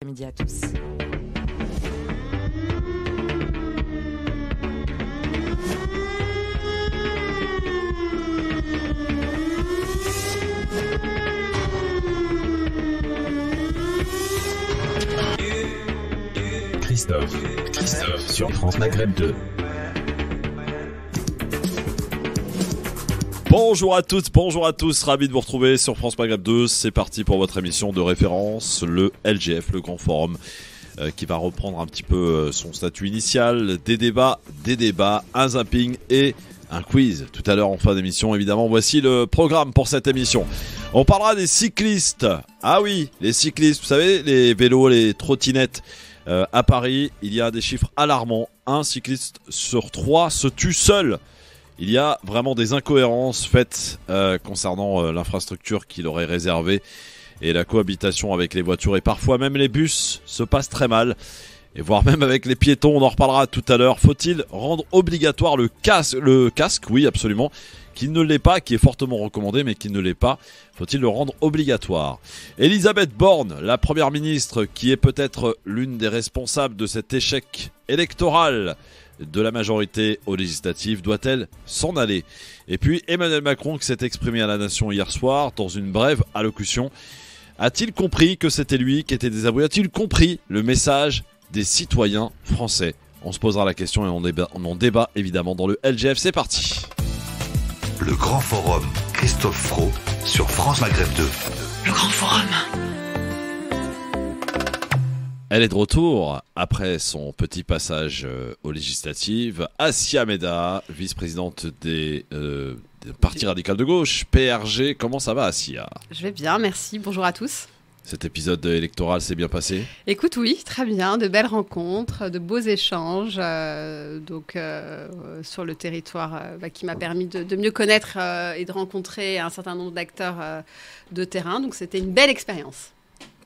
Midi à tous. Christophe sur France Maghreb 2. Bonjour à toutes, bonjour à tous, ravi de vous retrouver sur France Maghreb 2. C'est parti pour votre émission de référence, le LGF, le Grand Forum, qui va reprendre un petit peu son statut initial. Des débats, un zapping et un quiz tout à l'heure en fin d'émission. Évidemment, voici le programme pour cette émission. On parlera des cyclistes. Ah oui, les cyclistes, vous savez, les vélos, les trottinettes. À Paris, il y a des chiffres alarmants. Un cycliste sur 3 se tue seul. Il y a vraiment des incohérences faites concernant l'infrastructure qu'il aurait réservée et la cohabitation avec les voitures et parfois même les bus se passe très mal. Et voire même avec les piétons, on en reparlera tout à l'heure. Faut-il rendre obligatoire le casque? Oui, absolument. Qu'il ne l'est pas, qui est fortement recommandé, mais qu'il ne l'est pas. Faut-il le rendre obligatoire? Elisabeth Borne, la première ministre, qui est peut-être l'une des responsables de cet échec électoral de la majorité aux législatives, doit-elle s'en aller? Et puis Emmanuel Macron, qui s'est exprimé à la nation hier soir dans une brève allocution. A-t-il compris que c'était lui qui était désavoué? A-t-il compris le message des citoyens français? On se posera la question et on en débat évidemment dans le LGF. C'est parti. Le Grand Forum, Christophe Fraud sur France Maghreb 2. Le Grand Forum. Elle est de retour après son petit passage aux législatives. Assia Meda, vice-présidente des Parti radical de gauche, PRG. Comment ça va, Assia? Je vais bien, merci. Bonjour à tous. Cet épisode électoral s'est bien passé? Écoute, oui, très bien. De belles rencontres, de beaux échanges sur le territoire qui m'a permis de mieux connaître et de rencontrer un certain nombre d'acteurs de terrain. Donc, c'était une belle expérience.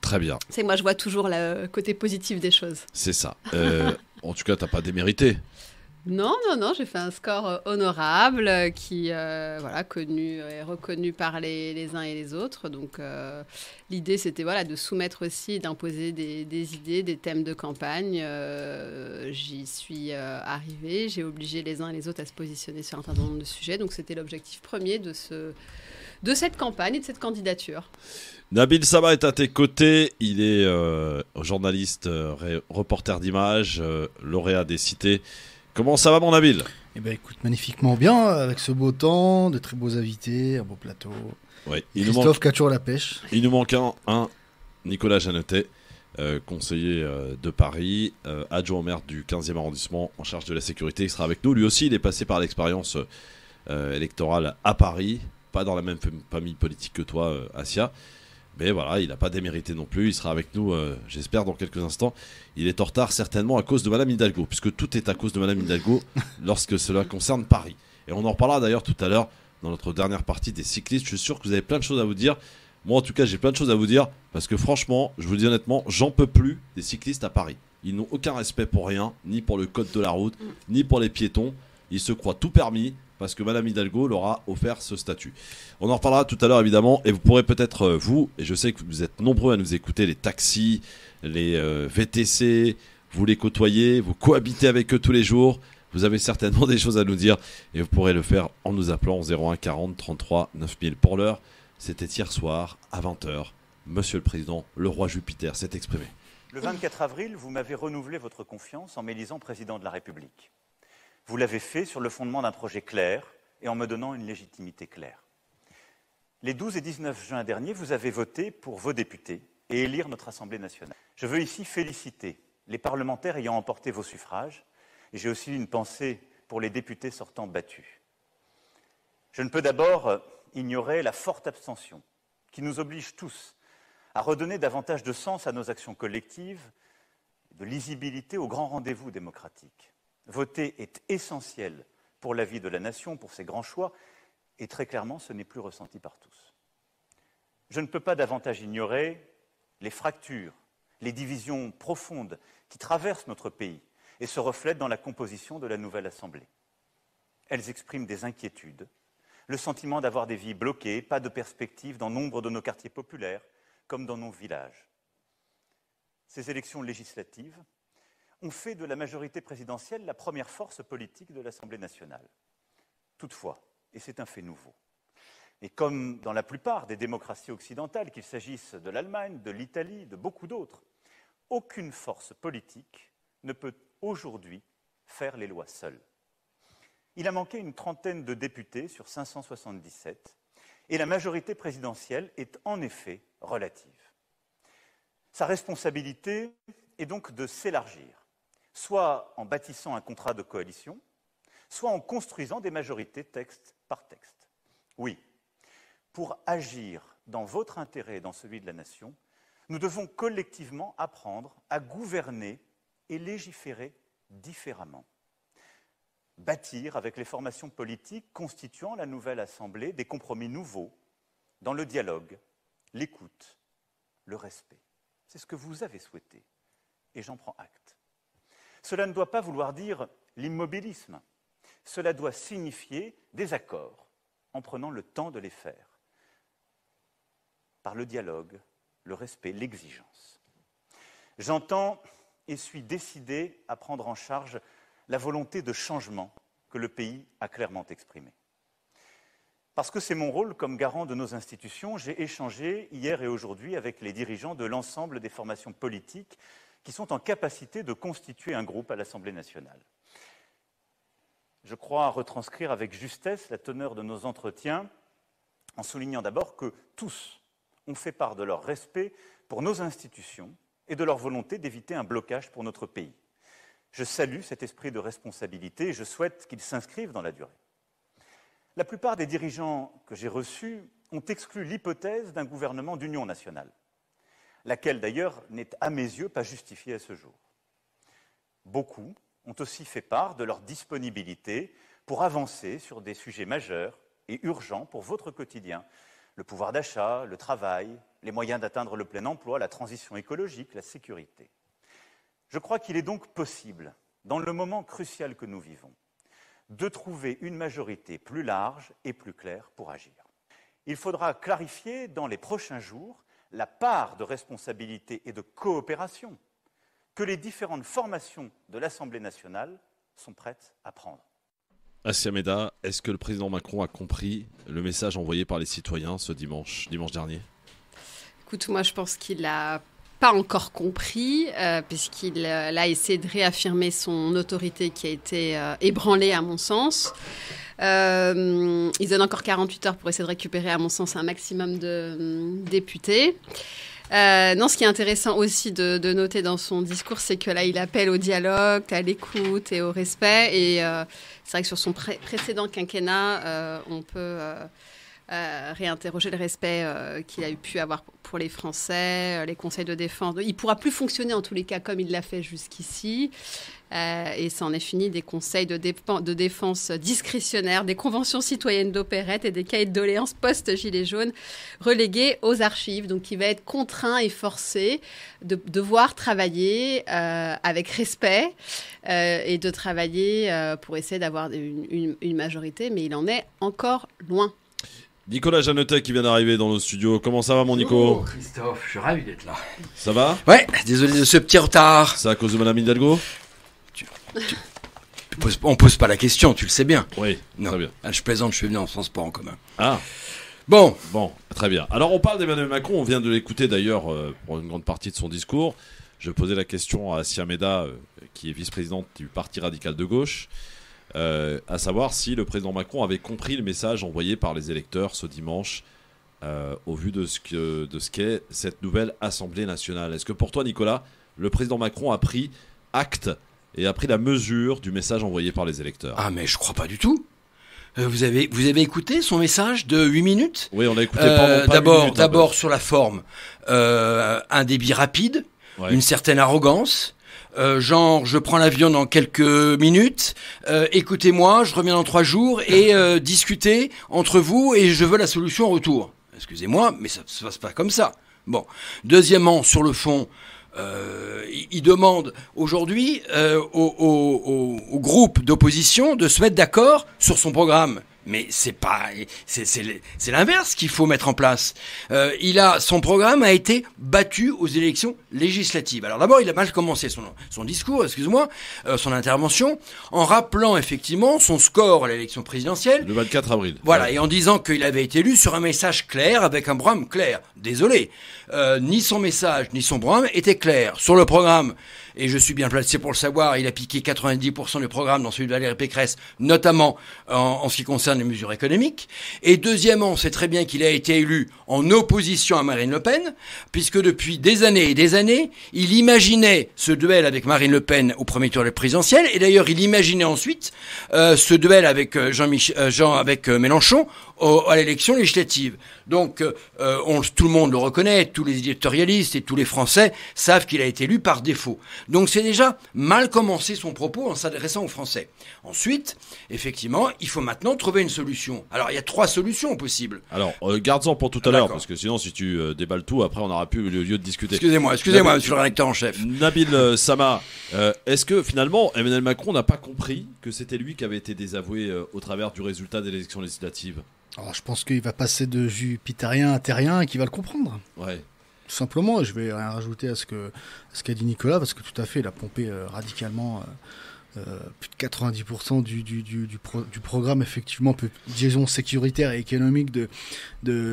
Très bien. C'est que moi, je vois toujours le côté positif des choses. C'est ça. En tout cas, t'as pas démérité. Non, j'ai fait un score honorable qui connu et reconnu par les uns et les autres. Donc l'idée c'était de soumettre aussi et d'imposer des idées, des thèmes de campagne. J'y suis arrivée, j'ai obligé les uns et les autres à se positionner sur un certain nombre de sujets. Donc c'était l'objectif premier de cette campagne et de cette candidature. Nabil Sama est à tes côtés, il est journaliste, reporter d'images, lauréat des cités. Comment ça va, mon Nabil? Eh ben, écoute, magnifiquement bien, avec ce beau temps, de très beaux invités, un beau plateau. Ouais, Christophe qui a toujours la pêche. Il nous manque un Nicolas Jeannetet, conseiller de Paris, adjoint au maire du 15e arrondissement en charge de la sécurité. Il sera avec nous. Lui aussi, il est passé par l'expérience électorale à Paris, pas dans la même famille politique que toi, Assia. Mais voilà, il n'a pas démérité non plus. Il sera avec nous, j'espère, dans quelques instants. Il est en retard certainement à cause de Madame Hidalgo, puisque tout est à cause de Madame Hidalgo lorsque cela concerne Paris. Et on en reparlera d'ailleurs tout à l'heure dans notre dernière partie des cyclistes. Je suis sûr que vous avez plein de choses à vous dire. Moi, en tout cas, j'ai plein de choses à vous dire, parce que franchement, je vous le dis honnêtement, j'en peux plus des cyclistes à Paris. Ils n'ont aucun respect pour rien, ni pour le code de la route, ni pour les piétons. Ils se croient tout permis, parce que Madame Hidalgo leur a offert ce statut. On en reparlera tout à l'heure évidemment, et vous pourrez peut-être vous, et je sais que vous êtes nombreux à nous écouter, les taxis, les VTC, vous les côtoyez, vous cohabitez avec eux tous les jours, vous avez certainement des choses à nous dire, et vous pourrez le faire en nous appelant 01 40 33 9000. Pour l'heure, c'était hier soir à 20h, Monsieur le Président, le roi Jupiter s'est exprimé. Le 24 avril, vous m'avez renouvelé votre confiance en m'élisant président de la République. Vous l'avez fait sur le fondement d'un projet clair et en me donnant une légitimité claire. Les 12 et 19 juin dernier, vous avez voté pour vos députés et élire notre Assemblée nationale. Je veux ici féliciter les parlementaires ayant emporté vos suffrages et j'ai aussi une pensée pour les députés sortants battus. Je ne peux d'abord ignorer la forte abstention qui nous oblige tous à redonner davantage de sens à nos actions collectives, de lisibilité aux grands rendez-vous démocratiques. Voter est essentiel pour la vie de la nation, pour ses grands choix, et très clairement, ce n'est plus ressenti par tous. Je ne peux pas davantage ignorer les fractures, les divisions profondes qui traversent notre pays et se reflètent dans la composition de la nouvelle Assemblée. Elles expriment des inquiétudes, le sentiment d'avoir des vies bloquées, pas de perspective dans nombre de nos quartiers populaires, comme dans nos villages. ces élections législatives ont fait de la majorité présidentielle la première force politique de l'Assemblée nationale. Toutefois, et c'est un fait nouveau, et comme dans la plupart des démocraties occidentales, qu'il s'agisse de l'Allemagne, de l'Italie, de beaucoup d'autres, aucune force politique ne peut aujourd'hui faire les lois seule. Il a manqué une trentaine de députés sur 577, et la majorité présidentielle est en effet relative. Sa responsabilité est donc de s'élargir, soit en bâtissant un contrat de coalition, soit en construisant des majorités texte par texte. Oui, pour agir dans votre intérêt et dans celui de la nation, nous devons collectivement apprendre à gouverner et légiférer différemment. Bâtir avec les formations politiques constituant la nouvelle Assemblée des compromis nouveaux dans le dialogue, l'écoute, le respect. C'est ce que vous avez souhaité, et j'en prends acte. Cela ne doit pas vouloir dire l'immobilisme. Cela doit signifier des accords, en prenant le temps de les faire, par le dialogue, le respect, l'exigence. J'entends et suis décidé à prendre en charge la volonté de changement que le pays a clairement exprimée. Parce que c'est mon rôle comme garant de nos institutions, j'ai échangé hier et aujourd'hui avec les dirigeants de l'ensemble des formations politiques qui sont en capacité de constituer un groupe à l'Assemblée nationale. Je crois retranscrire avec justesse la teneur de nos entretiens en soulignant d'abord que tous ont fait part de leur respect pour nos institutions et de leur volonté d'éviter un blocage pour notre pays. Je salue cet esprit de responsabilité et je souhaite qu'il s'inscrive dans la durée. La plupart des dirigeants que j'ai reçus ont exclu l'hypothèse d'un gouvernement d'union nationale, laquelle d'ailleurs n'est à mes yeux pas justifiée à ce jour. Beaucoup ont aussi fait part de leur disponibilité pour avancer sur des sujets majeurs et urgents pour votre quotidien, le pouvoir d'achat, le travail, les moyens d'atteindre le plein emploi, la transition écologique, la sécurité. Je crois qu'il est donc possible, dans le moment crucial que nous vivons, de trouver une majorité plus large et plus claire pour agir. Il faudra clarifier dans les prochains jours la part de responsabilité et de coopération que les différentes formations de l'Assemblée nationale sont prêtes à prendre. Assia Meda, est-ce que le président Macron a compris le message envoyé par les citoyens ce dimanche dernier ? Écoute, moi je pense qu'il n'a pas encore compris, puisqu'il a essayé de réaffirmer son autorité qui a été ébranlée à mon sens. Il donne encore 48 heures pour essayer de récupérer à mon sens un maximum de députés. Non, ce qui est intéressant aussi de noter dans son discours, c'est que là, il appelle au dialogue, à l'écoute et au respect. Et c'est vrai que sur son précédent quinquennat, on peut réinterroger le respect qu'il a pu avoir pour les Français, les conseils de défense. Il ne pourra plus fonctionner en tous les cas comme il l'a fait jusqu'ici. Et ça en est fini des conseils de défense discrétionnaires, des conventions citoyennes d'opérette et des cahiers de doléances post-Gilets jaunes relégués aux archives. Donc il va être contraint et forcé de devoir travailler avec respect et de travailler pour essayer d'avoir une majorité, mais il en est encore loin. Nicolas Jeannetet qui vient d'arriver dans nos studios. Comment ça va, mon Nico ? Bonjour Christophe, je suis ravi d'être là. Ça va ? Ouais, désolé de ce petit retard. C'est à cause de Madame Hidalgo ? On pose pas la question, tu le sais bien. Oui, non. Très bien. Je plaisante, je suis venu en transport en commun. Ah. Bon, très bien. Alors on parle d'Emmanuel Macron, on vient de l'écouter d'ailleurs pour une grande partie de son discours. Je posais la question à Assia Meda, qui est vice-présidente du Parti radical de gauche, à savoir si le président Macron avait compris le message envoyé par les électeurs ce dimanche au vu de ce qu'est cette nouvelle Assemblée nationale. Est-ce que pour toi, Nicolas, le président Macron a pris acte et a pris la mesure du message envoyé par les électeurs ? Ah mais je crois pas du tout. Vous avez écouté son message de 8 minutes ? Oui, on a écouté pendant d'abord sur la forme, un débit rapide, ouais. Une certaine arrogance, genre je prends l'avion dans quelques minutes, écoutez-moi, je reviens dans 3 jours et discutez entre vous et je veux la solution en retour. Excusez-moi, mais ça se passe pas comme ça. Bon. Deuxièmement, sur le fond, il demande aujourd'hui au groupe d'opposition de se mettre d'accord sur son programme. Mais c'est l'inverse qu'il faut mettre en place. Son programme a été battu aux élections législatives. Alors d'abord, il a mal commencé son discours, son intervention, en rappelant effectivement son score à l'élection présidentielle. Le 24 avril. Voilà, et en disant qu'il avait été élu sur un message clair, avec un programme clair. Désolé, ni son message, ni son programme étaient clairs. Sur le programme, et je suis bien placé pour le savoir, il a piqué 90% du programme dans celui de Valérie Pécresse, notamment en ce qui concerne les mesures économiques. Et deuxièmement, on sait très bien qu'il a été élu en opposition à Marine Le Pen, puisque depuis des années et des années, il imaginait ce duel avec Marine Le Pen au premier tour de la présidentielle, et d'ailleurs il imaginait ensuite ce duel avec avec Mélenchon à l'élection législative. Donc tout le monde le reconnaît, tous les éditorialistes et tous les Français savent qu'il a été élu par défaut. Donc c'est déjà mal commencé son propos en s'adressant aux Français. Ensuite, effectivement, il faut maintenant trouver une solution. Alors il y a 3 solutions possibles. Alors garde-en pour tout à l'heure, parce que sinon si tu déballes tout, après on n'aura plus le lieu de discuter. Excusez-moi, monsieur le rédacteur en chef. Nabil Sama, est-ce que finalement Emmanuel Macron n'a pas compris que c'était lui qui avait été désavoué au travers du résultat des élections législatives? Alors, je pense qu'il va passer de jupitérien à terrien et qu'il va le comprendre. Ouais. Tout simplement, je vais rien rajouter à ce qu'a dit Nicolas, parce que tout à fait, il a pompé radicalement plus de 90% du programme, effectivement, disons, sécuritaire et économique de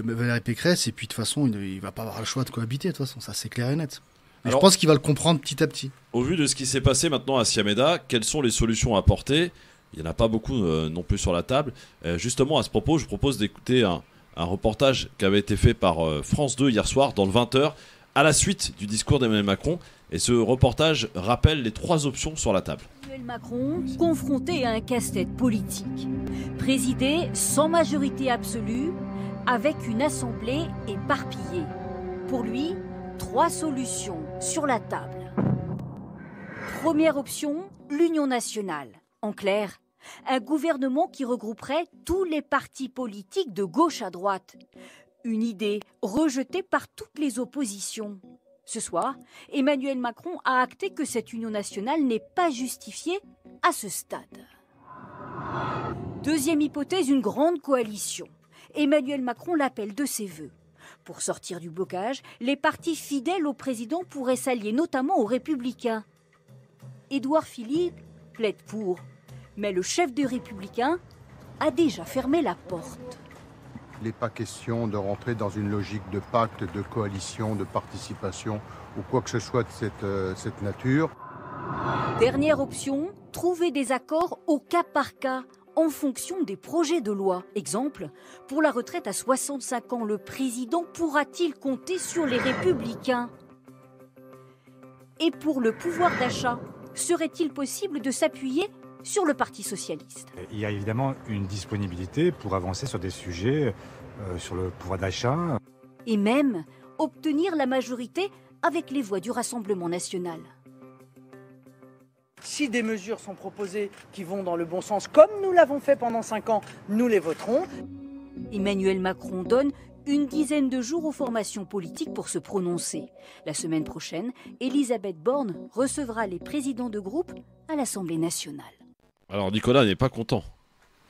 Valérie Pécresse. Et puis, de toute façon, il va pas avoir le choix de cohabiter, de toute façon, ça c'est clair et net. Mais je pense qu'il va le comprendre petit à petit. Au vu de ce qui s'est passé maintenant à Siameda, quelles sont les solutions à apporter ? Il n'y en a pas beaucoup non plus sur la table. Justement, à ce propos, je propose d'écouter un reportage qui avait été fait par France 2 hier soir dans le 20h, à la suite du discours d'Emmanuel Macron. Et ce reportage rappelle les 3 options sur la table. Emmanuel Macron, confronté à un casse-tête politique. Présider sans majorité absolue, avec une assemblée éparpillée. Pour lui, 3 solutions sur la table. Première option, l'Union nationale. En clair, un gouvernement qui regrouperait tous les partis politiques de gauche à droite. Une idée rejetée par toutes les oppositions. Ce soir, Emmanuel Macron a acté que cette union nationale n'est pas justifiée à ce stade. Deuxième hypothèse, une grande coalition. Emmanuel Macron l'appelle de ses vœux. Pour sortir du blocage, les partis fidèles au président pourraient s'allier notamment aux Républicains. Édouard Philippe plaide pour. Mais le chef des Républicains a déjà fermé la porte. Il n'est pas question de rentrer dans une logique de pacte, de coalition, de participation ou quoi que ce soit de cette nature. Dernière option, trouver des accords au cas par cas en fonction des projets de loi. Exemple, pour la retraite à 65 ans, le président pourra-t-il compter sur les Républicains ? Et pour le pouvoir d'achat, serait-il possible de s'appuyer sur le Parti socialiste? Il y a évidemment une disponibilité pour avancer sur des sujets, sur le pouvoir d'achat. Et même obtenir la majorité avec les voix du Rassemblement national. Si des mesures sont proposées qui vont dans le bon sens, comme nous l'avons fait pendant 5 ans, nous les voterons. Emmanuel Macron donne une dizaine de jours aux formations politiques pour se prononcer. La semaine prochaine, Elisabeth Borne recevra les présidents de groupe à l'Assemblée nationale. Alors Nicolas n'est pas content.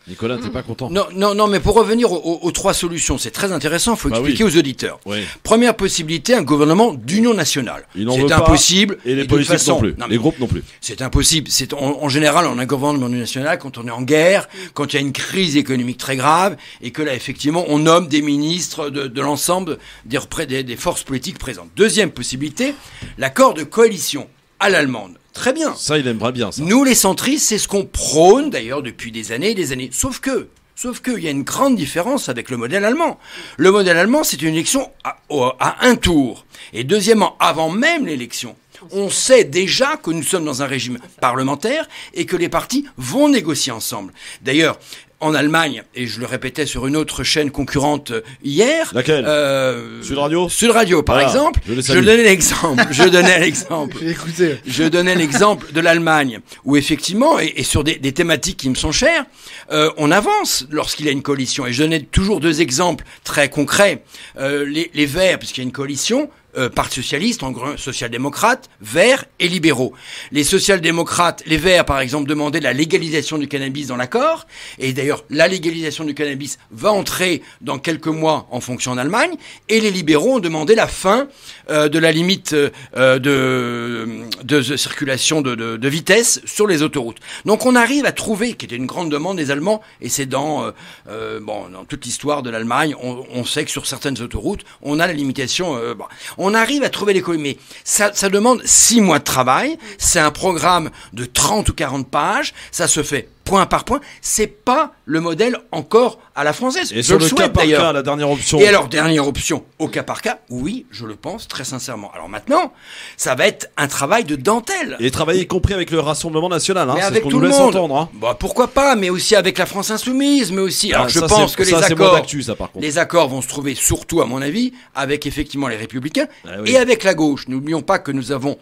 Nicolas, t'es pas content? Non, mais pour revenir aux 3 solutions, c'est très intéressant, il faut expliquer aux auditeurs. Oui. Première possibilité, un gouvernement d'union nationale. C'est impossible. Et les politiques non plus, les groupes non plus. C'est impossible. En général, on a un gouvernement d'union nationale quand on est en guerre, quand il y a une crise économique très grave, et que là, effectivement, on nomme des ministres de l'ensemble des forces politiques présentes. Deuxième possibilité, l'accord de coalition à l'allemande. Très bien. Ça, il aimerait bien, ça. Nous, les centristes, c'est ce qu'on prône, d'ailleurs, depuis des années et des années. Sauf que, il y a une grande différence avec le modèle allemand. Le modèle allemand, c'est une élection à un tour. Et deuxièmement, avant même l'élection, on sait déjà que nous sommes dans un régime parlementaire et que les partis vont négocier ensemble. D'ailleurs, en Allemagne, et je le répétais sur une autre chaîne concurrente hier. Laquelle Sud Radio. Sud Radio, par exemple. Je donnais l'exemple de l'Allemagne, où effectivement, et sur des thématiques qui me sont chères, on avance lorsqu'il y a une coalition. Et je donnais toujours 2 exemples très concrets. Les Verts, puisqu'il y a une coalition, Parti socialiste, en gros social-démocrates, verts et libéraux. Les social-démocrates, les verts par exemple, demandaient la légalisation du cannabis dans l'accord, et d'ailleurs la légalisation du cannabis va entrer dans quelques mois en fonction en Allemagne, et les libéraux ont demandé la fin de la limite de circulation de vitesse sur les autoroutes. Donc on arrive à trouver, qui était une grande demande des Allemands, et c'est dans toute l'histoire de l'Allemagne, on sait que sur certaines autoroutes, on a la limitation. On arrive à trouver l'économie, mais ça demande 6 mois de travail. C'est un programme de 30 ou 40 pages. Ça se fait point par point. C'est pas le modèle encore à la française. Et sur le cas par cas, la dernière option. Et alors, dernière option, au cas par cas, oui, je le pense très sincèrement. Alors maintenant, ça va être un travail de dentelle. Et travailler y compris avec le Rassemblement National, hein, mais c'est avec ce qu'on tout nous le laisse monde. entendre. Hein. Bah, pourquoi pas, mais aussi avec la France Insoumise, mais aussi. Alors je ça, pense que les accords vont se trouver surtout, à mon avis, avec effectivement les Républicains et avec la gauche. N'oublions pas que nous avons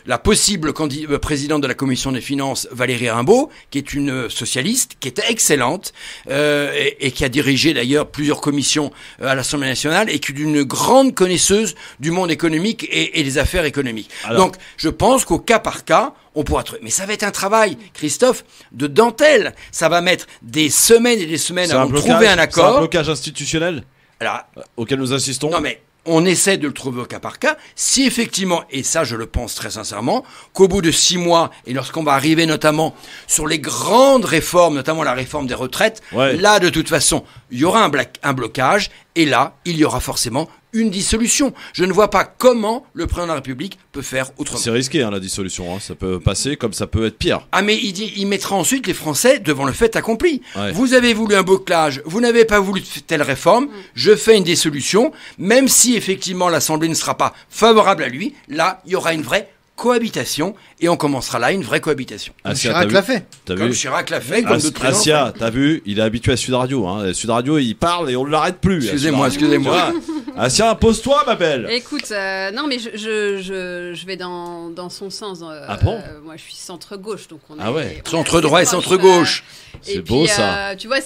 la possible présidente de la Commission des Finances, Valérie Rimbaud, qui est une socialiste, qui est excellente, et qui a dirigé d'ailleurs plusieurs commissions à l'Assemblée nationale, et qui est une grande connaisseuse du monde économique et des affaires économiques. Alors, donc, je pense qu'au cas par cas, on pourra trouver. Mais ça va être un travail, Christophe, de dentelle. Ça va mettre des semaines et des semaines avant de trouver un accord. C'est un blocage institutionnel auquel nous assistons. Non mais on essaie de le trouver au cas par cas. Si effectivement, et ça je le pense très sincèrement, qu'au bout de 6 mois, et lorsqu'on va arriver notamment sur les grandes réformes, notamment la réforme des retraites, là de toute façon, il y aura un blocage, et là, il y aura forcément une dissolution. Je ne vois pas comment le président de la République peut faire autrement. C'est risqué, la dissolution. Hein. Ça peut passer comme ça peut être pire. Ah, mais il mettra ensuite les Français devant le fait accompli. Ouais. Vous avez voulu un bouclage, vous n'avez pas voulu telle réforme, je fais une dissolution, même si effectivement l'Assemblée ne sera pas favorable à lui, là, il y aura une vraie cohabitation, et on commencera là une vraie cohabitation. Comme Chirac l'a fait. Comme Chirac l'a fait, comme d'autres présidents. Assia, t'as vu, il est habitué à Sud Radio. Hein. Sud Radio, il parle et on ne l'arrête plus. Excusez-moi. Assia, impose-toi, ma belle. Écoute, non, mais je vais dans son sens. Ah bon moi, je suis centre-gauche, donc on est... Centre-droit et centre-gauche. C'est beau, ça. Tu vois,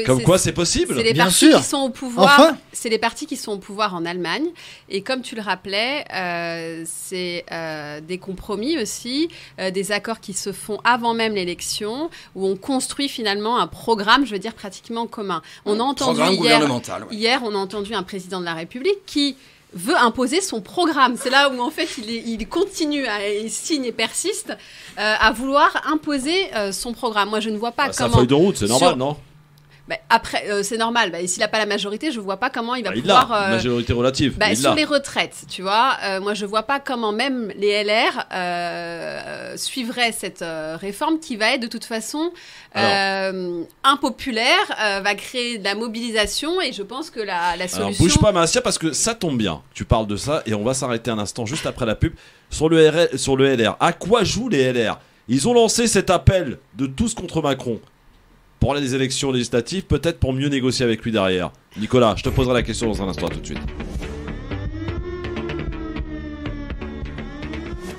comme quoi, c'est possible. C'est les partis qui sont au pouvoir. C'est les partis qui sont au pouvoir en Allemagne. Et comme tu le rappelais, c'est des compromis aussi, des accords qui se font avant même l'élection, où on construit finalement un programme, je veux dire, pratiquement commun. On a entendu hier, on a entendu un président de la République qui veut imposer son programme. C'est là où, en fait, il continue, il signe et persiste à vouloir imposer son programme. Moi, je ne vois pas comment... Sa feuille de route, c'est normal, non ? Après, c'est normal. S'il n'a pas la majorité, je ne vois pas comment il va pouvoir... Il a une majorité relative. Sur les retraites, tu vois, moi, je ne vois pas comment même les LR suivraient cette réforme qui va être, de toute façon, impopulaire, va créer de la mobilisation, et je pense que la solution... Alors, bouge pas, Massia, parce que ça tombe bien. Tu parles de ça, et on va s'arrêter un instant, juste après la pub, sur le LR. À quoi jouent les LR ? Ils ont lancé cet appel de tous contre Macron pour les élections législatives, peut-être pour mieux négocier avec lui derrière. Nicolas, je te poserai la question dans un instant, tout de suite.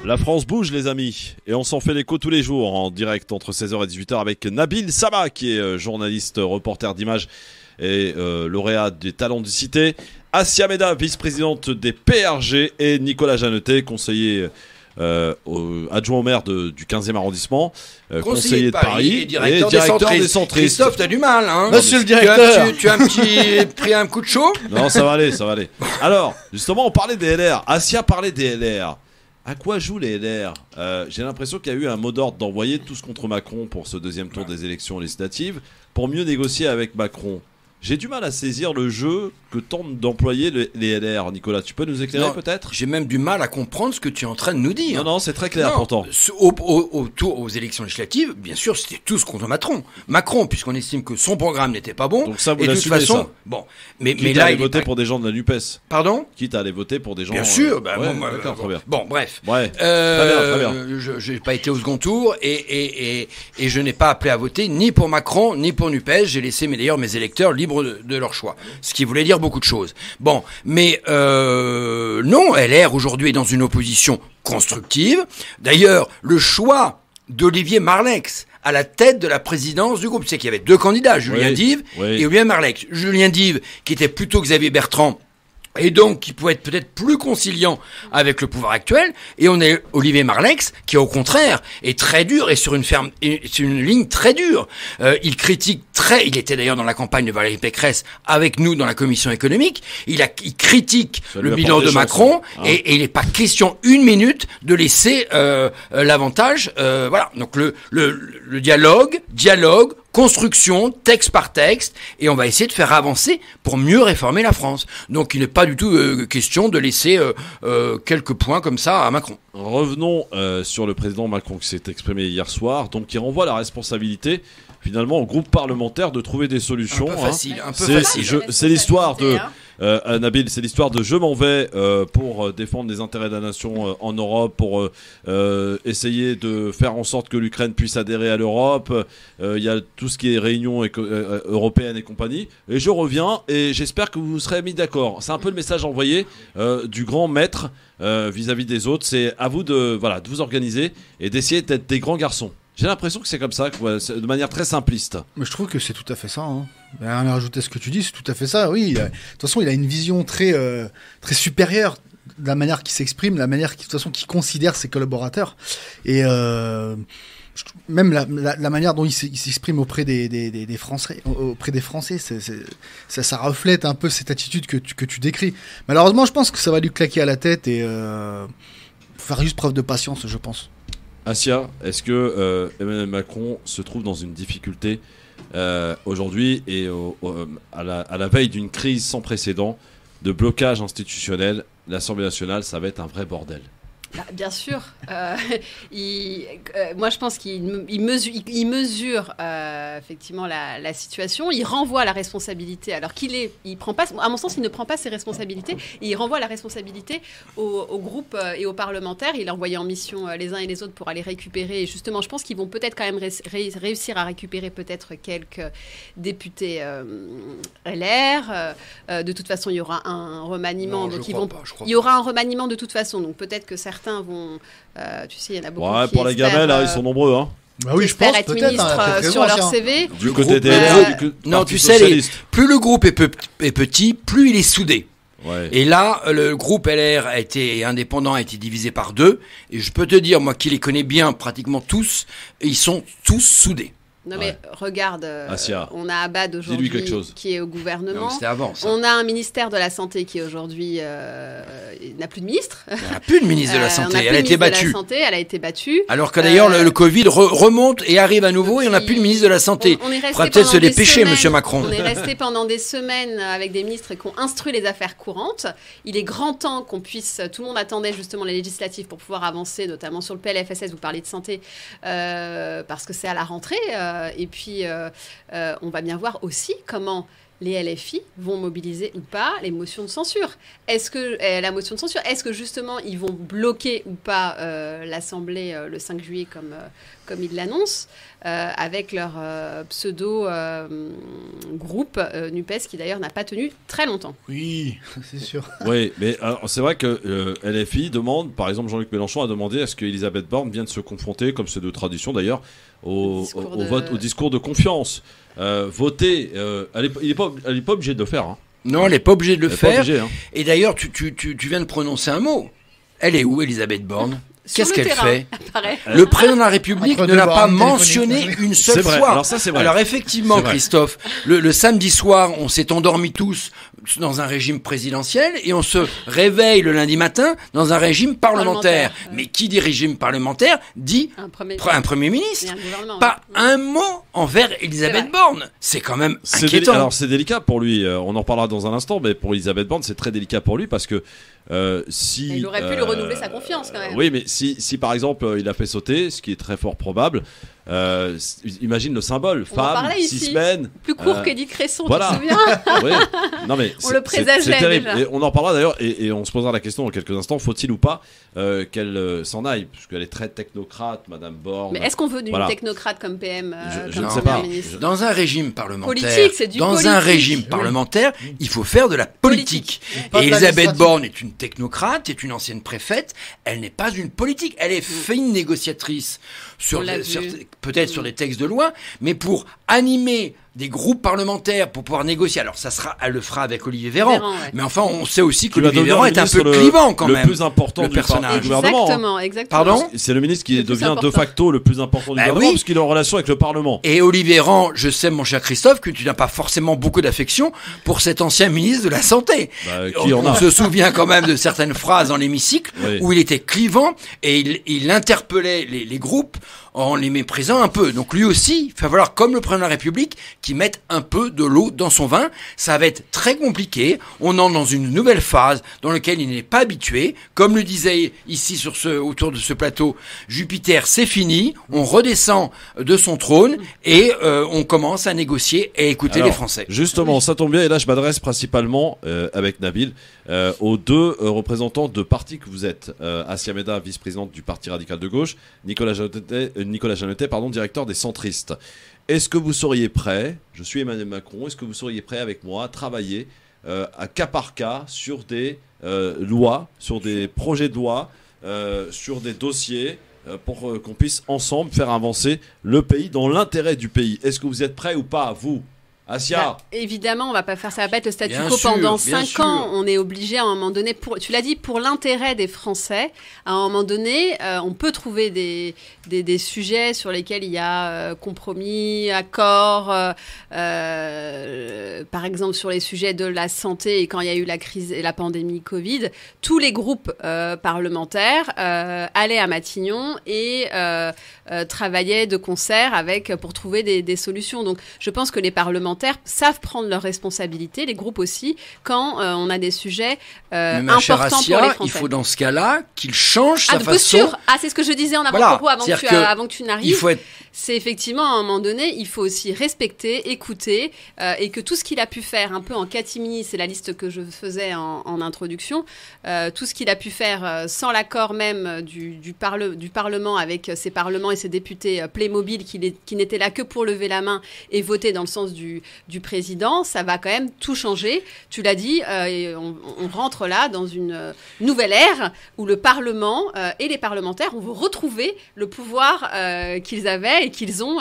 La France bouge, les amis, et on s'en fait l'écho tous les jours en direct entre 16h et 18h avec Nabil Sama, qui est journaliste, reporter d'images et lauréat des Talents du Cité, Assia Meda, vice-présidente des PRG, et Nicolas Jeannetet, conseiller adjoint au maire du 15e arrondissement, conseiller de Paris et directeur des centristes. Christophe, t'as du mal, hein? Monsieur le directeur, tu as pris un coup de chaud? Non, ça va aller. Alors, justement, on parlait des LR. Assia parlait des LR. À quoi jouent les LR? J'ai l'impression qu'il y a eu un mot d'ordre d'envoyer tous contre Macron pour ce deuxième tour des élections législatives pour mieux négocier avec Macron. J'ai du mal à saisir le jeu que tentent d'employer les LR. Nicolas, tu peux nous éclairer peut-être ? J'ai même du mal à comprendre ce que tu es en train de nous dire. Non, c'est très clair pourtant. Aux élections législatives, bien sûr, c'était tous contre Macron, puisqu'on estime que son programme n'était pas bon. Donc ça, vous l'assumez, ça. Bon, mais quitte là, à aller voter pour des gens de la NUPES. Pardon ? Quitte à aller voter pour des gens... Bien sûr, d'accord, très bien. Bon, bref. Ouais, très bien. Je n'ai pas été au second tour et je n'ai pas appelé à voter ni pour Macron, ni pour NUPES. J'ai laissé mes électeurs libres de leur choix. Ce qui voulait dire beaucoup de choses. Bon, mais non, LR aujourd'hui est dans une opposition constructive. D'ailleurs, le choix d'Olivier Marleix à la tête de la présidence du groupe, c'est qu'il y avait 2 candidats, Julien Dive et Olivier Marleix. Julien Dive, qui était plutôt Xavier Bertrand, et donc qui pourrait être peut-être plus conciliant avec le pouvoir actuel, et on a Olivier Marleix qui au contraire est très dur et sur une ligne très dure. Il critique il était d'ailleurs dans la campagne de Valérie Pécresse avec nous dans la commission économique, il critique le bilan de Macron, et il n'est pas question une minute de laisser l'avantage, voilà. Donc le dialogue, construction, texte par texte, et on va essayer de faire avancer pour mieux réformer la France. Donc il n'est pas du tout question de laisser quelques points comme ça à Macron. Revenons sur le président Macron qui s'est exprimé hier soir, donc qui renvoie la responsabilité finalement au groupe parlementaire de trouver des solutions. Un peu facile. C'est l'histoire de... Nabil, c'est l'histoire de je m'en vais pour défendre les intérêts de la nation en Europe, pour essayer de faire en sorte que l'Ukraine puisse adhérer à l'Europe. Il y a tout ce qui est réunion européenne et compagnie. Et je reviens et j'espère que vous vous serez mis d'accord. C'est un peu le message envoyé du grand maître vis-à-vis des autres. C'est à vous de vous organiser et d'essayer d'être des grands garçons. J'ai l'impression que c'est comme ça, de manière très simpliste. Mais je trouve que c'est tout à fait ça. Hein. Rien à rajouter à ce que tu dis, c'est tout à fait ça. Oui, de toute façon, il a une vision très supérieure de la manière qu'il s'exprime, la manière de toute façon qu'il considère ses collaborateurs, et même la manière dont il s'exprime auprès des Français, ça reflète un peu cette attitude que tu décris. Malheureusement, je pense que ça va lui claquer à la tête et faire juste preuve de patience, je pense. Asia, est-ce que Emmanuel Macron se trouve dans une difficulté aujourd'hui et à la veille d'une crise sans précédent de blocage institutionnel? L'Assemblée nationale, ça va être un vrai bordel. Bien sûr. Moi, je pense qu'il mesure effectivement la situation. Il renvoie la responsabilité, alors il prend pas, à mon sens, il ne prend pas ses responsabilités. Et il renvoie la responsabilité au groupe et aux parlementaires. Il a envoyé en mission les uns et les autres pour aller récupérer. Et justement, je pense qu'ils vont peut-être quand même réussir à récupérer peut-être quelques députés LR. De toute façon, il y aura un remaniement. Il y aura un remaniement de toute façon. Donc peut-être que certains vont, tu sais, il y en a beaucoup qui pour les gamins, là, ils sont nombreux, hein. Bah oui, je pense être ministre sur leur CV. Du côté des non, tu sais, plus le groupe est petit, plus il est soudé. Ouais. Et là, le groupe LR indépendant a été divisé par 2, et je peux te dire, moi qui les connais bien, pratiquement tous, ils sont tous soudés. Non mais regarde, on a Abad aujourd'hui qui est au gouvernement. Non, c'était avant, ça. On a un ministère de la Santé qui aujourd'hui n'a plus de ministre. Il n'y a plus de ministre de la Santé, elle a été battue. Elle a été battue. Alors que d'ailleurs le Covid remonte et arrive à nouveau et on n'a plus de ministre de la Santé. Il faudra peut-être se dépêcher, monsieur Macron. On est resté pendant des semaines avec des ministres qui ont instruit les affaires courantes. Il est grand temps qu'on puisse, tout le monde attendait justement les législatives pour pouvoir avancer, notamment sur le PLFSS, vous parlez de santé, parce que c'est à la rentrée. Et puis, on va bien voir aussi comment les LFI vont mobiliser ou pas les motions de censure. La motion de censure, est-ce que justement ils vont bloquer ou pas l'Assemblée le 5 juillet comme ils l'annoncent, avec leur pseudo-groupe NUPES qui d'ailleurs n'a pas tenu très longtemps. Oui, c'est sûr. Oui, mais c'est vrai que LFI demande, par exemple Jean-Luc Mélenchon a demandé à ce qu'Elisabeth Borne vienne se confronter, comme c'est de tradition d'ailleurs, au discours de confiance. Voter, elle n'est pas obligée de le faire. Hein. Non, elle n'est pas obligée de le faire. Et d'ailleurs, tu viens de prononcer un mot. Elle est où, Elisabeth Borne ? Qu'est-ce qu'elle fait ? Le président de la République ne l'a pas mentionné une seule fois. Alors ça, c'est vrai. Alors effectivement, Christophe, le samedi soir, on s'est endormis tous dans un régime présidentiel et on se réveille le lundi matin dans un régime parlementaire. Mais qui dit régime parlementaire dit un premier ministre. Pas un mot envers Elisabeth Borne. C'est quand même inquiétant. Alors c'est délicat pour lui. On en parlera dans un instant, mais pour Elisabeth Borne, c'est très délicat pour lui parce que il aurait pu lui renouveler sa confiance quand même. Oui, mais si par exemple il a fait sauter, ce qui est très fort probable, imagine le symbole, femme, 6 semaines. Plus court qu'Édith Cresson, voilà. tu te souviens Oui. Non, mais on le présageait c'est terrible. déjà. Et on en parlera d'ailleurs, et on se posera la question dans quelques instants, faut-il ou pas qu'elle s'en aille, puisqu'elle est très technocrate, Madame Borne. Mais est-ce qu'on veut d'une technocrate comme PM je ne sais pas. Dans un régime parlementaire, un régime parlementaire, il faut faire de la politique. Et Elisabeth Borne est une technocrate, est une ancienne préfète, elle n'est pas une politique, elle est fine négociatrice peut-être sur des textes de loi, mais pour animer des groupes parlementaires pour pouvoir négocier. Alors elle le fera avec Olivier Véran, ouais. Mais enfin on sait aussi Qui va qu'Olivier devenir Véran est un peu clivant quand même. Le plus important le du personnage. gouvernement. Exactement. Pardon ? C'est le ministre qui Le plus devient de important. facto le plus important du gouvernement, oui. parce qu'il est en relation avec le Parlement. Et Olivier Véran, je sais mon cher Christophe que tu n'as pas forcément beaucoup d'affection pour cet ancien ministre de la Santé. Qui en a ? On se souvient quand même de certaines phrases dans l'hémicycle où il était clivant et il interpellait les groupes en les méprisant un peu. Donc lui aussi, il va falloir, comme le président de la République, qu'il mette un peu de l'eau dans son vin. Ça va être très compliqué. On entre dans une nouvelle phase dans laquelle il n'est pas habitué. Comme le disait ici autour de ce plateau, Jupiter, c'est fini. On redescend de son trône et on commence à négocier et écouter les Français. Justement, ça tombe bien. Et là, je m'adresse principalement avec Nabil aux deux représentants de partis que vous êtes. Assia Meda, vice-présidente du Parti radical de gauche, Nicolas Jeannetet, directeur des centristes. Est-ce que vous seriez prêt, je suis Emmanuel Macron, est-ce que vous seriez prêt avec moi à travailler à cas par cas sur des lois, sur des projets de loi, sur des dossiers pour qu'on puisse ensemble faire avancer le pays dans l'intérêt du pays? Est-ce que vous êtes prêt ou pas, vous, Assia? Évidemment, on va pas faire ça, va pas être le statu Bien quo sûr, pendant bien 5 sûr. ans. On est obligé à un moment donné, tu l'as dit, pour l'intérêt des Français, à un moment donné, on peut trouver des sujets sur lesquels il y a compromis, accord, par exemple sur les sujets de la santé et quand il y a eu la crise et la pandémie Covid, tous les groupes parlementaires allaient à Matignon et travaillaient de concert pour trouver des solutions. Donc, je pense que les parlementaires savent prendre leurs responsabilités, les groupes aussi, quand on a des sujets Mais ma chère importants Assia, pour les Français. il faut dans ce cas-là qu'il change sa de façon. posture. C'est ce que je disais en avant-propos avant que tu n'arrives. Il faut être C'est effectivement, à un moment donné, il faut aussi respecter, écouter, et que tout ce qu'il a pu faire, un peu en catimini, c'est la liste que je faisais en introduction, tout ce qu'il a pu faire sans l'accord même du Parlement, avec ses parlements et ses députés Playmobil, qui n'étaient là que pour lever la main et voter dans le sens du président, ça va quand même tout changer. Tu l'as dit, et on rentre là dans une nouvelle ère où le Parlement et les parlementaires vont retrouver le pouvoir qu'ils avaient et qu'ils ont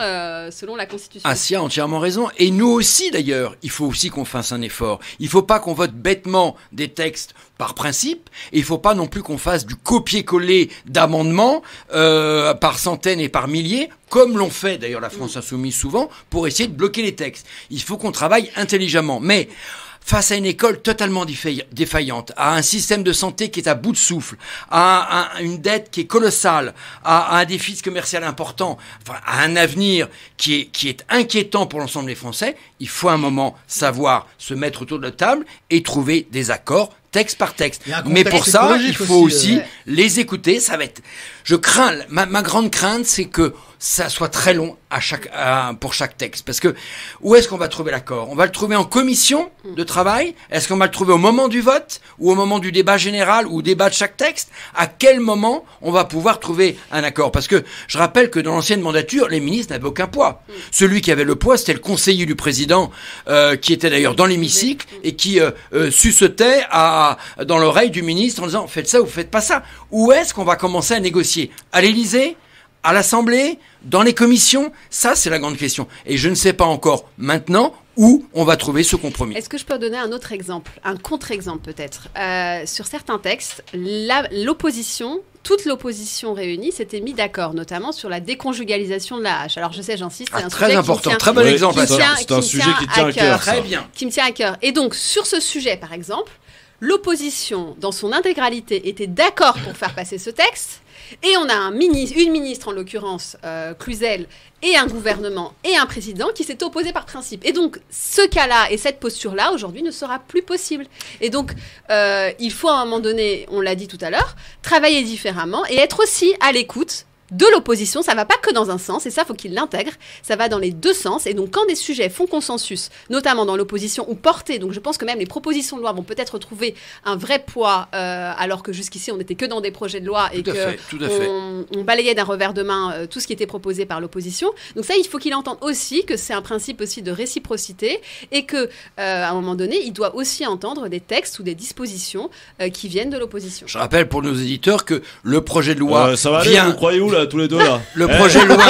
selon la Constitution. Assia a entièrement raison. Et nous aussi, d'ailleurs, il faut aussi qu'on fasse un effort. Il ne faut pas qu'on vote bêtement des textes par principe. Et il ne faut pas non plus qu'on fasse du copier-coller d'amendements par centaines et par milliers, comme l'ont fait d'ailleurs la France Insoumise souvent, pour essayer de bloquer les textes. Il faut qu'on travaille intelligemment. Mais face à une école totalement défaillante, à un système de santé qui est à bout de souffle, à une dette qui est colossale, à un déficit commercial important, enfin, à un avenir qui est inquiétant pour l'ensemble des Français, il faut à un moment savoir se mettre autour de la table et trouver des accords texte par texte. Mais pour ça, il faut aussi les écouter. Ça va être. Je crains. Ma grande crainte, c'est que ça soit très long pour chaque texte. Parce que où est-ce qu'on va trouver l'accord? On va le trouver en commission de travail? Est-ce qu'on va le trouver au moment du vote ou au moment du débat général ou débat de chaque texte? À quel moment on va pouvoir trouver un accord? Parce que je rappelle que dans l'ancienne mandature, les ministres n'avaient aucun poids. Celui qui avait le poids, c'était le conseiller du président, qui était d'ailleurs dans l'hémicycle et qui suçotait dans l'oreille du ministre en disant faites ça ou faites pas ça. Où est-ce qu'on va commencer à négocier? À l'Élysée? À l'Assemblée? Dans les commissions? Ça, c'est la grande question. Et je ne sais pas encore maintenant où on va trouver ce compromis. Est-ce que je peux donner un autre exemple, un contre-exemple peut-être? Sur certains textes, l'opposition, toute l'opposition réunie s'était mis d'accord, notamment sur la déconjugalisation de la hache. Alors je sais, j'insiste, c'est un très sujet important, qui me tient, très bon exemple. C'est un sujet qui tient à cœur. Très bien. Qui me tient à cœur. Et donc sur ce sujet, par exemple, l'opposition, dans son intégralité, était d'accord pour faire passer ce texte. Et on a une ministre, en l'occurrence Cluzel, et un gouvernement et un président qui s'est opposé par principe. Et donc, ce cas-là et cette posture-là, aujourd'hui, ne sera plus possible. Et donc, il faut à un moment donné, on l'a dit tout à l'heure, travailler différemment et être aussi à l'écoute de l'opposition. Ça ne va pas que dans un sens, et ça, il faut qu'il l'intègre. Ça va dans les deux sens. Et donc, quand des sujets font consensus, notamment dans l'opposition, ou portés, donc je pense que même les propositions de loi vont peut-être trouver un vrai poids, alors que jusqu'ici, on n'était que dans des projets de loi et qu'on balayait d'un revers de main tout ce qui était proposé par l'opposition. Donc ça, il faut qu'il entende aussi que c'est un principe aussi de réciprocité et que, à un moment donné, il doit aussi entendre des textes ou des dispositions qui viennent de l'opposition. Je rappelle pour nos éditeurs que le projet de loi ça va vient... aller, vous croyez où là? là, tous les deux là. Le projet de loi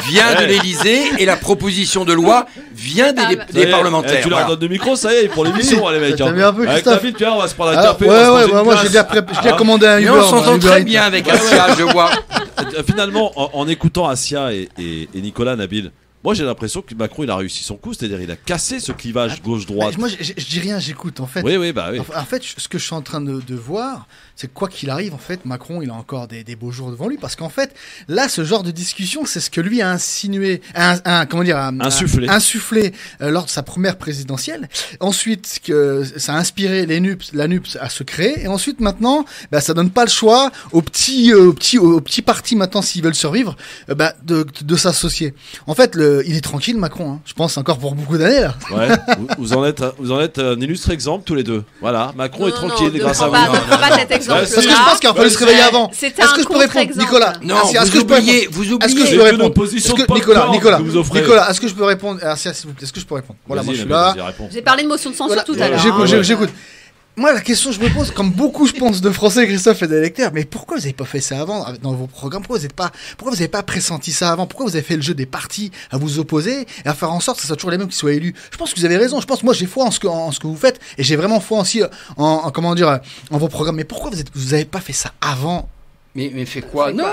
vient de l'Élysée et la proposition de loi vient des parlementaires. Tu leur donnes le micro, ça y est, pour l'émission, les mecs. T'as mis un peu, Avec Christophe. David, on va se prendre un Alors, café. moi j'ai déjà commandé un Mais Uber. on s'entend très bien avec Asia, je vois. Finalement, en écoutant Asia et Nicolas, Nabil, moi j'ai l'impression que Macron il a réussi son coup, c'est-à-dire il a cassé ce clivage gauche-droite. Moi je dis rien, j'écoute en fait. Oui. En fait, ce que je suis en train de voir, c'est que quoi qu'il arrive, en fait, Macron il a encore des beaux jours devant lui, parce qu'en fait, là, ce genre de discussion, c'est ce que lui a insinué, insufflé lors de sa première présidentielle. Ensuite, que ça a inspiré la NUPS à se créer, et ensuite maintenant, ça donne pas le choix aux petits partis maintenant, s'ils veulent survivre, de s'associer. En fait, il est tranquille, Macron. Hein. Je pense encore pour beaucoup d'années là. Ouais. Vous en êtes un illustre exemple tous les deux. Voilà, Macron est tranquille grâce à vous. Pas cet exemple. Parce que je pense qu'il va falloir se réveiller avant. Est-ce que je peux répondre, Nicolas? Non, vous oubliez. Est-ce que je peux répondre? Nicolas, est-ce que je peux répondre? S'il vous plaît, est-ce que je peux répondre? Voilà, moi je suis là. J'ai parlé de motion de censure tout à l'heure. J'écoute. Moi, la question que je me pose, comme beaucoup, je pense, de Français, Christophe, et d'électeurs, mais pourquoi vous n'avez pas fait ça avant dans vos programmes? Pourquoi vous n'avez pas pressenti ça avant? Pourquoi vous avez fait le jeu des partis à vous opposer et à faire en sorte que ce soit toujours les mêmes qui soient élus? Je pense que vous avez raison. Moi, j'ai foi en ce que vous faites, et j'ai vraiment foi aussi en vos programmes. Mais pourquoi vous n'avez pas fait ça avant? Mais fait quoi? Non,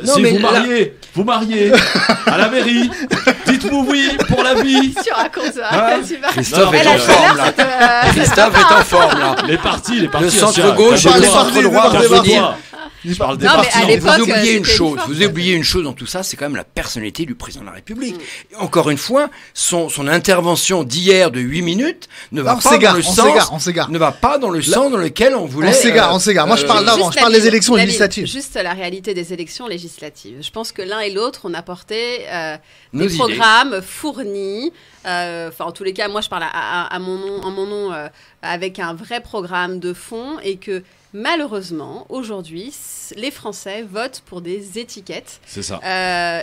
si vous mariez à la mairie, dites-vous oui pour la vie. Tu racontes ça. Christophe est en forme là. Christophe est en forme là. Les partis. Le centre gauche et le centre droit, je veux dire. Je parle des Non, mais partis. à l'époque, Vous oubliez une c'était chose. une force. Vous oubliez une chose dans tout ça, c'est quand même la personnalité du président de la République. Et encore une fois, son intervention d'hier de 8 minutes ne va pas dans le sens. Ne va pas dans le sens dans lequel on voulait. On s'égare. Moi, je parle d'avant. Je parle des élections législatives. Juste la réalité des élections législatives. Je pense que l'un et l'autre, on apportait Nos des idées. programmes fournis. En tous les cas, moi, je parle en mon nom avec un vrai programme de fond, et que malheureusement, aujourd'hui, les Français votent pour des étiquettes. C'est ça.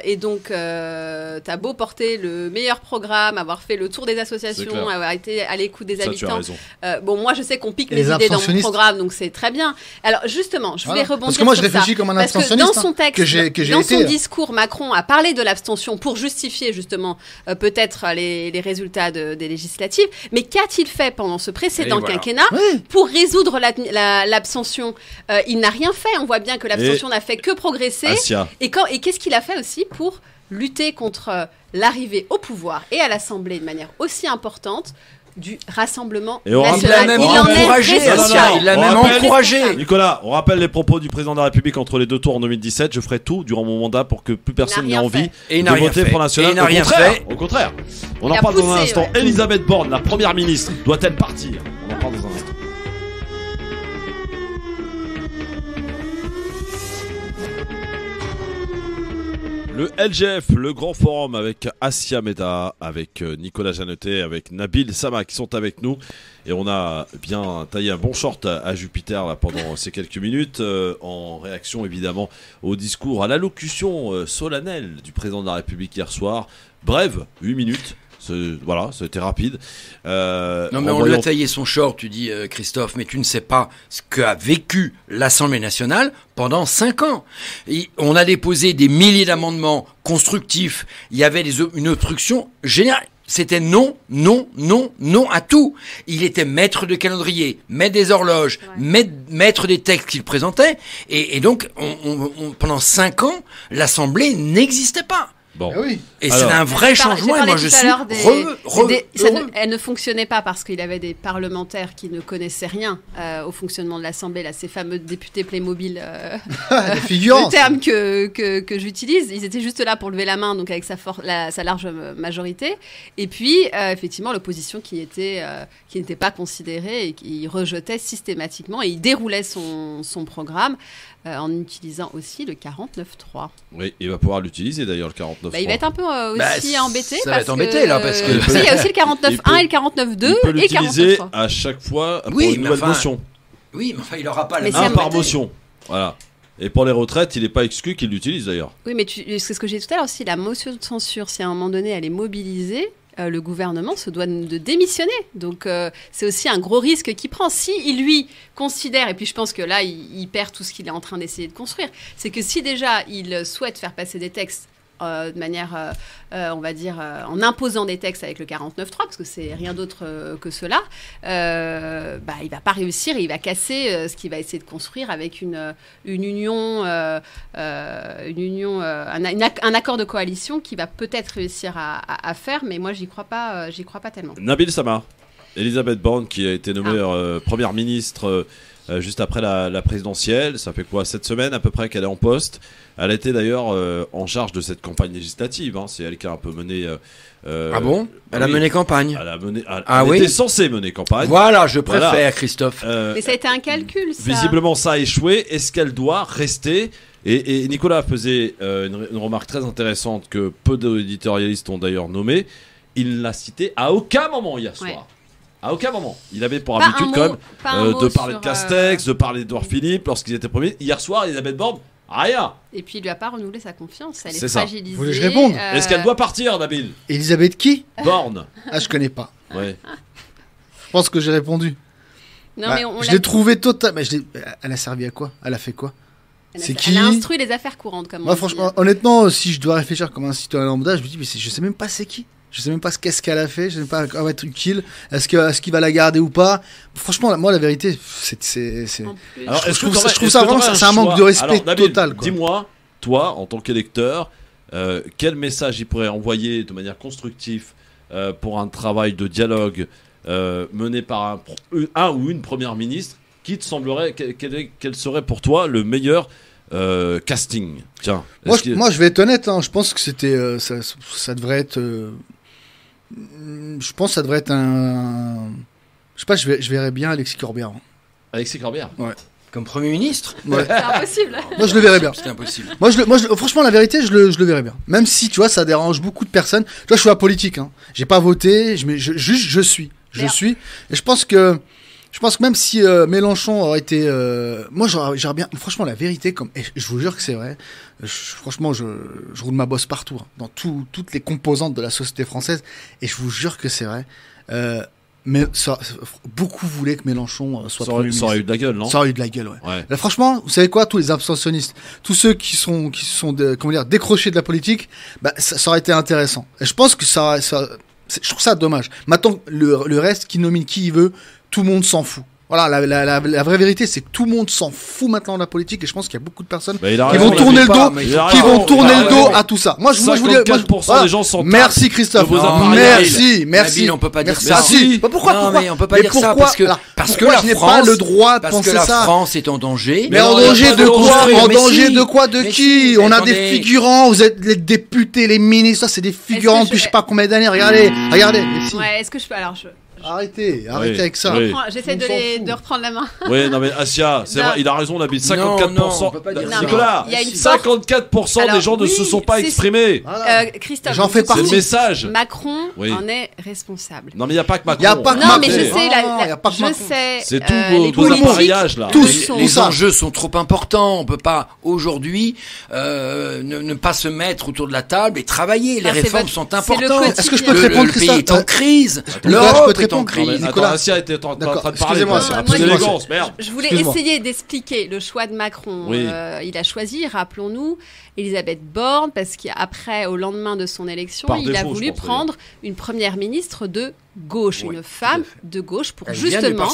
Et donc, t'as beau porter le meilleur programme, avoir fait le tour des associations, avoir été à l'écoute des habitants. Tu as raison. Moi, je sais qu'on pique mes idées dans mon programme, donc c'est très bien. Alors, justement, je voulais rebondir parce que moi, je sur ça. réfléchis comme un Parce que abstentionniste. dans son texte, dans son discours, Macron a parlé de l'abstention pour justifier justement peut-être les résultats des législatives. Mais qu'a-t-il fait pendant ce précédent quinquennat pour résoudre l'abstention? Il n'a rien fait. On voit bien que l'abstention n'a fait que progresser. Et qu'est-ce qu'il a fait aussi pour lutter contre l'arrivée au pouvoir et à l'Assemblée de manière aussi importante du Rassemblement national? Il l'a même encouragé. Nicolas, on rappelle les propos du président de la République entre les deux tours en 2017. Je ferai tout durant mon mandat pour que plus personne n'ait envie de voter Front National. Au contraire. On en parle dans un instant. Elisabeth Borne, la première ministre, doit-elle partir? On en parle dans un instant. Le LGF, le grand forum avec Asia Meda, avec Nicolas Jeannetet, avec Nabil Sama qui sont avec nous. Et on a bien taillé un bon short à Jupiter là, pendant ces quelques minutes, en réaction évidemment au discours, à l'allocution solennelle du président de la République hier soir. Brève, 8 minutes. Voilà, c'était rapide. Non, mais on lui a taillé son short, tu dis, Christophe, mais tu ne sais pas ce qu'a vécu l'Assemblée nationale pendant 5 ans. On a déposé des milliers d'amendements constructifs. Il y avait une obstruction générale. C'était non à tout. Il était maître de calendrier, maître des horloges, maître des textes qu'il présentait. Et donc, pendant 5 ans, l'Assemblée n'existait pas. Bon. Et c'est un vrai changement, et moi je suis elle ne fonctionnait pas parce qu'il y avait des parlementaires qui ne connaissaient rien au fonctionnement de l'Assemblée, là, ces fameux députés Playmobil, le terme que j'utilise. Ils étaient juste là pour lever la main, donc avec sa large majorité. Et puis, effectivement, l'opposition qui n'était pas considérée et qui rejetait systématiquement, et il déroulait son programme en utilisant aussi le 49.3. Oui, il va pouvoir l'utiliser d'ailleurs, le 49.3. Il va être un peu aussi embêté. Ça va être embêté là, parce que... il y a aussi le 49.1 et le 49.2 il peut l'utiliser 49.3. à chaque fois pour une nouvelle motion. Oui, mais enfin, il n'aura pas un par motion. Voilà. Et pour les retraites, il n'est pas exclu qu'il l'utilise d'ailleurs. Oui, mais c'est ce que j'ai dit tout à l'heure aussi, la motion de censure, si à un moment donné elle est mobilisée, le gouvernement se doit de démissionner. Donc, c'est aussi un gros risque qu'il prend. Si il lui considère, et puis je pense que là, il perd tout ce qu'il est en train d'essayer de construire, c'est que si déjà il souhaite faire passer des textes de manière, on va dire, en imposant des textes avec le 49.3, parce que c'est rien d'autre que cela, il va pas réussir et il va casser ce qu'il va essayer de construire avec un accord de coalition qui va peut-être réussir à faire, mais moi j'y crois pas tellement. Nabil Samar, Elisabeth Borne qui a été nommée première ministre juste après la présidentielle, ça fait quoi, 7 semaines à peu près qu'elle est en poste. Elle était d'ailleurs en charge de cette campagne législative. C'est elle qui a un peu mené. Ah bon ? Elle a mené campagne. Elle était censée mener campagne. Voilà, je préfère, Christophe. Mais ça a été un calcul, ça. Visiblement, ça a échoué. Est-ce qu'elle doit rester ? Et Nicolas faisait une remarque très intéressante que peu d'éditorialistes ont d'ailleurs nommée. Il l'a cité à aucun moment hier soir. Ouais. À aucun moment. Il avait pour habitude quand même de parler de Castex, de parler d'Édouard Philippe lorsqu'ils étaient premiers. Hier soir, Elisabeth Borne, rien. Et puis il lui a pas renouvelé sa confiance. Elle est fragilisée. Vous voulez que je réponde Est-ce qu'elle doit partir, Nabil ? Elisabeth qui ? Borne. Ah, je connais pas. Ouais. Je pense que j'ai répondu. Non, mais je l'ai trouvé total. Mais elle a servi à quoi ? Elle a fait quoi ? Elle a instruit les affaires courantes, comme moi, franchement, honnêtement, si je dois réfléchir comme un citoyen lambda, je me dis, mais je sais même pas c'est qui. Je sais même pas qu'est-ce qu'elle a fait. Je sais même pas à quoi va être utile. Est-ce qu'il va la garder ou pas ? Franchement, moi, la vérité, c'est. Alors, je trouve ça vraiment, c'est un manque de respect total. Quoi. Dis-moi, toi, en tant qu'électeur, quel message il pourrait envoyer de manière constructive pour un travail de dialogue mené par un ou une première ministre, qui te semblerait, quel serait pour toi le meilleur casting ? Tiens. Moi, je vais être honnête. Je pense que c'était, ça devrait être. Je pense que ça devrait être un. Je sais pas. Je verrais bien Alexis Corbière. Alexis Corbière. Ouais. Comme Premier ministre. Ouais. C'est impossible. Moi, je le verrais bien. C'est impossible. Moi, franchement, la vérité, je le verrais bien. Même si, tu vois, ça dérange beaucoup de personnes. Tu vois, je suis apolitique. J'ai pas voté. Je suis. Et je pense que même si Mélenchon aurait été, moi j'aurais bien, franchement la vérité, je vous jure que c'est vrai, franchement je roule ma bosse partout, dans toutes les composantes de la société française, et je vous jure que c'est vrai. Mais beaucoup voulaient que Mélenchon soit Premier ministre. Ça aurait eu de la gueule, non ? Ça aurait eu de la gueule, ouais. Là, franchement, vous savez quoi, tous les abstentionnistes, tous ceux qui sont décrochés de la politique, ça aurait été intéressant. Et je pense que je trouve ça dommage. Maintenant, le reste, qui nomine qui il veut, tout le monde s'en fout. Voilà, la vraie vérité, c'est que tout le monde s'en fout maintenant de la politique, et je pense qu'il y a beaucoup de personnes qui vont tourner le dos à tout ça. Moi, je voulais. 54% des gens sont. Merci Christophe. Merci. On peut pas dire ça. Merci. Pourquoi mais on peut pas dire ça parce que la je n'ai France, pas le droit de penser ça. Parce que la France est en danger. Mais en danger de quoi ? En danger de quoi ? De qui ? On a des figurants. Vous êtes les députés, les ministres. Ça, c'est des figurants depuis je sais pas combien d'années. Regardez. Ouais. Est-ce que je peux Arrêtez avec ça. J'essaie de reprendre la main. Oui, non mais Asia, c'est vrai, il a raison, Nabil. 54%. Nicolas, 54% des gens ne se sont pas exprimés. Christophe, j'en fais partie. C'est le message. Macron en est responsable. Non mais il n'y a pas que Macron. Non mais je sais. C'est tout vos appareillages là. Les enjeux sont trop importants. On peut pas aujourd'hui ne pas se mettre autour de la table et travailler. Les réformes sont importantes. Est-ce que je peux te répondre, Christophe ? Le pays est en crise. L'Europe est en crise. Nicolas, Asia était en train de parler. Excusez-moi, je voulais essayer d'expliquer le choix de Macron. Il a choisi, rappelons-nous, Elisabeth Borne, parce qu'après, au lendemain de son élection, il a voulu prendre une première ministre de gauche, une femme de gauche, pour justement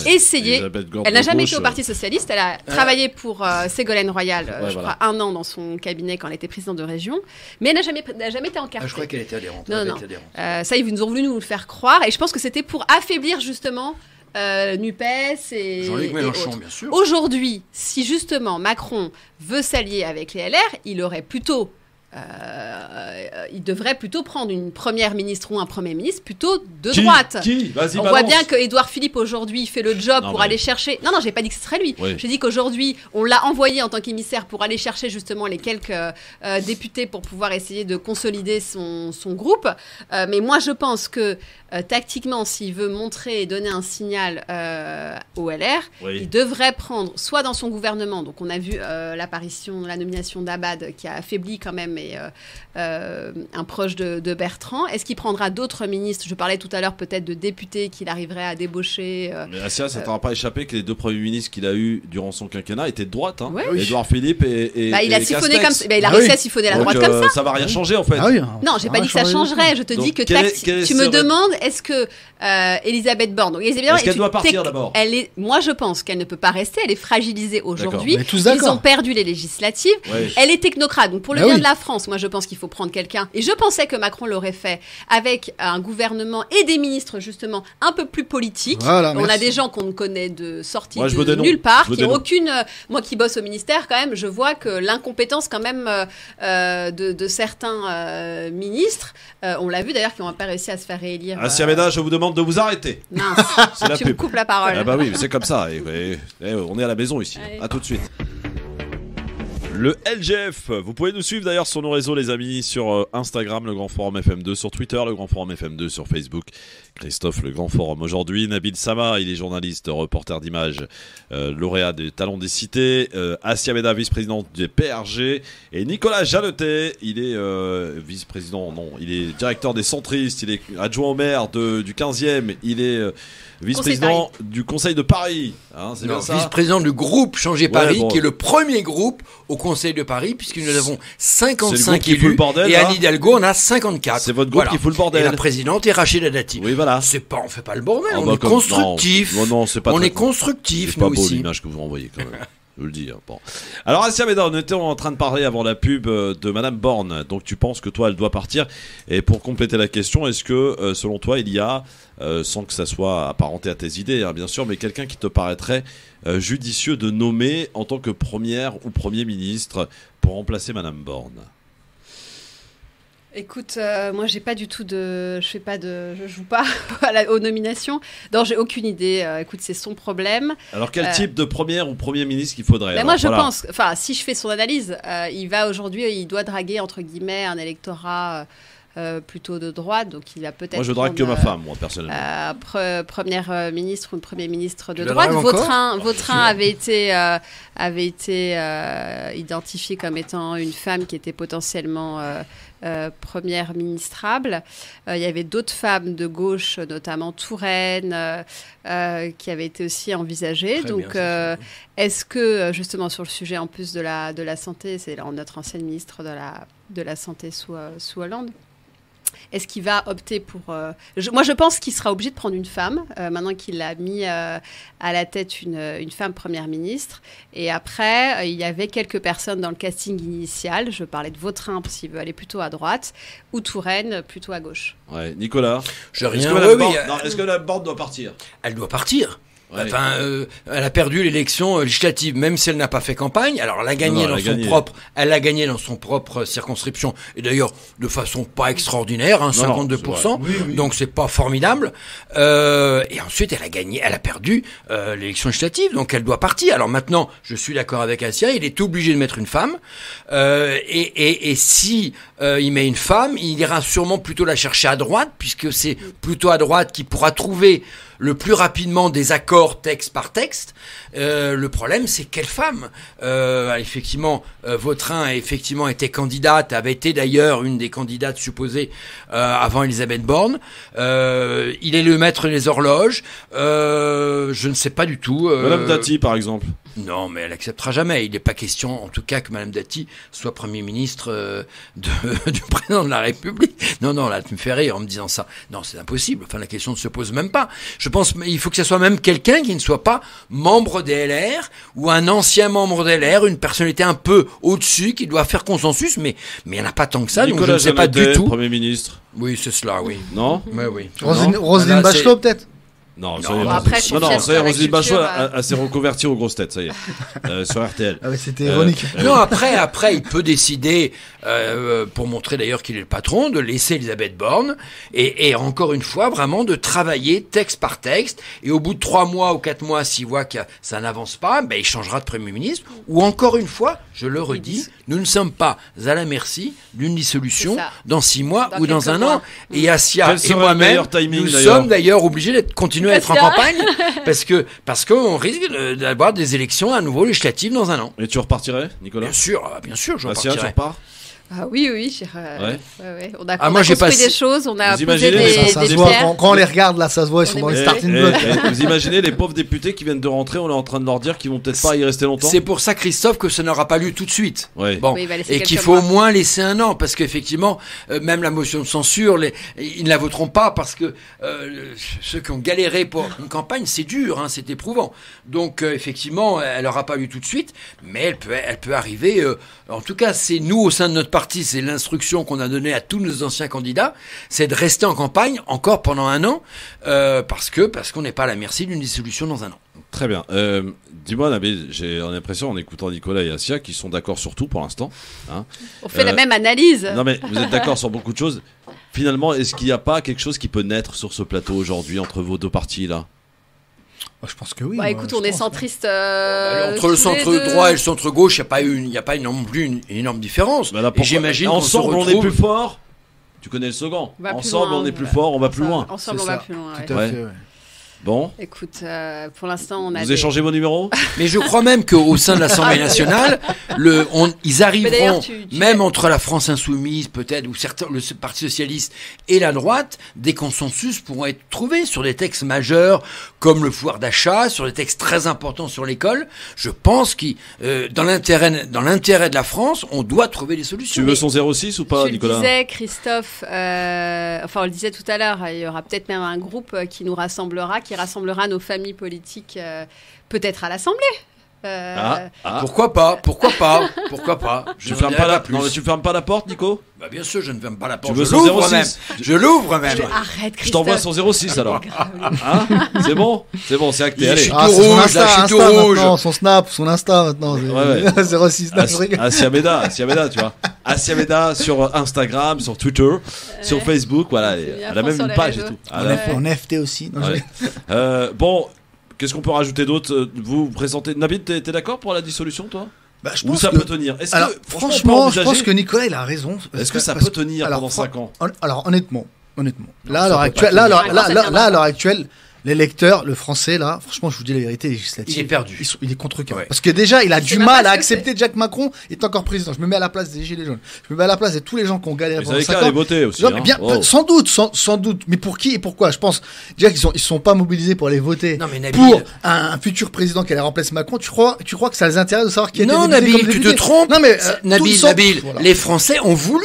essayer. Elle n'a jamais été au Parti Socialiste, elle a travaillé pour Ségolène Royal, je crois, 1 an dans son cabinet quand elle était présidente de région, mais elle n'a jamais été encartée. Je crois qu'elle était adhérente. Non. Ça, ils ont voulu nous le faire croire, et je pense que c'était pour affaiblir justement NUPES et Jean-Luc Mélenchon, et bien sûr. Aujourd'hui, si justement Macron veut s'allier avec les LR, il devrait plutôt prendre une première ministre ou un premier ministre plutôt de droite. On voit bien que Édouard Philippe aujourd'hui fait le job pour aller chercher. Non, j'ai pas dit que ce serait lui. Oui. J'ai dit qu'aujourd'hui on l'a envoyé en tant qu'émissaire pour aller chercher justement les quelques députés pour pouvoir essayer de consolider son groupe. Mais moi je pense que tactiquement, s'il veut montrer et donner un signal au LR, il devrait prendre soit dans son gouvernement. Donc on a vu la nomination d'Abad qui a affaibli quand même un proche de Bertrand. Est-ce qu'il prendra d'autres ministres? Je parlais tout à l'heure peut-être de députés qu'il arriverait à débaucher. Mais Assia, ça t'aura pas échappé que les 2 premiers ministres qu'il a eu durant son quinquennat étaient de droite. Hein. Ouais. Édouard Philippe et il a et siphonné Castex. comme ça. Il a réussi à siphonner la droite comme ça. Ça va rien changer en fait. Non, j'ai pas dit que ça changerait. Je te dis que tu me demandes, est-ce que Elisabeth Borne, est-ce qu'elle doit partir d'abord? Moi, je pense qu'elle ne peut pas rester. Elle est fragilisée aujourd'hui. Ils ont perdu les législatives. Ouais. Elle est technocrate. Donc pour le bien de la France, moi je pense qu'il faut prendre quelqu'un. Et je pensais que Macron l'aurait fait avec un gouvernement et des ministres justement un peu plus politiques. Voilà, on a des gens qu'on ne connaît de sortie de nulle nulle part, qui n'ont aucune. Moi qui bosse au ministère quand même, je vois que l'incompétence quand même de certains ministres. On l'a vu d'ailleurs qui n'ont pas réussi à se faire réélire. Assia Méda, je vous demande de vous arrêter. Mince, c'est la tu me pub. coupes la parole. Ah bah oui, c'est comme ça. On est à la maison ici. Allez. À tout de suite. Le LGF, vous pouvez nous suivre d'ailleurs sur nos réseaux les amis, sur Instagram, le Grand Forum FM2, sur Twitter, le Grand Forum FM2, sur Facebook, Christophe, le Grand Forum aujourd'hui, Nabil Sama, il est journaliste, reporter d'images, lauréat des Talons des Cités, Assia Méda, vice-présidente du PRG, et Nicolas Jeannetet, il est il est directeur des centristes, il est adjoint au maire du 15e, il est vice-président du Conseil de Paris, hein, c'est bien ça. Vice-président du groupe Changer Paris, qui est le premier groupe au Conseil de Paris, puisque nous avons 55 élus, et Anne Hidalgo en a 54. C'est votre groupe qui fout le bordel. Et la présidente est Rachida Dati. Oui, voilà. On fait pas le bordel, on est constructif. Non, c'est pas on est constructif, c'est pas nous beau aussi. l'image que vous renvoyez quand même. Je vous le dis. Bon. Alors Assia Méda, on était en train de parler avant la pub de Madame Borne. Donc tu penses que toi, elle doit partir. Et pour compléter la question, est-ce que selon toi, il y a, sans que ça soit apparenté à tes idées, hein, bien sûr, mais quelqu'un qui te paraîtrait judicieux de nommer en tant que première ou premier ministre pour remplacer Madame Borne? Écoute, moi j'ai pas du tout je joue pas aux nominations. Non, j'ai aucune idée. Écoute, c'est son problème. Alors quel type de première ou premier ministre qu'il faudrait? Moi je pense, si je fais son analyse, il doit draguer entre guillemets un électorat plutôt de droite, donc il a peut-être. Moi je drague que ma femme, moi personnellement. Première ministre ou premier ministre de droite. Vautrin avait été identifié comme étant une femme qui était potentiellement première ministrable. Il y avait d'autres femmes de gauche, notamment Touraine, qui avaient été aussi envisagées. Donc, est-ce que, justement, sur le sujet en plus de la santé, c'est notre ancienne ministre de la Santé sous Hollande, est-ce qu'il va opter pour... Moi, je pense qu'il sera obligé de prendre une femme, maintenant qu'il a mis à la tête une femme première ministre. Et après, il y avait quelques personnes dans le casting initial. Je parlais de Vautrin, parce qu'il veut aller plutôt à droite, ou Touraine, plutôt à gauche. Ouais, Nicolas, est-ce que la Borne doit partir? Elle doit partir. Ouais. Enfin, elle a perdu l'élection législative, même si elle n'a pas fait campagne. Alors, elle a gagné elle a gagné dans son propre circonscription, et d'ailleurs de façon pas extraordinaire, 52%. Oui. Donc c'est pas formidable. Et ensuite, elle a perdu l'élection législative, donc elle doit partir. Alors maintenant, je suis d'accord avec Assia, il est obligé de mettre une femme. Et si il met une femme, il ira sûrement plutôt la chercher à droite, puisque c'est plutôt à droite qu'il pourra trouver le plus rapidement des accords texte par texte. Le problème, c'est quelle femme. Effectivement, Vautrin a effectivement été candidate, avait été d'ailleurs une des candidates supposées avant Elisabeth Borne. Il est le maître des horloges. Je ne sais pas du tout. Madame Dati, par exemple. Non, mais elle acceptera jamais. Il n'est pas question, en tout cas, que Madame Dati soit Premier ministre du président de la République. Non, là, tu me fais rire en me disant ça. Non, c'est impossible. Enfin, la question ne se pose même pas. Je pense qu'il faut que ce soit même quelqu'un qui ne soit pas membre des LR ou un ancien membre des LR, une personnalité un peu au-dessus qui doit faire consensus, mais il n'y en a pas tant que ça. Nicolas donc je ne sais pas du tout. Premier ministre. Oui, c'est cela, oui. Non? Mais oui. Roselyne Bachelot, peut-être? Non, Roselyne Bachelot s'est reconvertie aux grosses têtes, ça y est, sur RTL. Ah ouais, c'était ironique. Non, après, il peut décider, pour montrer d'ailleurs qu'il est le patron, de laisser Elisabeth Borne, et encore une fois, vraiment de travailler texte par texte, et au bout de 3 mois ou 4 mois, s'il voit que ça n'avance pas, il changera de Premier ministre, ou encore une fois, je le redis, nous ne sommes pas à la merci d'une dissolution dans 6 mois ou dans un an, et Assia et moi-même, nous sommes d'ailleurs obligés de continuer à être en campagne parce qu'on risque d'avoir des élections à nouveau législatives dans un an. Et tu repartirais, Nicolas? Bien sûr, je repartirai. Tu repars? Ah oui, on a moi, j'ai construit passé- des choses, on a Vous posé imaginez, des Ça se pierres. voit, quand on les regarde, là, ça se voit, ils sont dans les starting blocks. Vous imaginez les pauvres députés qui viennent de rentrer, on est en train de leur dire qu'ils vont peut-être pas y rester longtemps. C'est pour ça, Christophe, que ça n'aura pas lieu tout de suite. Ouais. Bon, Oui, il va laisser et quelques qu'il faut mois. au moins laisser un an, parce qu'effectivement, même la motion de censure, ils ne la voteront pas parce que ceux qui ont galéré pour une campagne, c'est dur, hein, c'est éprouvant. Donc, effectivement, elle n'aura pas lieu tout de suite, mais elle peut arriver. En tout cas, c'est nous, au sein de notre parti, c'est l'instruction qu'on a donnée à tous nos anciens candidats, c'est de rester en campagne encore pendant un an, parce qu'on n'est pas à la merci d'une dissolution dans un an. Très bien. Dis-moi, Nabil, j'ai l'impression, en écoutant Nicolas et Assia, qu'ils sont d'accord sur tout pour l'instant. Hein. On fait la même analyse. Non, mais vous êtes d'accord sur beaucoup de choses. Finalement, est-ce qu'il n'y a pas quelque chose qui peut naître sur ce plateau aujourd'hui entre vos deux partis là? Je pense que oui. Bah moi, écoute, je on est pense. centriste. Entre le centre droit et le centre gauche, il n'y a pas non plus une énorme différence. Bah là, Et pourquoi- j'imagine qu'on se ensemble, on est retrouve- plus fort. Tu connais le slogan. On va plus Ensemble, loin, on est plus voilà. fort, on va plus loin. Ensemble, C'est on va ça. plus loin. Tout ouais. à fait, ouais. Bon, Écoute, pour l'instant, on a. vous des- échangez vos numéros. Mais je crois même qu'au sein de l'Assemblée nationale, ils Mais arriveront, d'ailleurs, tu même entre la France insoumise peut-être, ou certains, le Parti socialiste et la droite, des consensus pourront être trouvés sur des textes majeurs comme le pouvoir d'achat, sur des textes très importants sur l'école. Je pense que dans l'intérêt de la France, on doit trouver des solutions. Tu veux son 06 ou pas, Tu le Nicolas? disais, Christophe, enfin on le disait tout à l'heure, il y aura peut-être même un groupe qui nous rassemblera, qui rassemblera nos familles politiques, peut-être à l'Assemblée. Pourquoi pas? Je Tu n'en fermes dirai pas la... plus. non, mais tu fermes pas la porte, Nico? Bah bien sûr, je ne ferme pas la porte. Tu veux Je son l'ouvre 06? même. Je l'ouvre même. Arrête, Christophe. Je t'envoie son 06 alors. Hein? C'est bon, c'est acté. Je Allez. suis Ah, tout c'est son rouge, Insta, là, je suis tout Insta rouge. maintenant, son Snap, son Insta maintenant. Ouais. 06 Snap, je rigole. Assia Meda, tu vois. Assia Meda sur Instagram, sur Twitter, sur Facebook, voilà. C'est bien Elle a même fort une sur page les et réseaux. tout. Elle a- En FT aussi. Non, je Ouais. rigole. Bon, qu'est-ce qu'on peut rajouter d'autre? Vous présentez. Nabil, t'es d'accord pour la dissolution, toi? Bah, je Ou pense ça que- peut tenir? Est-ce Alors, que, on peut franchement, je envisager- pense que Nicolas, il a raison. Est-ce que ça Parce peut tenir alors, pendant 5 ans? Alors, honnêtement. Là, à ça l'heure peut actuelle, pas là, tenir. alors- là, Ça là, tient là, à pas. l'heure actuelle, les lecteurs, le français, là, franchement, je vous dis la vérité législative. Il est perdu. Il est contre cœur. Ouais. Parce que déjà, il a sait du même mal pas à ce que accepter Jacques Macron est encore président. Je me mets à la place des Gilets jaunes. Je me mets à la place de tous les gens qui ont galéré Vous pendant avez 5 qu'à ans. aller voter aussi. Non, hein. mais bien, Oh. sans doute. Mais pour qui et pourquoi? Je pense déjà ils sont pas mobilisés pour aller voter Non mais Nabil. pour un futur président qui allait remplacer Macron. Tu crois que ça les intéresse de savoir qui a été Non, député Nabil, comme tu te député? trompes. Non mais Nabil, voilà. les Français ont voulu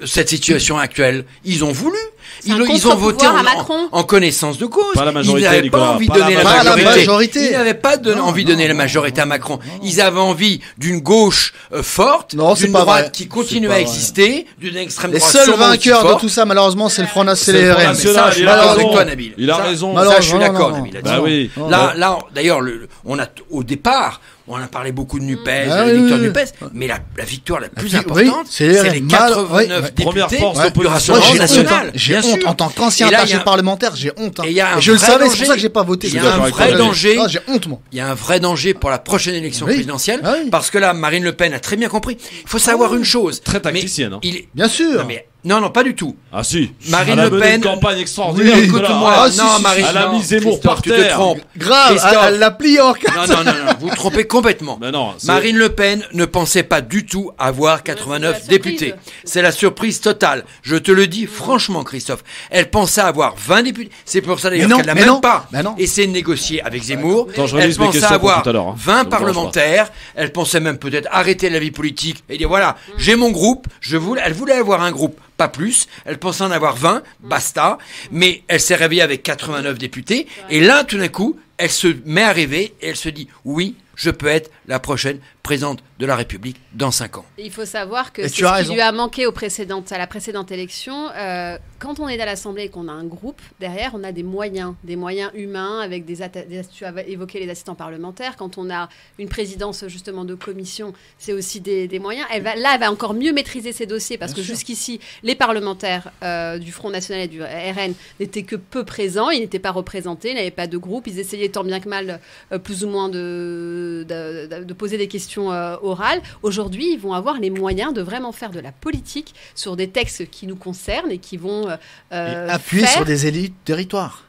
cette situation actuelle. Ils ont voulu. C'est un Ils ont voté contre-pouvoir à Macron. en connaissance de cause. Pas la majorité, Ils n'avaient Nicolas, pas envie de pas la donner la majorité. majorité. Pas la majorité. Ils n'avaient pas Non, envie de donner la non, majorité à non, Macron. non, non. Ils avaient envie d'une gauche forte, Non, c'est d'une pas droite vrai. qui continue C'est pas à vrai. exister, d'une extrême Les droite seuls sûrement aussi vainqueurs de forte. tout ça, malheureusement, c'est le Front C'est National et le Front RN. National, Ça, je suis il a d'accord raison. avec toi, Nabil. Il a Ça, raison. Ça, je suis Malheureusement, d'accord, non, Nabil. Bah oui. Là, d'ailleurs, on a au départ, on a parlé beaucoup de Nupes, Ah de oui, victoire oui, de oui. Nupes, mais la victoire la plus Oui, importante, c'est c'est les les mal- 89 ouais. députés Première force du d'opposition. Moi, Rassemblement j'ai honte, national. j'ai Bien honte sûr. en tant qu'ancien Et là, attaché il y a- parlementaire, j'ai honte. Hein. Et il y a un Et je le vrai savais, c'est danger. pour ça que j'ai pas voté. Il y a d'accord un avec vrai toi, danger. Ah, j'ai honte, moi. Il y a un vrai danger pour la prochaine élection Oui. présidentielle, Ah oui. parce que là, Marine Le Pen a très bien compris. Il faut savoir une chose. Très Mais tacticienne, hein. il est- Bien sûr. non, pas du tout. Ah si. Marine Elle a Le mené Pen- une campagne extraordinaire. Oui, Nicolas. écoute-moi. Ah, si, non, si, Marine, Elle a non, mis Zemmour Christophe, par tu te terre. trompes. Grave, Christophe. elle l'a plié en quatre. Non, vous vous trompez complètement. Mais non, c'est- Marine Le Pen ne pensait pas du tout avoir 89 c'est la surprise. députés. C'est la surprise totale. Je te le dis franchement, Christophe. Elle pensait avoir 20 députés. C'est pour ça d'ailleurs Mais non, qu'elle n'a mais même non, pas mais non. essayé de négocier avec Zemmour. Attends, je Elle relise mes pensait questions pour avoir tout à l'heure, hein. 20 Ça me dérange parlementaires. Elle pensait même peut-être arrêter la vie politique et dire voilà, j'ai mon groupe. Elle voulait avoir un groupe. Pas plus, elle pensait en avoir 20, basta, mais elle s'est réveillée avec 89 députés, et là, tout d'un coup, elle se met à rêver, et elle se dit, oui, je peux être la prochaine présidente de la République dans 5 ans. Il faut savoir que Et c'est tu as ce qui raison. lui a manqué à la précédente élection. Quand on est à l'Assemblée et qu'on a un groupe, derrière, on a des moyens humains avec tu as évoqué les assistants parlementaires. Quand on a une présidence justement de commission, c'est aussi des moyens. Elle va encore mieux maîtriser ses dossiers parce que jusqu'ici, les parlementaires du Front National et du RN n'étaient que peu présents, ils n'étaient pas représentés, ils n'avaient pas de groupe, ils essayaient tant bien que mal plus ou moins de poser des questions orales. Aujourd'hui, ils vont avoir les moyens de vraiment faire de la politique sur des textes qui nous concernent et qui vont Appuyer faire... sur des élites territoires.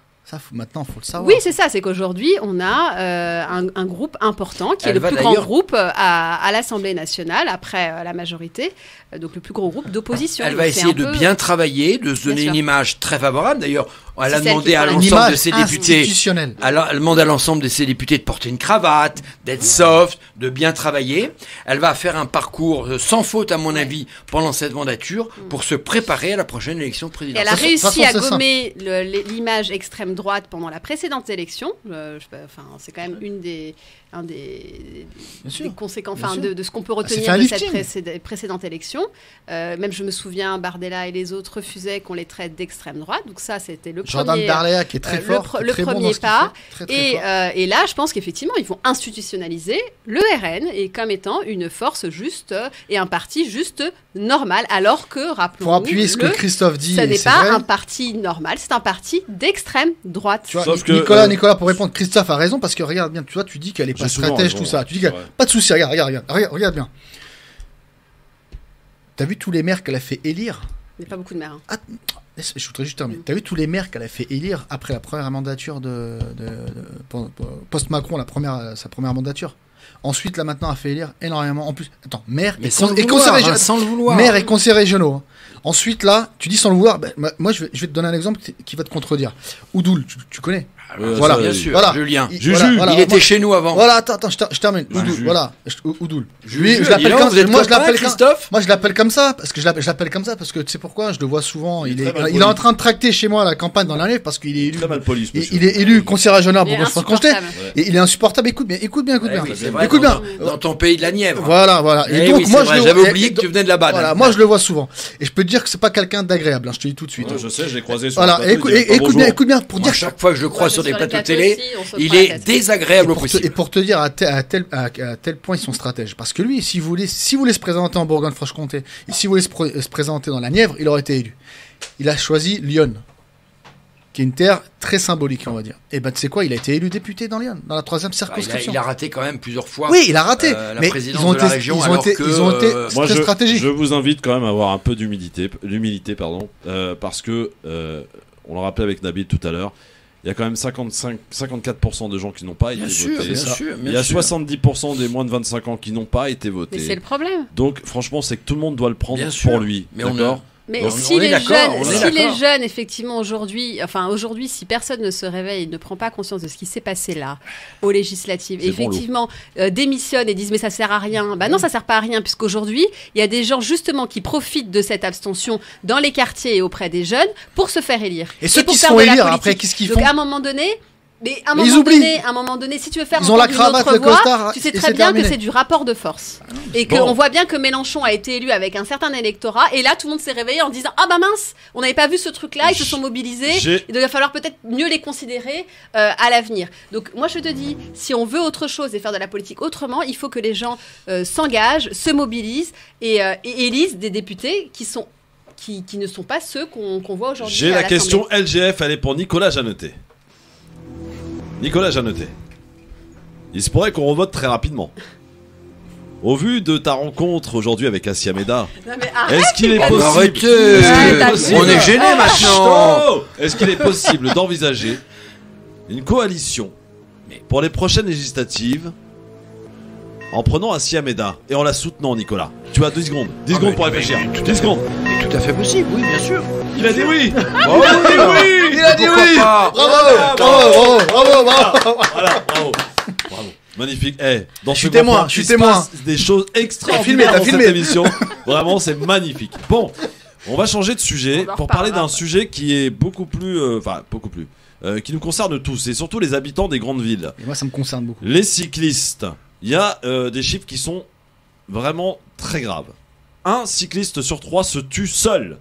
Maintenant, il faut le savoir. Oui, c'est ça. C'est qu'aujourd'hui, on a un groupe important qui est le plus grand groupe à l'Assemblée nationale, après la majorité, donc le plus gros groupe d'opposition. Elle va essayer de bien travailler, de se donner une image très favorable. D'ailleurs, elle a demandé à l'ensemble de ses députés, elle a demandé à l'ensemble de ses députés de porter une cravate, d'être soft, de bien travailler. Elle va faire un parcours sans faute, à mon avis, pendant cette mandature, pour se préparer à la prochaine élection présidentielle. Elle a réussi à gommer l'image extrême droite pendant la précédente élection. C'est quand même un des conséquences de ce qu'on peut retenir de cette précédente élection. Même je me souviens, Bardella et les autres refusaient qu'on les traite d'extrême droite. Donc ça, c'était le Jordan premier, Bardella qui est très fort, le très premier bon pas. Très fort. Et là, je pense qu'effectivement, ils vont institutionnaliser le RN et comme étant une force juste et un parti juste normal. Alors que, rappelons-nous, pour appuyer ce que Christophe dit, ce n'est pas un parti normal, c'est un parti d'extrême droite. Tu vois, Nicolas, pour répondre, Christophe a raison parce que regarde bien, tu vois, tu dis qu'elle est pas stratège, tout ça. Tu dis qu'elle pas de souci. Regarde bien. T'as vu tous les maires qu'elle a fait élire? Il n'y a pas beaucoup de maires. Je voudrais juste terminer. T'as vu tous les maires qu'elle a fait élire après la première mandature post-Macron, sa première mandature. Ensuite, là maintenant, a fait élire énormément. En plus, attends, maire et conseillers régionaux. Ensuite, là, tu dis sans le vouloir. Moi, je vais te donner un exemple qui va te contredire. Oudoul, tu connais. Voilà, bien sûr. Voilà. Julien. Il était chez nous avant. Voilà, attends, je termine. Oudoul, voilà. Oudoul. Lui, je l'appelle comme ça. Moi, je l'appelle comme ça parce que je l'appelle comme ça parce que tu sais pourquoi, je le vois souvent. Il est en train de tracter chez moi la campagne dans la Nièvre parce qu'il est élu. Il est élu conseiller régional pour Bourgogne-Franche-Comté. Et il est insupportable. Écoute bien. Écoute bien. Dans ton pays de la Nièvre. Voilà. Et donc, moi, j'avais oublié que tu venais de là-bas. Voilà, moi, je le vois souvent. Et je peux te dire que c'est pas quelqu'un d'agréable. Je te dis tout de suite. Je sais, je l'ai croisé sur voilà, écoute bien pour dire. Chaque fois que je le croise sur des plateaux de télé, il est désagréable au possible. Et pour te dire à tel point ils sont stratèges. Parce que lui, s'il voulait se présenter en Bourgogne-Franche-Comté, et s'il voulait se présenter dans la Nièvre, il aurait été élu. Il a choisi Lyon, qui est une terre très symbolique, on va dire. Et tu sais quoi, il a été élu député dans Lyon, dans la 3e circonscription. Il a raté quand même plusieurs fois. Oui, il a raté. Mais ils ont été très stratégiques. Je vous invite quand même à avoir un peu d'humilité, parce que on le rappelait avec Nabil tout à l'heure. Il y a quand même 54% de gens qui n'ont pas été votés. Il y a 70% des moins de 25 ans qui n'ont pas été votés. Mais c'est le problème. Donc, franchement, c'est que tout le monde doit le prendre pour lui. D'accord ? Mais si les jeunes, effectivement, aujourd'hui, si personne ne se réveille et ne prend pas conscience de ce qui s'est passé là, aux législatives, et effectivement, démissionnent et disent mais ça sert à rien. Non, ça sert pas à rien, puisqu'aujourd'hui, il y a des gens, justement, qui profitent de cette abstention dans les quartiers et auprès des jeunes pour se faire élire. Et ceux qui se font élire, après, qu'est-ce qu'ils font ? Donc, à un moment donné... Mais à un moment donné, si tu veux faire une autre voix, tu sais très bien que c'est du rapport de force. Et qu'on voit bien que Mélenchon a été élu avec un certain électorat. Et là, tout le monde s'est réveillé en disant « Ah bah mince, on n'avait pas vu ce truc-là, ils se sont mobilisés. Il va falloir peut-être mieux les considérer à l'avenir. » Donc moi, je te dis, si on veut autre chose et faire de la politique autrement, il faut que les gens s'engagent, se mobilisent et élisent des députés qui ne sont pas ceux qu'on voit aujourd'hui. J'ai la question LGF, elle est pour Nicolas Jeanneté. Nicolas Jeanneté, il se pourrait qu'on revote très rapidement. Au vu de ta rencontre aujourd'hui avec Assia Meda, est-ce qu'il est possible... On est gênés maintenant. Est-ce qu'il est possible d'envisager une coalition pour les prochaines législatives en prenant Assia Meda et en la soutenant, Nicolas? Tu as 10 secondes. 10 secondes pour réfléchir. 10 secondes. C'est tout à fait possible, oui, bien sûr. Il a dit oui. Il a dit oui. Bravo. Bravo. Magnifique. Dans je suis témoin. Des choses extraordinaires dans cette émission. Vraiment, c'est magnifique. Bon, on va changer de sujet pour parler d'un sujet qui est beaucoup plus, qui nous concerne tous et surtout les habitants des grandes villes. Et moi, ça me concerne beaucoup. Les cyclistes. Il y a des chiffres qui sont vraiment très graves. Un cycliste sur 3 se tue seul.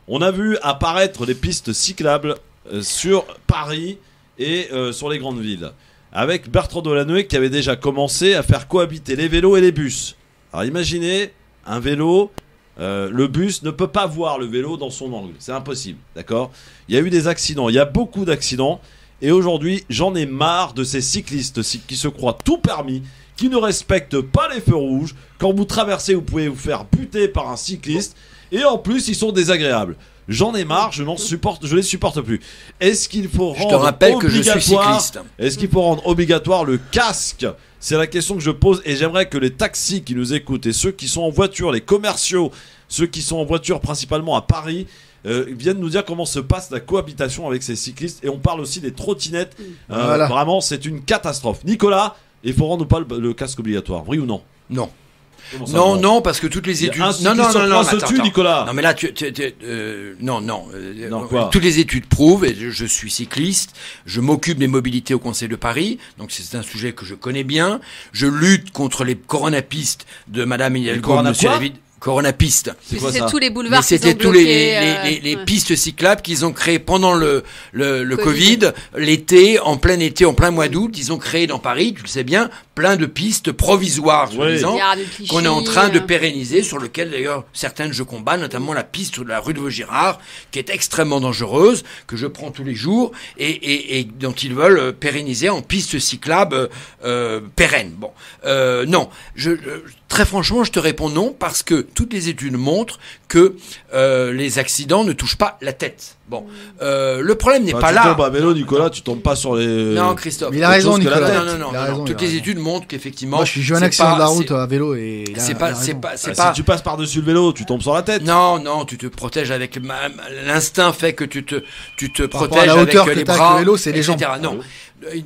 On a vu apparaître des pistes cyclables sur Paris et sur les grandes villes. Avec Bertrand Delanoë qui avait déjà commencé à faire cohabiter les vélos et les bus. Alors imaginez un vélo, le bus ne peut pas voir le vélo dans son angle. C'est impossible, d'accord ? Il y a eu des accidents, il y a beaucoup d'accidents. Et aujourd'hui, j'en ai marre de ces cyclistes qui se croient tout permis, qui ne respectent pas les feux rouges. Quand vous traversez, vous pouvez vous faire buter par un cycliste. Et en plus, ils sont désagréables. J'en ai marre, je les supporte plus. Est-ce qu'il faut rendre Je te rappelle que je suis cycliste. Est-ce qu'il faut rendre obligatoire le casque? C'est la question que je pose et j'aimerais que les taxis qui nous écoutent et ceux qui sont en voiture, les commerciaux, ceux qui sont en voiture principalement à Paris, viennent nous dire comment se passe la cohabitation avec ces cyclistes. Et on parle aussi des trottinettes. Voilà. Vraiment, c'est une catastrophe. Nicolas, il faut rendre ou pas le casque obligatoire? Oui ou non? Non. Comment ça, Non, parce que toutes les études. Non, attends. Nicolas. Non, mais là, non. Quoi Toutes les études prouvent, et je suis cycliste, je m'occupe des mobilités au Conseil de Paris, donc c'est un sujet que je connais bien. Je lutte contre les coronapistes de Madame Hidalgo, Monsieur David. Coronapiste. C'est quoi ça? Tous les boulevards. C'était tous les pistes cyclables qu'ils ont créées pendant le Covid, l'été, en plein été, en plein mois d'août. Ils ont créé dans Paris, tu le sais bien, plein de pistes provisoires, soi-disant, qu'on est en train de pérenniser, sur lequel d'ailleurs certaines je combats, notamment la piste de la rue de Vaugirard, qui est extrêmement dangereuse, que je prends tous les jours, et dont ils veulent pérenniser en piste cyclable pérenne. Bon, non, très franchement, je te réponds non, parce que toutes les études montrent que les accidents ne touchent pas la tête. Bon, le problème n'est pas là. Tu tombes à vélo, Nicolas, tu tombes pas sur les. Non, Christophe. Mais il a raison, Nicolas. Non. Toutes les études montrent qu'effectivement. Moi, je suis jeune accident de la route à vélo et. C'est pas. Si tu passes par-dessus le vélo, tu tombes sur la tête. Non, tu te protèges avec l'instinct fait que tu te protèges la hauteur avec les que t'as bras, avec le vélo, c'est les jambes. Non,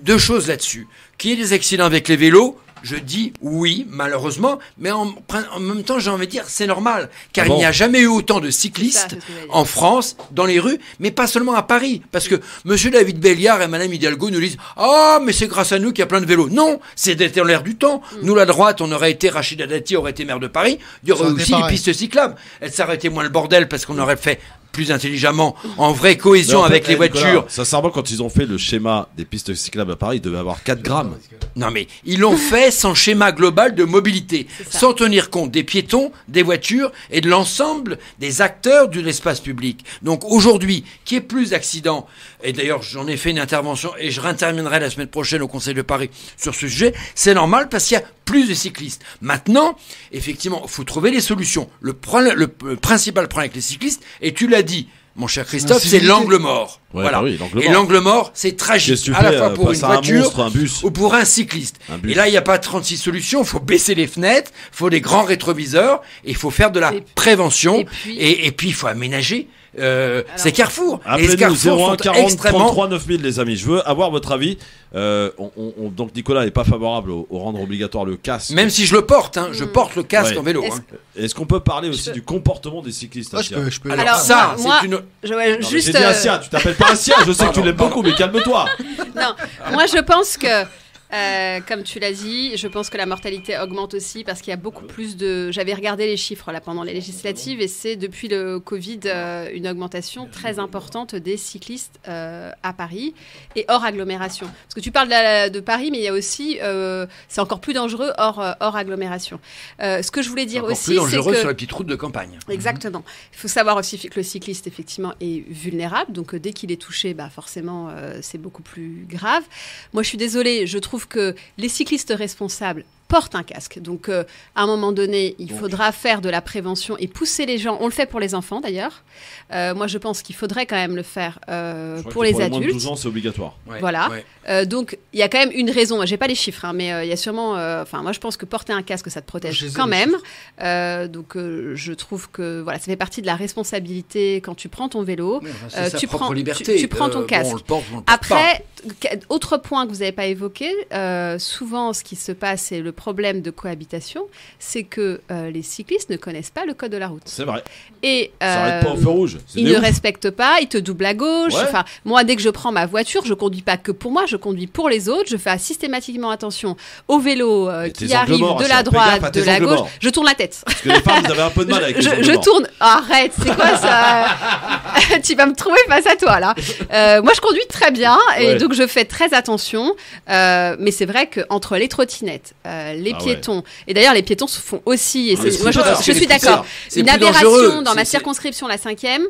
deux choses là-dessus. Qu'il y ait des accidents avec les vélos. Je dis oui, malheureusement, mais en même temps, j'ai envie de dire, c'est normal, car il n'y a jamais eu autant de cyclistes en France, dans les rues, mais pas seulement à Paris, parce que Monsieur David Béliard et Madame Hidalgo nous disent « Ah, mais c'est grâce à nous qu'il y a plein de vélos ». Non, c'est dans l'air du temps. Nous, la droite, on aurait été, Rachida Dati aurait été maire de Paris, il y aurait aussi des pistes cyclables. Elle s'arrêtait moins le bordel, parce qu'on aurait fait plus intelligemment, en vraie cohésion avec les voitures. Sincèrement, quand ils ont fait le schéma des pistes cyclables à Paris, ils devaient avoir 4 grammes. Non, mais ils l'ont fait sans schéma global de mobilité, sans tenir compte des piétons, des voitures et de l'ensemble des acteurs de l'espace public. Donc aujourd'hui, qu'il y ait plus d'accidents, et d'ailleurs j'en ai fait une intervention et je réinterviendrai la semaine prochaine au Conseil de Paris sur ce sujet, c'est normal parce qu'il y a plus de cyclistes. Maintenant, effectivement, il faut trouver des solutions. Le principal problème avec les cyclistes, et tu l'as dit, mon cher Christophe, c'est l'angle mort. Ouais, voilà. Bah oui, et l'angle mort, c'est tragique, à la fois pour une voiture un bus. ou pour un cycliste. Et là, il n'y a pas 36 solutions. Il faut baisser les fenêtres, il faut des grands rétroviseurs, et il faut faire de la prévention. Et puis, il faut aménager. C'est Carrefour. Appelez-nous, les Carrefour 01 40 33 9000, les amis. Je veux avoir votre avis. Donc Nicolas n'est pas favorable au rendre obligatoire le casque. Même si je le porte, je porte le casque en vélo. Est-ce qu'on peut parler aussi du comportement des cyclistes? Je peux. Alors ça, c'est une. J'ai dit Asia, tu t'appelles pas Asia, je sais que tu l'aimes beaucoup, mais calme-toi. Non, moi je pense que. Comme tu l'as dit, je pense que la mortalité augmente aussi parce qu'il y a beaucoup plus de... J'avais regardé les chiffres là pendant les législatives et c'est depuis le Covid une augmentation très importante des cyclistes à Paris et hors agglomération. Parce que tu parles de Paris, mais il y a aussi... c'est encore plus dangereux hors agglomération. Ce que je voulais dire aussi, c'est plus dangereux que... sur les petites routes de campagne. Exactement. Il faut savoir aussi que le cycliste, effectivement, est vulnérable. Donc, dès qu'il est touché, forcément, c'est beaucoup plus grave. Moi, je suis désolée, je trouve que les cyclistes responsables portent un casque. Donc, à un moment donné, il faudra faire de la prévention et pousser les gens. On le fait pour les enfants, d'ailleurs. Moi, je pense qu'il faudrait quand même le faire pour les adultes. Moins de 12 ans, c'est obligatoire. Voilà. Donc, il y a quand même une raison. J'ai pas les chiffres, mais il y a sûrement... moi, je pense que porter un casque, ça te protège quand même. Donc, je trouve que ça fait partie de la responsabilité quand tu prends ton vélo. Tu prends ton casque. Après, autre point que vous n'avez pas évoqué, souvent, ce qui se passe, c'est le problème de cohabitation, c'est que les cyclistes ne connaissent pas le code de la route. C'est vrai. Et ils s'arrêtent pas au feu rouge. Ils ne respectent pas, ils te doublent à gauche. Ouais. Enfin, moi, dès que je prends ma voiture, je conduis pas que pour moi, je conduis pour les autres. Je fais systématiquement attention aux vélos qui arrivent de la droite, de la gauche. Je tourne la tête. Parce que les femmes, vous avez un peu de mal avec les je tourne. Arrête, c'est quoi ça? Tu vas me trouver face à toi là. Moi, je conduis très bien et donc je fais très attention. Mais c'est vrai qu'entre les trottinettes, les piétons, et d'ailleurs les piétons se font aussi. Et moi, je suis d'accord. Une aberration dans ma circonscription, la 5e,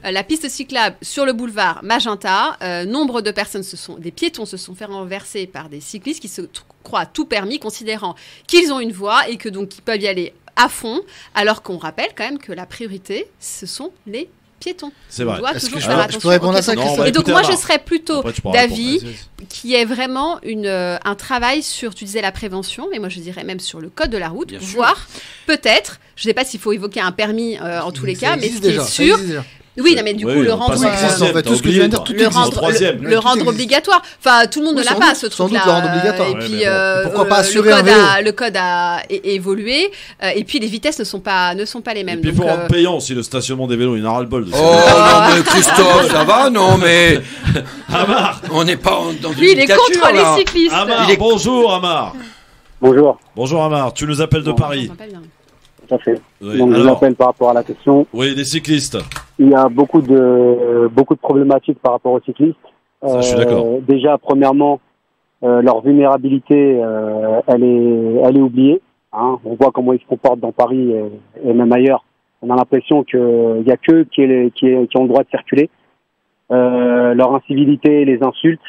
la piste cyclable sur le boulevard Magenta. Nombre de personnes, des piétons se sont fait renverser par des cyclistes qui se croient tout permis, considérant qu'ils ont une voie et que donc ils peuvent y aller à fond, alors qu'on rappelle quand même que la priorité, ce sont les piéton. C'est vrai. On doit Est-ce toujours que faire je attention peux répondre aux à ça, piétons. Christophe? Et donc écoutez, moi, je Amar. serais plutôt Après, tu pourras d'avis répondre. Vas-y. qu'il y ait vraiment un travail sur, tu disais, la prévention, mais moi je dirais même sur le code de la route, Bien sûr. voire peut-être, je ne sais pas s'il faut évoquer un permis en tous les Ça cas, mais ce existe qui déjà, est ça sûr... existe déjà. Oui, non, mais du coup, le rendre, Ça existe, en fait, tout ce que tu viens de dire, tout existe. le rendre obligatoire. Enfin, tout le monde Oui, ne l'a sans pas, doute, ce sans truc-là. doute le rendre obligatoire. Et Ouais, puis, mais bon. Pourquoi pas assurer un vélo? le code a évolué. Et puis, les vitesses ne sont pas les Et mêmes. puis, il faut rendre payant aussi le stationnement des vélos. Il en a ras le bol. Oh non mais Christophe, ça va? Non mais Amar, on n'est pas dans Lui, une il est dictature, contre là. les cyclistes. Amar, Il est- bonjour Amar. Bonjour, Bonjour Amar, tu nous appelles de Paris. J'entends pas bien. tout à fait. Oui, Donc, je alors, m'appelle par rapport à la question. oui, les cyclistes. Il y a beaucoup de problématiques par rapport aux cyclistes. Ça, je suis d'accord. Déjà, premièrement, leur vulnérabilité, elle est oubliée. Hein. On voit comment ils se comportent dans Paris et même ailleurs. On a l'impression qu'il y a qu'eux qui ont le droit de circuler. Leur incivilité, les insultes,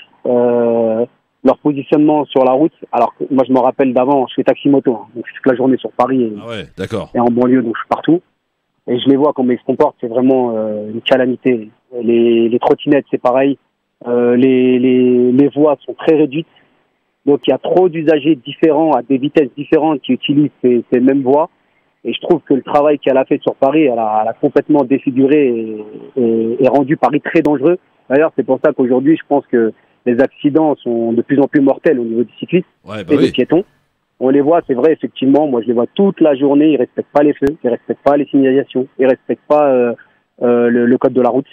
leur positionnement sur la route. Alors que moi, je me rappelle d'avant, je fais taxi-moto, hein, donc je suis toute la journée sur Paris Ah ouais, d'accord. et en banlieue, donc je suis partout. Et je les vois comment ils se comportent, c'est vraiment une calamité. Les trottinettes, c'est pareil. Les voies sont très réduites. Donc il y a trop d'usagers différents, à des vitesses différentes, qui utilisent ces mêmes voies. Et je trouve que le travail qu'elle a fait sur Paris, elle a complètement défiguré et rendu Paris très dangereux. D'ailleurs, c'est pour ça qu'aujourd'hui, je pense que les accidents sont de plus en plus mortels au niveau des cyclistes Ouais, bah et des oui. piétons. On les voit, c'est vrai, effectivement. Moi, je les vois toute la journée. Ils respectent pas les feux, ils respectent pas les signalisations, ils respectent pas le code de la route.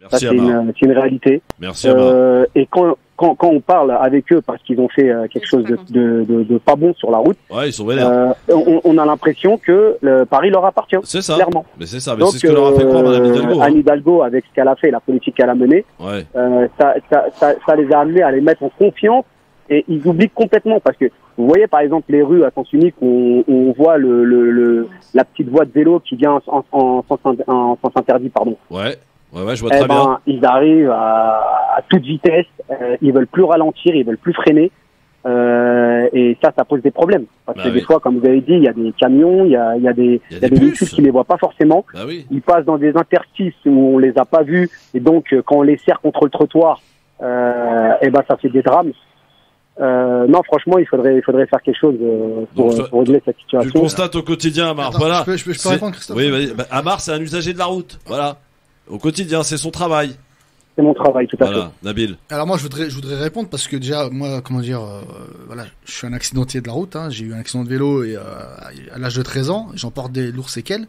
Merci Ça, c'est Amar. une réalité. Merci Amar. Et quand on parle avec eux parce qu'ils ont fait quelque chose de pas bon sur la route, Ouais, ils sont vénères. on a l'impression que Paris leur appartient. C'est ça. Clairement. Mais c'est ça. Mais Donc, c'est ce que leur a fait croire Madame Hidalgo. Anne Hein. Hidalgo, avec ce qu'elle a fait, la politique qu'elle a menée, Ouais. ça les a amenés à les mettre en confiance et ils oublient complètement parce que vous voyez par exemple les rues à sens unique où on voit la petite voie de vélo qui vient en sens interdit, pardon. Ouais. Ouais, je vois très Eh bien. ben, ils arrivent à toute vitesse, ils veulent plus ralentir, ils veulent plus freiner, et ça pose des problèmes. Parce Bah que oui. des fois, comme vous avez dit, il y a des camions, il y a des véhicules qui les voient pas forcément. Bah oui. Ils passent dans des interstices où on les a pas vus, et donc quand on les serre contre le trottoir, et ben ça fait des drames. Non, franchement, il faudrait faire quelque chose pour régler cette Tu le situation. constates au quotidien, Amar. Attends, Voilà. je peux C'est- répondre, Christophe? Oui, vas-y. Bah, Amar, c'est un usager de la route. Voilà. Au quotidien, c'est son travail. C'est mon travail, tout à Voilà, fait. Nabil. Alors moi je voudrais répondre parce que déjà moi voilà, je suis un accidentier de la route, hein. J'ai eu un accident de vélo et à l'âge de 13 ans, j'en porte des lourds séquelles.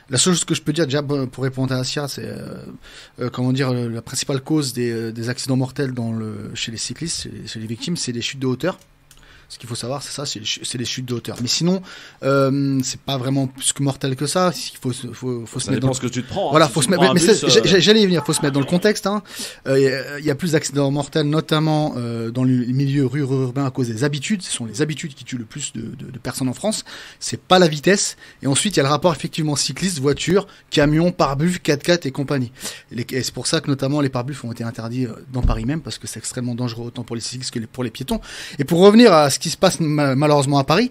La seule chose que je peux dire déjà pour répondre à Asia, c'est la principale cause des accidents mortels chez les cyclistes, chez les victimes, c'est les chutes de hauteur. Ce qu'il faut savoir, c'est ça, c'est les chutes de hauteur. Mais sinon, c'est pas vraiment plus que mortel que ça. Il faut se Ça mettre dépend dans ce que tu te prends. Hein. voilà, Si faut tu se mettre. prends un Mais bus, j'allais y venir. Faut se mettre dans le contexte. Hein. Il y a plus d'accidents mortels, notamment dans le milieu urbain à cause des habitudes. Ce sont les habitudes qui tuent le plus de personnes en France. C'est pas la vitesse. Et ensuite, il y a le rapport effectivement cycliste, voiture, camion, pare-buff, 4x4 et compagnie. Et c'est pour ça que notamment les pare-buffs ont été interdits dans Paris même parce que c'est extrêmement dangereux autant pour les cyclistes que pour les piétons. Et pour revenir à ce qui se passe malheureusement à Paris,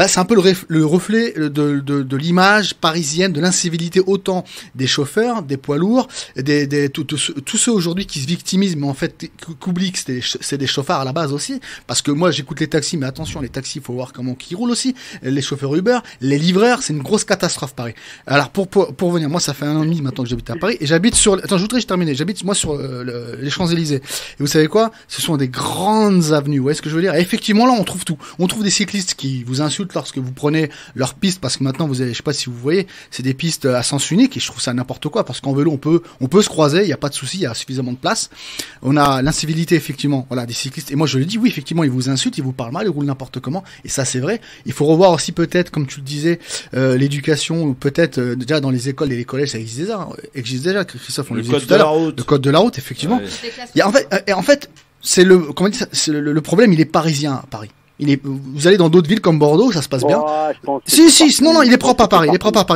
c'est un peu le reflet de l'image parisienne, de l'incivilité autant des chauffeurs, des poids lourds, tous ceux aujourd'hui qui se victimisent, mais en fait qu'oublient que c'est des chauffards à la base aussi, parce que moi j'écoute les taxis, mais attention, les taxis, il faut voir comment ils roulent aussi, les chauffeurs Uber, les livreurs, c'est une grosse catastrophe Paris. Alors pour venir, moi ça fait 1 an et demi maintenant que j'habite à Paris, et j'habite j'habite moi sur les Champs-Élysées. Et vous savez quoi? Ce sont des grandes avenues, vous voyez ce que je veux dire? Et effectivement là on trouve tout. On trouve des cyclistes qui vous insultent lorsque vous prenez leur piste, parce que maintenant vous avez, je sais pas si vous voyez, c'est des pistes à sens unique, et je trouve ça n'importe quoi, parce qu'en vélo on peut se croiser, il n'y a pas de souci, il y a suffisamment de place. On a l'incivilité effectivement, voilà, des cyclistes, et moi je le dis, oui effectivement ils vous insultent, ils vous parlent mal, ils roulent n'importe comment, et ça c'est vrai. Il faut revoir aussi peut-être, comme tu le disais, l'éducation, ou peut-être déjà dans les écoles et les collèges ça existe déjà, Christophe, on le disait tout à l'heure, le code de la route effectivement. Ouais. Il y a, en fait c'est le problème, il est parisien à Paris. Vous allez dans d'autres villes comme Bordeaux, ça se passe bien. Je pense que Non, il est propre à Paris.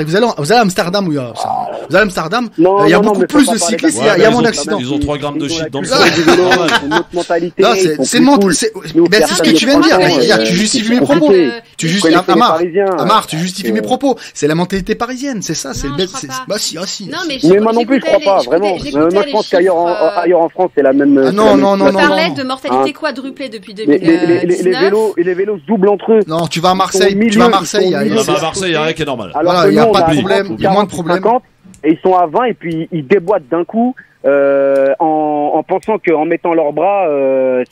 Vous allez à Amsterdam où il y a, vous allez à Amsterdam, il y a beaucoup plus de cyclistes, il y a moins d'accidents. Ils ont 3 grammes de shit dans le sang. Une autre mentalité. C'est ce que tu viens de dire. Tu justifies mes propos. Tu justifies, Amar, tu justifies mes propos. C'est la mentalité parisienne, c'est ça, c'est le bête. Bah si. Mais moi non plus, je crois pas, vraiment. Moi, je pense qu'ailleurs en France, c'est la même. Non. On parlait de mortalité quadruplée depuis 2019. Les vélos se doublent entre eux. Non, tu vas à Marseille, il y a rien qui est normal. Voilà, il n'y a pas de problème, il y a moins de problèmes. Et ils sont à 20 et puis ils déboîtent d'un coup en pensant qu'en mettant leurs bras,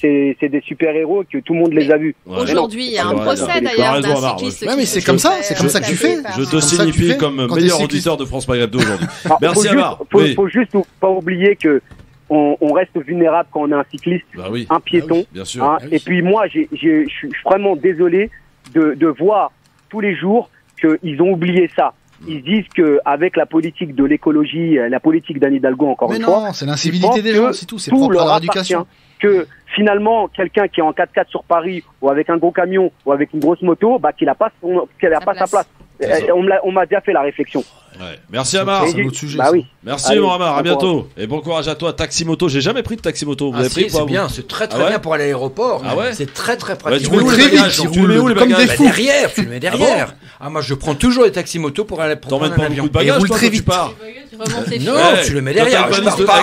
c'est des super-héros et que tout le monde les a vus. Aujourd'hui, il y a un procès d'ailleurs d'un cycliste. Ouais, mais c'est comme ça que tu fais. Je te signifie comme meilleur auditeur de France Maghreb 2 aujourd'hui. Merci Amar. Faut juste pas oublier que on reste vulnérable quand on est un cycliste, un piéton. Bien sûr. Et puis moi, je suis vraiment désolé de voir tous les jours qu'ils ont oublié ça. Ils disent que avec la politique de l'écologie, la politique d'Anne Hidalgo, encore une fois, c'est l'incivilité des gens, c'est tout. C'est propre à leur éducation. Que finalement, quelqu'un qui est en 4x4 sur Paris, ou avec un gros camion, ou avec une grosse moto, qu'il n'a pas sa place. On m'a déjà fait la réflexion. Ouais. Merci Amar. C'est un autre sujet. Merci mon Amar, à bientôt. Et bon courage à toi. Taximoto, j'ai jamais pris de taximoto. Vous avez pris c'est bien, c'est très bien pour aller à l'aéroport. C'est très pratique. Tu le mets où les bagages? Derrière, tu le mets derrière. Moi je prends toujours les taximotos pour aller prendre un avion. T'emmènes pas beaucoup de bagages toi quand tu pars? Non, tu le mets derrière.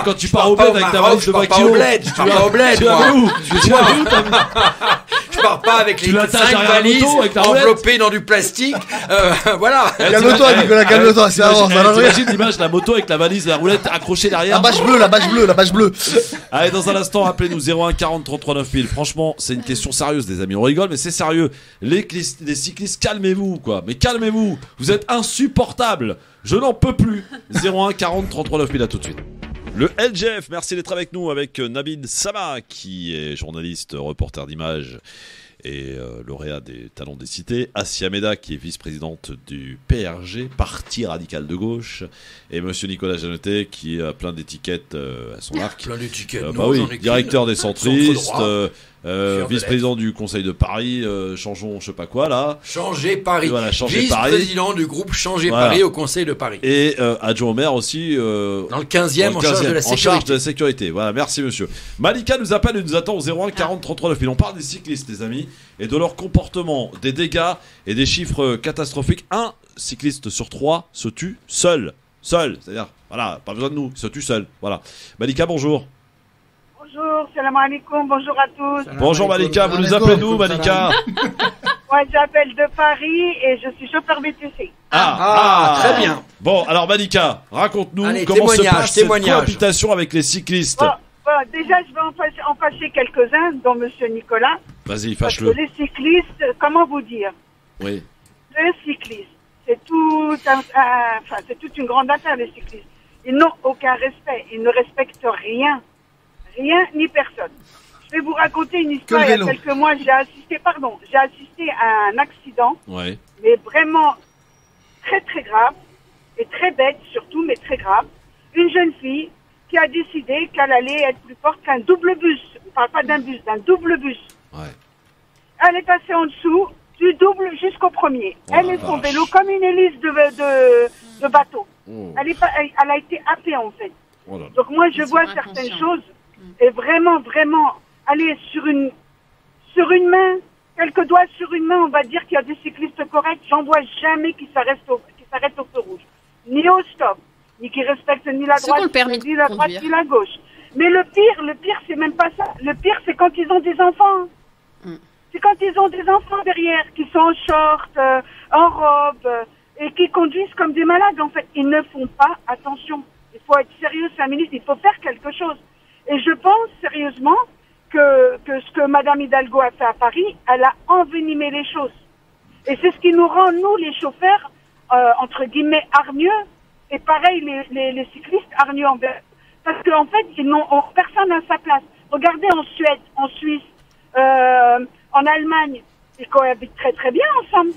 Quand tu pars au bled avec ta valise de 20 kilos. Je pars pas au bled. Je pars pas avec les 5 valises enveloppées dans du plastique. Voilà. Calme-toi Nicolas, calme-toi. J'imagine l'image, la moto avec la valise, la roulette accrochée derrière. La bâche bleue. Allez, dans un instant, appelez-nous 01 40 33 9000. Franchement, c'est une question sérieuse, les amis. On rigole, mais c'est sérieux. Les cyclistes, calmez-vous, quoi. Mais calmez-vous. Vous êtes insupportables. Je n'en peux plus. 01 40 33 9000, à tout de suite. Le LGF, merci d'être avec nous avec Nabil Sama, qui est journaliste, reporter d'images et lauréat des Talents des Cités, Assia Meda, qui est vice-présidente du PRG, Parti Radical de Gauche, et monsieur Nicolas Jeannetet, qui a plein d'étiquettes à son arc. Plein d'étiquettes. Directeur des centristes, vice-président du Conseil de Paris, changeons je sais pas quoi là. Changer Paris. Voilà, vice-président du groupe Changer Paris au Conseil de Paris. Et adjoint au maire aussi. Dans le 15e, en charge de la sécurité. Voilà, merci monsieur. Malika nous appelle et nous attend au 01 40 33 9000. On parle des cyclistes, les amis, et de leur comportement, des dégâts et des chiffres catastrophiques. Un cycliste sur 3 se tue seul. C'est-à-dire, voilà, pas besoin de nous, il se tue seul. Voilà. Malika, bonjour. Bonjour, salam alaikum, bonjour à tous. Bonjour Malika, vous nous appelez d'où Malika? Moi j'appelle de Paris et je suis chauffeur VTC. Très bien. Bon, alors Malika, raconte-nous comment se passe cette cohabitation avec les cyclistes. Bon, déjà je vais en fâcher quelques-uns, dont monsieur Nicolas. Vas-y, fâche-le. Les cyclistes, comment vous dire? Oui. Les cyclistes, c'est c'est toute une grande affaire, les cyclistes. Ils n'ont aucun respect, ils ne respectent rien ni personne. Je vais vous raconter une histoire. Il y a quelques mois, j'ai assisté à un accident, mais vraiment très très grave, et très bête surtout, mais très grave. Une jeune fille qui a décidé qu'elle allait être plus forte qu'un double bus. On ne parle pas d'un bus, d'un double bus. Elle est passée en dessous du double jusqu'au premier. Elle est son vélo comme une hélice de bateau. Elle a été happée en fait. Donc moi je vois certaines choses. Et vraiment, aller sur une main, quelques doigts sur une main, on va dire qu'il y a des cyclistes corrects. J'en vois jamais qui s'arrêtent au feu rouge. Ni au stop, ni qui respectent ni la droite, ni la gauche. Mais le pire, c'est même pas ça. Le pire, c'est quand ils ont des enfants. C'est quand ils ont des enfants derrière, qui sont en short, en robe, et qui conduisent comme des malades. En fait, ils ne font pas attention. Il faut être sérieux 5 minutes, il faut faire quelque chose. Et je pense sérieusement que ce que Madame Hidalgo a fait à Paris, elle a envenimé les choses. Et c'est ce qui nous rend, nous, les chauffeurs, entre guillemets, hargneux, et pareil, les cyclistes hargneux envers. Parce qu'en fait, personne à sa place. Regardez en Suède, en Suisse, en Allemagne, ils cohabitent très très bien ensemble.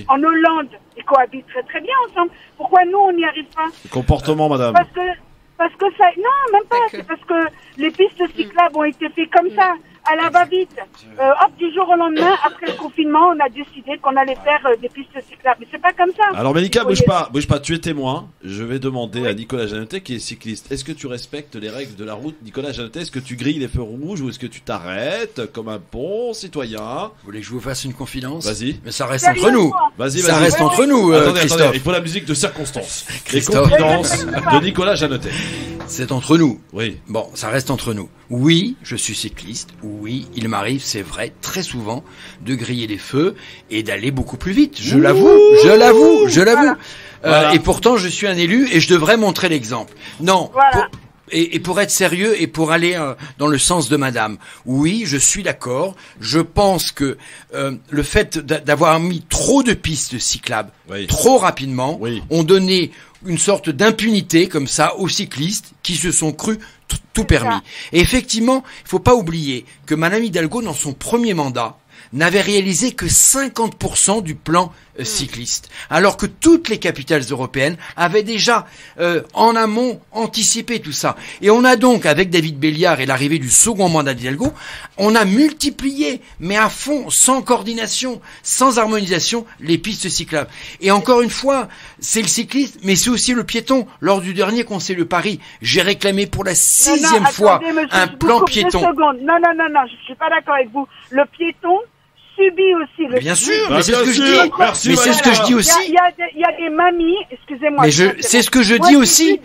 En Hollande, ils cohabitent très très bien ensemble. Pourquoi nous, on n'y arrive pas? Comportement, madame. Parce que ça... Non, même pas. C'est parce que les pistes cyclables ont été faites comme ça. à la va-vite. Hop, du jour au lendemain, après le confinement, on a décidé qu'on allait faire des pistes cyclables. Mais c'est pas comme ça. Alors Malika, bouge pas, tu es témoin. Je vais demander à Nicolas Jeannetet qui est cycliste. Est-ce que tu respectes les règles de la route, Nicolas Jeannetet? Est-ce que tu grilles les feux rouges ou est-ce que tu t'arrêtes comme un bon citoyen? Vous voulez que je vous fasse une confidence? Vas-y. Mais ça reste entre nous. Vas-y. Ça reste entre nous, Christophe. Attendez, il faut la musique de circonstance. Les confidences de Nicolas Jeannetet. C'est entre nous. Oui. Bon, ça reste entre nous. Oui, je suis cycliste. Oui, il m'arrive, c'est vrai, très souvent, de griller les feux et d'aller beaucoup plus vite. Je l'avoue. Voilà. Et pourtant, je suis un élu et je devrais montrer l'exemple. Non. Voilà. Et pour être sérieux et pour aller dans le sens de madame, oui, je suis d'accord. Je pense que le fait d'avoir mis trop de pistes cyclables trop rapidement ont donné une sorte d'impunité comme ça aux cyclistes qui se sont crus tout permis. Et effectivement, il faut pas oublier que Madame Hidalgo, dans son premier mandat, n'avait réalisé que 50% du plan cycliste, alors que toutes les capitales européennes avaient déjà en amont anticipé tout ça. Et on a donc, avec David Béliard et l'arrivée du second mandat d'Hidalgo, on a multiplié, mais à fond, sans coordination, sans harmonisation, les pistes cyclables. Et encore une fois, c'est le cycliste, mais c'est aussi le piéton. Lors du dernier Conseil de Paris, j'ai réclamé pour la 6e fois un plan piéton. Non, je suis pas d'accord avec vous. Le piéton subit aussi le. Bien sûr, mais c'est ce que je dis. Merci, mais c'est ce que je dis aussi. Il y a des mamies, excusez-moi. Mais c'est ce que je dis aussi.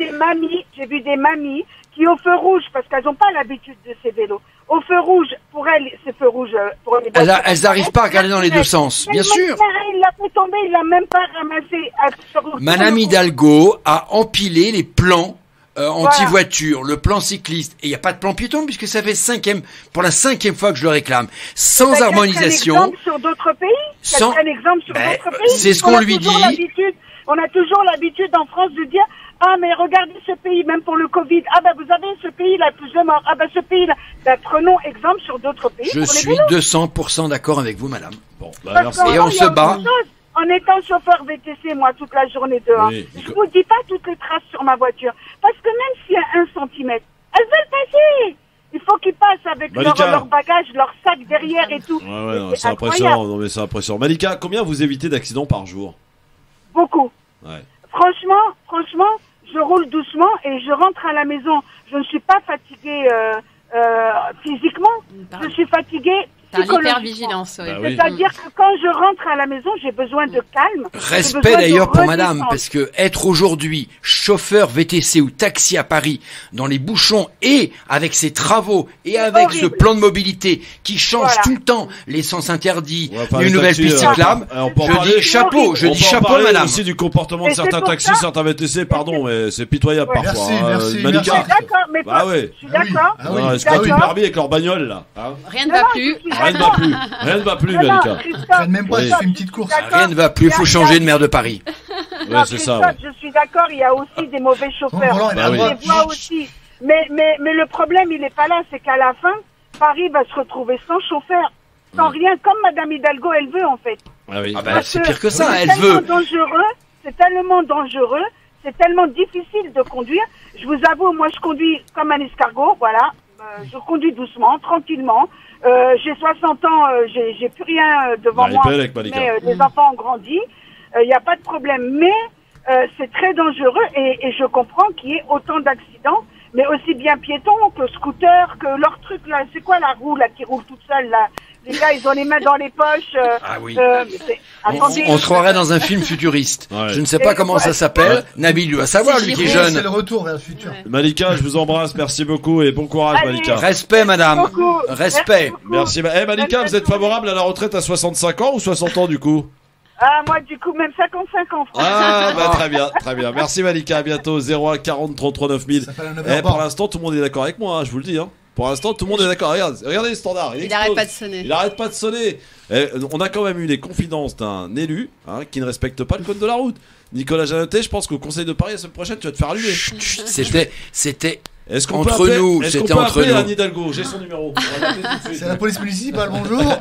J'ai vu des mamies qui au feu rouge, parce qu'elles n'ont pas l'habitude de ces vélos. Au feu rouge, pour elles, c'est feu rouge pour les voitures. Elles n'arrivent pas à regarder dans les deux sens, bien sûr. Il l'a fait tomber, il l'a même pas ramassé. Madame Hidalgo a empilé les plans anti-voiture, le plan cycliste, et il n'y a pas de plan piéton puisque ça fait pour la 5e fois que je le réclame, sans harmonisation. Un exemple sur d'autres pays. Un exemple sur d'autres pays. C'est ce qu'on lui dit. On a toujours l'habitude en France de dire ah mais regardez ce pays, même pour le Covid, ah ben vous avez ce pays là plus de morts, ah ben ce pays là. Ben, prenons exemple sur d'autres pays. Je suis 200% d'accord avec vous, madame. Bon, merci. Et on se bat. En étant chauffeur VTC, moi, toute la journée dehors, je vous dis pas toutes les traces sur ma voiture. Parce que même s'il y a 1 centimètre, elles veulent passer. Il faut qu'ils passent avec leur bagage, leur sac derrière et tout. Ouais, non, c'est impressionnant. Non, mais c'est impressionnant. Malika, combien vous évitez d'accidents par jour? Beaucoup. Ouais. Franchement, je roule doucement et je rentre à la maison. Je ne suis pas fatiguée physiquement. Je suis fatiguée. L'hypervigilance, oui. C'est-à-dire que quand je rentre à la maison, j'ai besoin de calme. Respect d'ailleurs pour madame, parce que être aujourd'hui chauffeur VTC ou taxi à Paris, dans les bouchons et avec ses travaux et avec ce plan de mobilité qui change tout le temps, les sens interdits, les nouvelles pistes cyclables, je dis chapeau, madame. Aussi du comportement de certains taxis, certains VTC, pardon, mais c'est pitoyable parfois. Merci. Malika. Je suis d'accord, mais je suis d'accord. Est-ce qu'on a permis avec leur bagnole là? Rien ne va plus. Rien ne va plus, Malika. Même pas, je fais une petite course. Rien ne va plus, il faut changer de maire de Paris. Ouais, c'est ça. Je suis d'accord, il y a aussi des mauvais chauffeurs. Je les vois aussi. Mais le problème, il n'est pas là, c'est qu'à la fin, Paris va se retrouver sans chauffeur, sans rien, comme Madame Hidalgo, elle veut en fait. C'est pire que ça, elle veut. C'est tellement dangereux, c'est tellement difficile de conduire. Je vous avoue, moi je conduis comme un escargot, voilà. Je conduis doucement, tranquillement. J'ai 60 ans, j'ai plus rien devant moi. Mais les enfants ont grandi. Il n'y a pas de problème. Mais c'est très dangereux et je comprends qu'il y ait autant d'accidents, mais aussi bien piétons que scooters, que leur truc là. C'est quoi la roue là qui roule toute seule là? Les gars, ils ont les mains dans les poches. Ah oui. On se croirait dans un film futuriste. Je ne sais pas comment ça s'appelle. Nabil doit savoir, lui qui est jeune. C'est le retour vers le futur. Malika, je vous embrasse. Merci beaucoup et bon courage, Malika. Respect, madame. Respect. Merci. Malika, vous êtes favorable à la retraite à 65 ans ou 60 ans du coup? Ah, moi, du coup, même 55 ans. Ah, très bien. Merci, Malika. À bientôt. 01 40 33 9000. Pour l'instant, tout le monde est d'accord avec moi, je vous le dis, Pour l'instant, tout le monde est d'accord. Regardez les standards. Il n'arrête pas de sonner. On a quand même eu les confidences d'un élu qui ne respecte pas le code de la route. Nicolas Jeannetet, je pense qu'au Conseil de Paris la semaine prochaine, tu vas te faire allumer. C'était entre nous. C'était entre nous. Anne Hidalgo, j'ai son numéro. C'est la police municipale. Bonjour.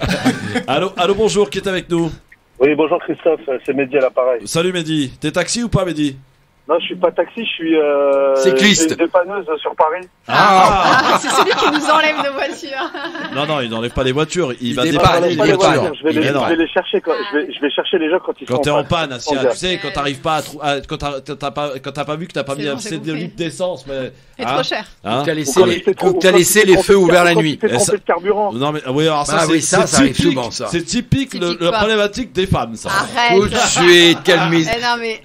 Allô, bonjour. Qui est avec nous? Oui, bonjour Christophe. C'est Mehdi à l'appareil. Salut Mehdi. T'es taxi ou pas, Mehdi? Non, je suis pas taxi, je suis cycliste. une dépanneuse sur Paris. C'est celui qui nous enlève nos voitures. Non, il n'enlève pas les voitures, il va dépanner dépanner les voitures. Je vais les chercher je vais chercher les gens quand ils sont Quand t'es en panne. panne, Assia, tu sais, quand t'arrives pas quand t'as pas vu que t'as pas mis assez de litres d'essence, mais. C'est trop cher. Hein, t'as laissé les feux ouverts la nuit. Trompé de carburant. Non, mais oui, alors ça, ça arrive souvent, ça. C'est typique la problématique des femmes, ça. Arrête. Tout de suite, calmez. Non, mais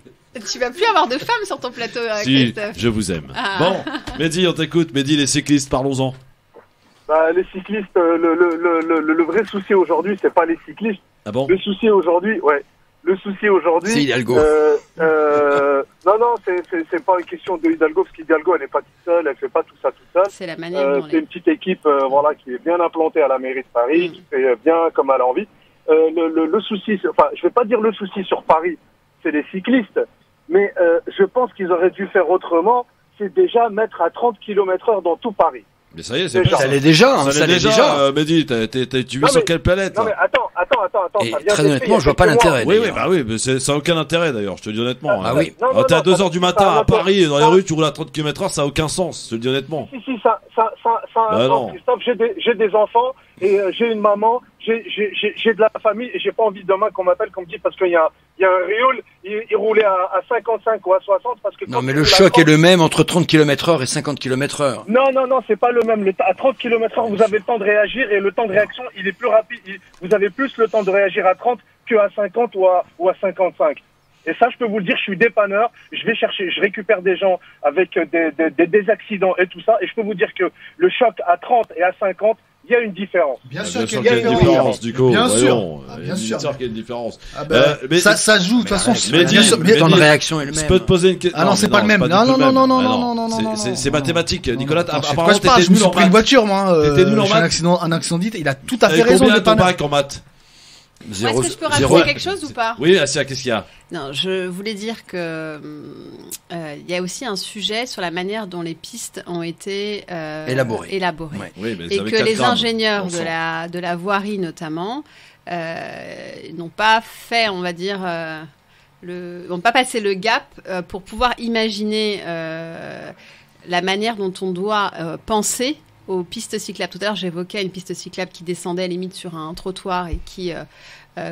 tu vas plus avoir de femmes sur ton plateau, Si, Christophe. je vous aime. Ah. Bon, Mehdi, on t'écoute. Mehdi, les cyclistes, parlons-en. Bah, les cyclistes, le vrai souci aujourd'hui, c'est pas les cyclistes. Ah bon? Le souci aujourd'hui, c'est Hidalgo. Non, c'est pas une question de Hidalgo, parce qu'Hidalgo, elle est pas toute seule, elle fait pas tout ça toute seule. C'est la manière dont c'est une petite équipe, voilà, qui est bien implantée à la mairie de Paris, qui fait bien comme elle a envie. Le souci, enfin, je vais pas dire le souci sur Paris, c'est les cyclistes, mais je pense qu'ils auraient dû faire autrement, c'est déjà mettre à 30 km/h dans tout Paris. Mais ça y est, c'est Déjà. pas Ça l'est déjà. Ça l'est déjà. Mehdi, tu vis sur quelle planète? Non, mais attends. Et ça vient très d'être honnêtement, fait je vois pas il y a quelques l'intérêt. Oui, mais ça a aucun intérêt d'ailleurs, je te le dis honnêtement. Ah oui. Non, T'es à non, 2h du matin ça- à Paris, dans les rues, tu roules à 30 km/h, ça a aucun sens, je te le dis honnêtement. Si, ça a un non. sens, Christophe. J'ai des enfants et j'ai une maman, j'ai de la famille et j'ai pas envie demain qu'on m'appelle, qu'on me dit parce qu'il y a un Rioul, il roulait à 55 ou à 60 parce que. Non, mais le choc est le même entre 30 km/h et 50 km/h. Non, c'est pas le même. À 30 km/h, vous avez le temps de réagir et le temps de réaction, il est plus rapide. Vous avez plus le temps de réagir à 30 qu'à 50 ou à 55. Et ça, je peux vous le dire, je suis dépanneur, je récupère des gens avec des accidents et tout ça, et je peux vous dire que le choc à 30 et à 50, il y a une différence. Bien sûr qu'il y a une différence, du coup. Bien sûr. Voyons, Bien sûr. qu'il y a une différence. Mais ça joue, de toute façon. Le temps de réaction est le Je même. peux te poser une question. Ah non, c'est pas le même. Non. C'est mathématique. Nicolas, apparemment, je me suis pris une voiture, moi. T'étais nul en j'ai maths. un accident dit, il a tout à fait raison. Combien ton bac en maths? Est-ce que je peux rajouter quelque chose ou pas? Oui, Assia, qu'est-ce qu'il y a? Non, je voulais dire que il y a aussi un sujet sur la manière dont les pistes ont été élaborées. Ouais. Oui, mais Et que les ingénieurs de la voirie notamment n'ont pas fait, on va dire, n'ont pas passé le gap pour pouvoir imaginer la manière dont on doit penser aux pistes cyclables. Tout à l'heure, j'évoquais une piste cyclable qui descendait limite sur un trottoir et qui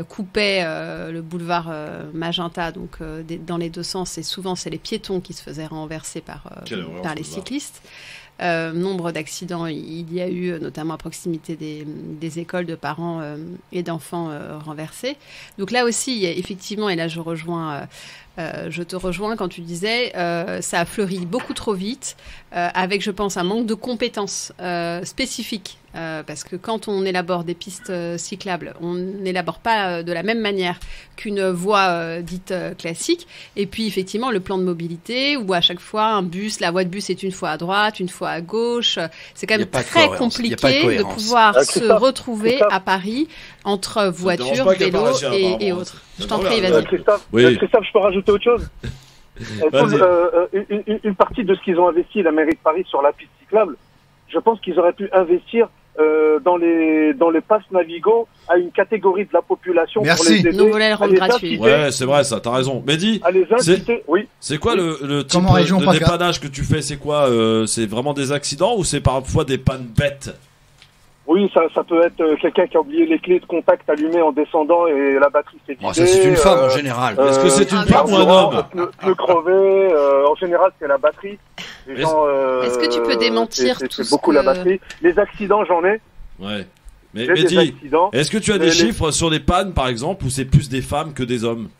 coupait le boulevard Magenta, donc dans les deux sens. Et souvent, c'est les piétons qui se faisaient renverser par les cyclistes. Nombre d'accidents il y a eu, notamment à proximité des écoles de parents et d'enfants renversés. Donc là aussi, il y a effectivement, et là je te rejoins quand tu disais, ça a fleuri beaucoup trop vite, avec, je pense, un manque de compétences spécifiques. Parce que quand on élabore des pistes cyclables, on n'élabore pas de la même manière qu'une voie dite classique. Et puis, effectivement, le plan de mobilité, où à chaque fois, la voie de bus est une fois à droite, une fois à gauche. C'est quand même très compliqué de pouvoir se retrouver à Paris entre voitures, vélos et autres. Je t'en prie, vas-y. Christophe, je peux rajouter autre chose? Une partie de ce qu'ils ont investi, la mairie de Paris, sur la piste cyclable, je pense qu'ils auraient pu investir dans les passes Navigo à une catégorie de la population. Merci. Pour les aider. Nous voulons les rendre gratuits. Ouais, c'est vrai, ça, t'as raison. Mehdi, à les inciter, oui. C'est quoi le type Comme en région de PACA. dépannage que tu fais? C'est quoi? C'est vraiment des accidents ou c'est parfois des pannes bêtes? Oui, ça peut être quelqu'un qui a oublié les clés de contact allumées en descendant et la batterie s'est vidée. Ça, c'est une femme en général. Est-ce que c'est une femme ou un homme? Pneu crevé, en général, c'est la batterie. Les gens, Est-ce que tu peux démentir tout c'est beaucoup la batterie. Les accidents, j'en ai. Ouais. Mais J'ai des Mehdi, accidents. est-ce que tu as des chiffres sur les pannes, par exemple, ou c'est plus des femmes que des hommes?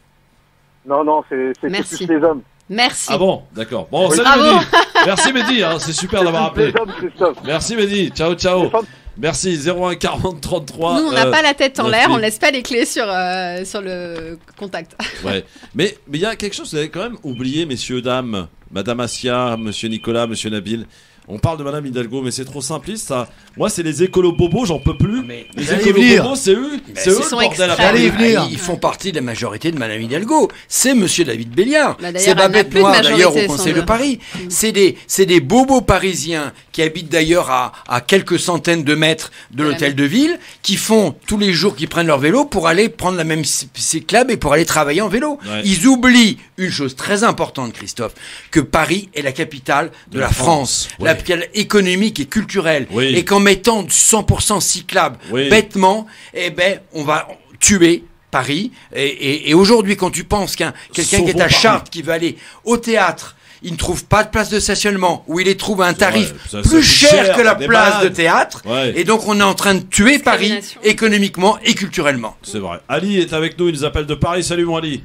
Non, c'est plus les hommes. Merci. Ah bon, d'accord. Bon, salut Bravo. Mehdi. Merci Mehdi, hein, c'est super d'avoir appelé. Les hommes, Christophe. Merci Mehdi, ciao. Merci, 01 40 33. Nous, on n'a pas la tête en l'air, on laisse pas les clés sur le contact. Ouais, mais il y a quelque chose que vous avez quand même oublié, messieurs, dames, Madame Assia, Monsieur Nicolas, Monsieur Nabil. On parle de Madame Hidalgo, mais c'est trop simpliste. Ça. Moi, c'est les écolos bobos, j'en peux plus. Les allez écolos venir. bobos, c'est eux. C'est eux le bordel à Allez Paris. venir. Ils font partie de la majorité de Madame Hidalgo. C'est Monsieur David Béliard. Bah, d'ailleurs, C'est elle n'a Babette plus de Noir d'ailleurs au majorité, Conseil de semble. Paris. C'est des bobos parisiens qui habitent d'ailleurs à quelques centaines de mètres de l'hôtel de ville, qui font tous les jours, qui prennent leur vélo pour aller prendre la même cyclable et pour aller travailler en vélo. Ouais. Ils oublient une chose très importante, Christophe, que Paris est la capitale de la France, Ouais. la capitale économique et culturelle, Oui. et qu'en mettant du 100% cyclable Oui. bêtement, eh ben, on va tuer Paris. Et aujourd'hui, quand tu penses quelqu'un qui est Sauvons à Paris. Chartres, qui veut aller au théâtre, il ne trouve pas de place de stationnement, ou il les trouve à un tarif vrai, ça plus coûte cher que la des place de balades. théâtre. Ouais. Et donc, on est en train de tuer Paris économiquement et culturellement. C'est vrai. Ali est avec nous, il nous appelle de Paris. Salut mon Ali.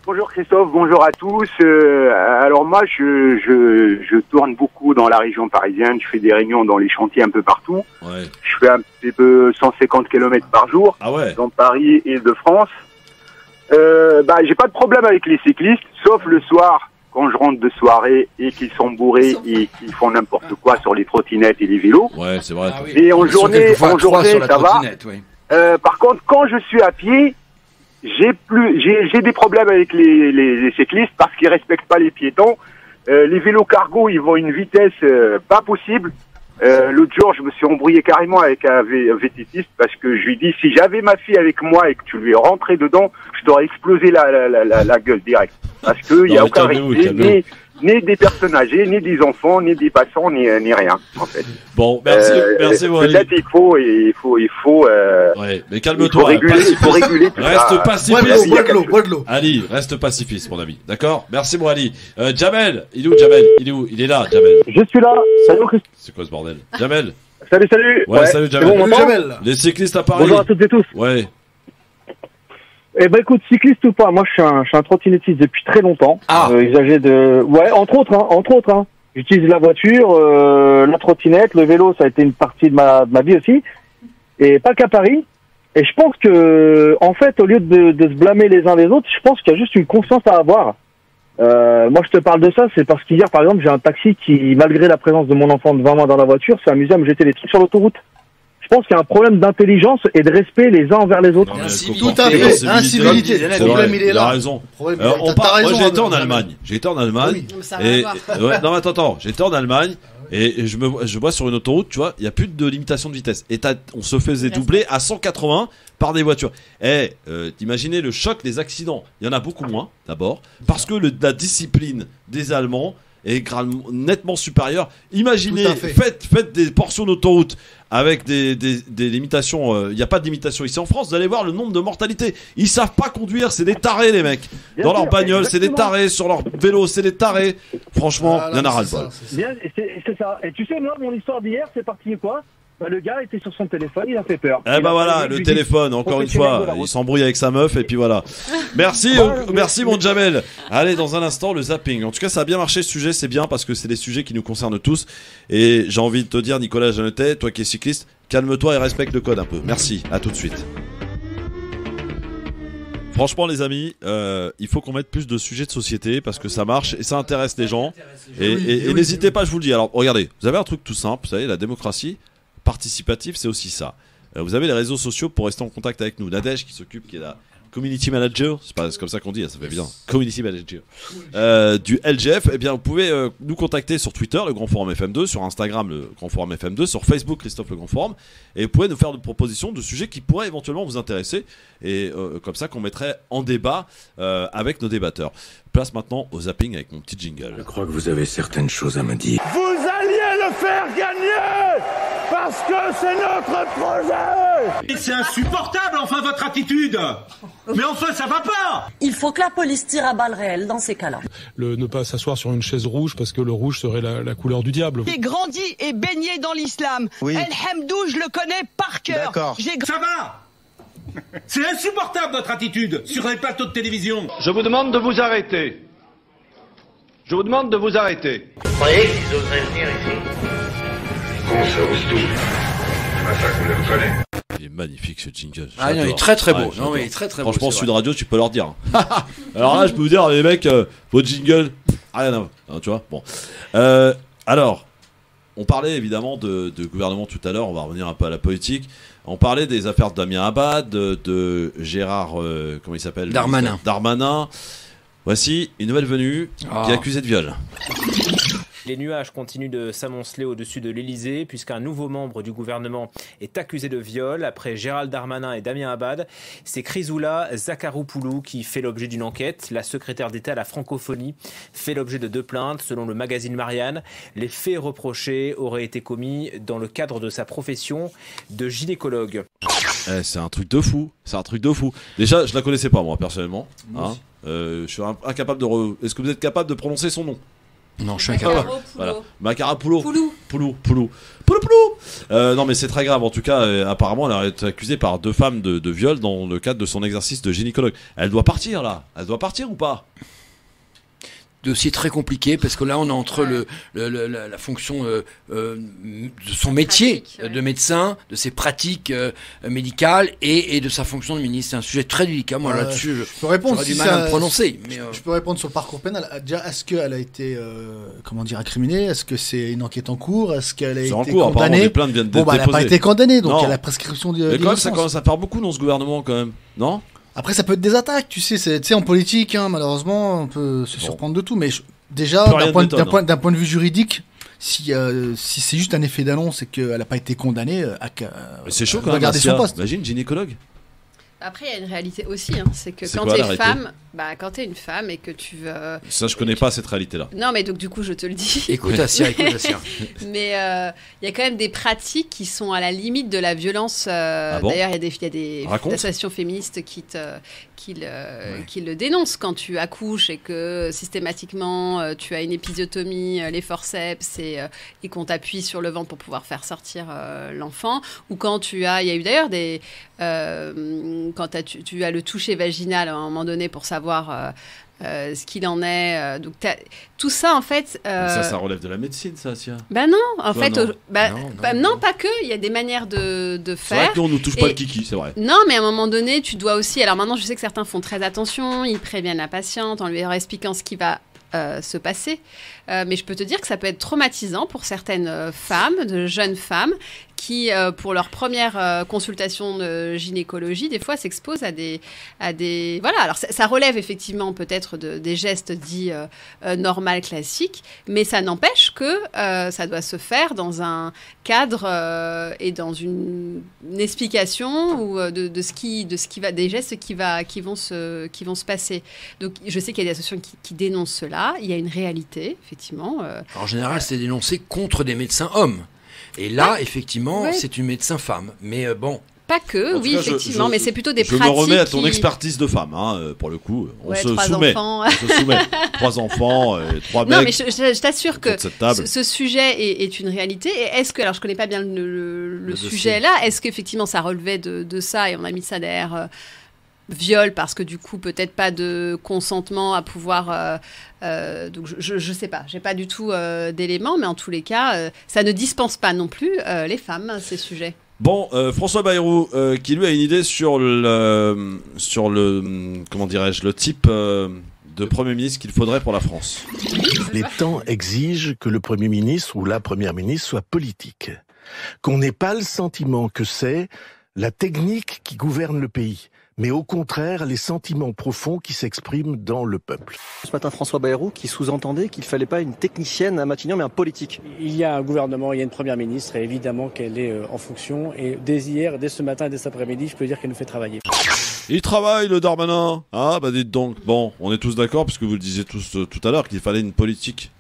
Bonjour Christophe, bonjour à tous. Alors moi, je tourne beaucoup dans la région parisienne. Je fais des réunions dans les chantiers un peu partout. Ouais. Je fais un petit peu 150 km par jour dans Paris et Île-de-France. J'ai pas de problème avec les cyclistes, sauf le soir quand je rentre de soirée et qu'ils sont bourrés et qu'ils font n'importe quoi sur les trottinettes et les vélos. Ouais, c'est vrai. Et en journée, sur la ça va. trottinette, oui. Par contre, quand je suis à pied, j'ai des problèmes avec les cyclistes parce qu'ils respectent pas les piétons. Les vélos cargo, ils vont à une vitesse pas possible. L'autre jour, je me suis embrouillé carrément avec un vététiste parce que je lui dis si j'avais ma fille avec moi et que tu lui es rentré dedans, je t'aurais explosé la gueule direct. Parce que il y a aucun respect, ni des personnes âgées, ni des enfants, ni des passants, ni rien, en fait. Bon, merci mon Ali. Peut-être il faut. Ouais, mais calme-toi. Il faut réguler tout Reste ça. pacifiste. Bois de l'eau. Ali, reste pacifiste, mon ami. D'accord? Merci, mon Ali. Jamel, il est où, Jamel? Il est là, Jamel. Je suis là. Salut, Christophe. C'est quoi ce bordel? Jamel? Salut. Ouais, salut, Jamel. C'est bon, on m'entend Les cyclistes à Paris. Bonjour à toutes et tous. Ouais. Eh ben écoute, cycliste ou pas, moi je suis un trottinettiste depuis très longtemps. Usagé de, ouais, entre autres. Hein. J'utilise la voiture, la trottinette, le vélo, ça a été une partie de ma vie aussi, et pas qu'à Paris. Et je pense que, en fait, au lieu de se blâmer les uns les autres, je pense qu'il y a juste une conscience à avoir. Moi je te parle de ça, c'est parce qu'hier par exemple j'ai un taxi qui, malgré la présence de mon enfant de 20 mois dans la voiture, s'est amusé à me jeter des trucs sur l'autoroute. Je pense qu'il y a un problème d'intelligence et de respect les uns envers les autres. Tout à fait, incivilité. Le problème, il est là. Il a raison. Moi, j'ai été en Allemagne. Non, mais attends. J'étais en Allemagne. Et je vois sur une autoroute, tu vois, il y a plus de limitation de vitesse. Et on se faisait doubler à 180 par des voitures. Imaginez le choc, les accidents. Il y en a beaucoup moins, d'abord, parce que la discipline des Allemands est nettement supérieure. Imaginez, faites des portions d'autoroute avec des limitations. Il n'y a pas de limitation ici en France. Vous allez voir le nombre de mortalités. Ils savent pas conduire, c'est des tarés les mecs. Dans leur bagnole, c'est des tarés. Sur leur vélo, c'est des tarés. Franchement, il y en a ras-le-bol. C'est ça. Et tu sais, moi, mon histoire d'hier, c'est parti quoi? Le gars était sur son téléphone, il a fait peur. Voilà, le téléphone, encore une fois, il s'embrouille avec sa meuf et puis voilà. Merci mon Jamel. Allez, dans un instant, le zapping. En tout cas, ça a bien marché ce sujet, c'est bien parce que c'est des sujets qui nous concernent tous. Et j'ai envie de te dire, Nicolas Jeannetet, toi qui es cycliste, calme-toi et respecte le code un peu. Merci, à tout de suite. Franchement les amis, il faut qu'on mette plus de sujets de société parce que ça marche et ça intéresse les gens. Et n'hésitez pas, je vous le dis. Alors regardez, vous avez un truc tout simple, vous savez, la démocratie participative, c'est aussi ça. Vous avez les réseaux sociaux pour rester en contact avec nous. Nadège qui est la community manager, c'est comme ça qu'on dit, ça fait bien. Community manager du LGF. Eh bien, vous pouvez nous contacter sur Twitter, le Grand Forum FM2, sur Instagram, le Grand Forum FM2, sur Facebook, Christophe le Grand Forum, et vous pouvez nous faire des propositions de sujets qui pourraient éventuellement vous intéresser, et comme ça qu'on mettrait en débat avec nos débatteurs. Place maintenant au zapping avec mon petit jingle. Je crois que vous avez certaines choses à me dire. Vous alliez le faire gagner parce que c'est notre projet. C'est insupportable, enfin, votre attitude. Mais enfin, ça va pas. Il faut que la police tire à balles réelles dans ces cas-là. Ne pas s'asseoir sur une chaise rouge parce que le rouge serait la couleur du diable. J'ai grandi et baigné dans l'islam. Oui. El Hamdou, je le connais par cœur. D'accord. Ça va. C'est insupportable, votre attitude, sur les plateaux de télévision. Je vous demande de vous arrêter. Je vous demande de vous arrêter. Vous croyez qu'ils oseraient venir ici? On se rousse tout. C'est pas ça que vous le connaissez. Il est magnifique ce jingle. Ah non, il est très très beau. Non, mais il est très très beau. Franchement, celui de radio, tu peux leur dire. Alors là, je peux vous dire, les mecs, votre jingle, rien à voir. Tu vois, bon. Alors, on parlait évidemment de gouvernement tout à l'heure, on va revenir un peu à la politique. On parlait des affaires de Damien Abad, de Gérard, comment il s'appelle ? Darmanin. Voici une nouvelle venue qui est accusée de viol. Les nuages continuent de s'amonceler au-dessus de l'Elysée puisqu'un nouveau membre du gouvernement est accusé de viol. Après Gérald Darmanin et Damien Abad, c'est Chrysoula Zakharopoulou qui fait l'objet d'une enquête. La secrétaire d'État à la francophonie fait l'objet de 2 plaintes. Selon le magazine Marianne, les faits reprochés auraient été commis dans le cadre de sa profession de gynécologue. C'est un truc de fou. Déjà, je la connaissais pas moi personnellement. Je suis incapable de. Est-ce que vous êtes capable de prononcer son nom ? Non, je suis incapable. Voilà. Macarapoulou. Poulou. Non, mais c'est très grave. En tout cas, apparemment, elle a été accusée par 2 femmes de viol dans le cadre de son exercice de gynécologue. Elle doit partir là. Elle doit partir ou pas ? Dossier très compliqué parce que là on est entre la fonction de son métier de médecin, de ses pratiques médicales et de sa fonction de ministre. C'est un sujet très délicat. Moi là-dessus, j'aurais du mal à me prononcer. Mais je peux répondre sur le parcours pénal. Déjà, est-ce qu'elle a été incriminée ? Est-ce que c'est une enquête en cours ? Est-ce qu'elle a été condamnée ? Des plaintes viennent d'être elle n'a pas déposées. été condamnée, donc il y a la prescription de. Mais quand même, ça commence à faire beaucoup dans ce gouvernement quand même, non ? Après, ça peut être des attaques, tu sais, en politique, malheureusement, on peut se surprendre de tout. Mais déjà, d'un point de vue juridique, si c'est juste un effet d'annonce et qu'elle n'a pas été condamnée, c'est chaud quand même. Garder son poste. Imagine, gynécologue. Après, il y a une réalité aussi, c'est que quand tu es femme, quand tu es une femme et que tu veux... Ça, je connais pas cette réalité-là. Non, mais donc du coup, je te le dis. Écoute, Assia. Mais il y a quand même des pratiques qui sont à la limite de la violence. D'ailleurs, il y a des associations féministes qui le dénoncent. Quand tu accouches et que systématiquement, tu as une épisiotomie, les forceps, et qu'on t'appuie sur le ventre pour pouvoir faire sortir l'enfant. Ou quand il y a eu d'ailleurs des... quand tu as le toucher vaginal à un moment donné pour savoir ce qu'il en est. Donc tout ça, en fait... Ça relève de la médecine, ça, Sia. Non, en fait... Non, pas que. Il y a des manières de faire. C'est vrai que nous, on nous touche pas le kiki, c'est vrai. Non, mais à un moment donné, tu dois aussi... Alors maintenant, je sais que certains font très attention, ils préviennent la patiente en lui expliquant ce qui va se passer. Mais je peux te dire que ça peut être traumatisant pour certaines femmes, de jeunes femmes, qui, pour leur première consultation de gynécologie, des fois s'exposent à des... Voilà, alors ça relève effectivement peut-être des gestes dits normal, classiques, mais ça n'empêche que ça doit se faire dans un cadre et dans une explication ou de ce qui va, des gestes qui vont se passer. Donc je sais qu'il y a des associations qui dénoncent cela, il y a une réalité, effectivement. En général, c'est dénoncé contre des médecins hommes. Et là, effectivement, c'est une médecin femme. Mais bon... Pas que, oui, effectivement, mais c'est plutôt des pratiques. Je me remets à ton expertise de femme, pour le coup. On se soumet. On se soumet. 3 enfants, 3 mecs. Non, mais je t'assure que ce sujet est une réalité. Et est-ce que, alors je connais pas bien le sujet là, est-ce qu'effectivement ça relevait de ça et on a mis ça derrière viol parce que du coup peut-être pas de consentement à pouvoir donc je sais pas, j'ai pas du tout d'éléments, mais en tous les cas ça ne dispense pas non plus les femmes ces sujets. Bon, François Bayrou qui lui a une idée sur le comment dirais-je, le type de Premier ministre qu'il faudrait pour la France. Les temps exigent que le Premier ministre ou la Première ministre soit politique, qu'on n'ait pas le sentiment que c'est la technique qui gouverne le pays, mais au contraire les sentiments profonds qui s'expriment dans le peuple. Ce matin, François Bayrou qui sous-entendait qu'il ne fallait pas une technicienne à Matignon, mais un politique. Il y a un gouvernement, il y a une première ministre, et évidemment qu'elle est en fonction. Et dès hier, dès ce matin, dès cet après-midi, je peux dire qu'elle nous fait travailler. Il travaille, le Darmanin. Ah, bah dites donc. Bon, on est tous d'accord, puisque vous le disiez tous tout à l'heure, qu'il fallait une politique.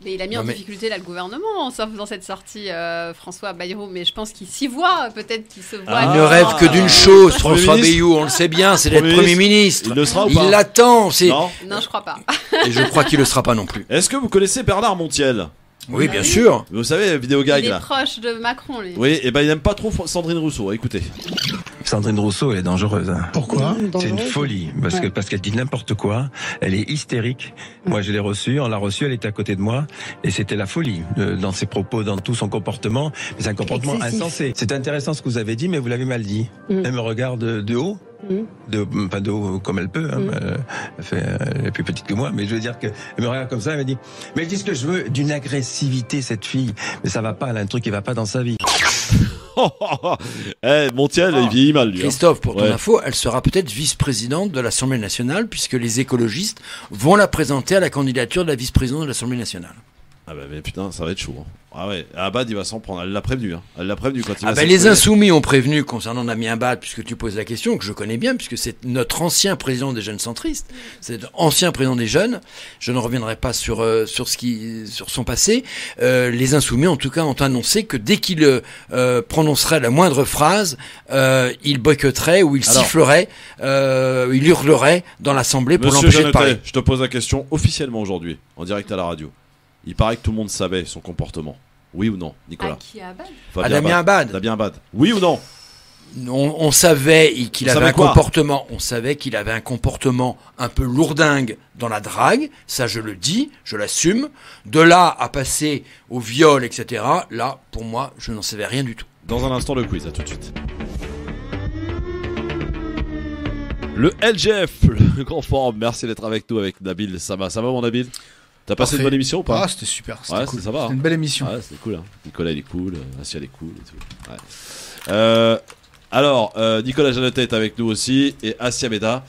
Mais il a mis en difficulté là le gouvernement en faisant cette sortie, François Bayrou, mais je pense qu'il s'y voit, peut-être qu'il se voit. Il ne rêve que d'une chose, François Bayrou, on le sait bien, c'est d'être Premier ministre. Il le sera ou pas ? Il l'attend. Non, je crois pas. Et je crois qu'il le sera pas non plus. Est-ce que vous connaissez Bernard Montiel ? Oui, bien sûr. Vous savez, vidéo gag là. Il là. est proche de Macron, lui. Oui, et ben il n'aime pas trop Sandrine Rousseau. Écoutez. Sandrine Rousseau, elle est dangereuse. Hein. Pourquoi ? C'est une folie, parce qu'elle dit n'importe quoi. Elle est hystérique. Moi, je l'ai reçue, on l'a reçue, elle était à côté de moi, et c'était la folie dans ses propos, dans tout son comportement. C'est un comportement insensé. C'est intéressant ce que vous avez dit, mais vous l'avez mal dit. Elle me regarde de haut. Pas de haut comme elle peut, hein. Elle est plus petite que moi, mais je veux dire qu'elle me regarde comme ça, elle me dit, mais elle dit ce que je veux, d'une agressivité, cette fille, mais ça va pas, elle a un truc qui va pas dans sa vie. Montiel, il vieillit mal, lui. Christophe, pour ton info, elle sera peut-être vice-présidente de l'Assemblée nationale, puisque les écologistes vont la présenter à la candidature de la vice-présidente de l'Assemblée nationale. Ah bah mais putain, ça va être chaud. Hein. Ah ouais, Abad il va s'en prendre. Elle l'a prévenu. Hein. Elle l'a prévenu quand il va les Insoumis ont prévenu concernant Damien Abad, puisque tu poses la question, que je connais bien, puisque c'est notre ancien président des jeunes centristes, c'est ancien président des jeunes. Je ne reviendrai pas sur son passé. Les Insoumis en tout cas ont annoncé que dès qu'il prononcerait la moindre phrase, il boycotterait ou il sifflerait, il hurlerait dans l'Assemblée pour l'empêcher de parler. Je te pose la question officiellement aujourd'hui, en direct à la radio. Il paraît que tout le monde savait son comportement. Oui ou non, Nicolas? Damien Abad. Damien Abad. Oui ou non? On savait qu'il avait un comportement. On savait qu'il avait un comportement un peu lourdingue dans la drague. Ça, je le dis, je l'assume. De là à passer au viol, etc. Là, pour moi, je n'en savais rien du tout. Dans un instant, le quiz. À tout de suite. Le LGF, le grand forum. Merci d'être avec nous, avec Nabil Sama. Ça va, mon Nabil? T'as passé une bonne émission ou pas? Ah, c'était super, c'était cool. Ça va, c'était une belle émission. Ouais, c'était cool. Hein. Nicolas, il est cool, Assia, elle est cool et tout. Ouais. Alors, Nicolas Jeannetet est avec nous aussi, et Assia Meda.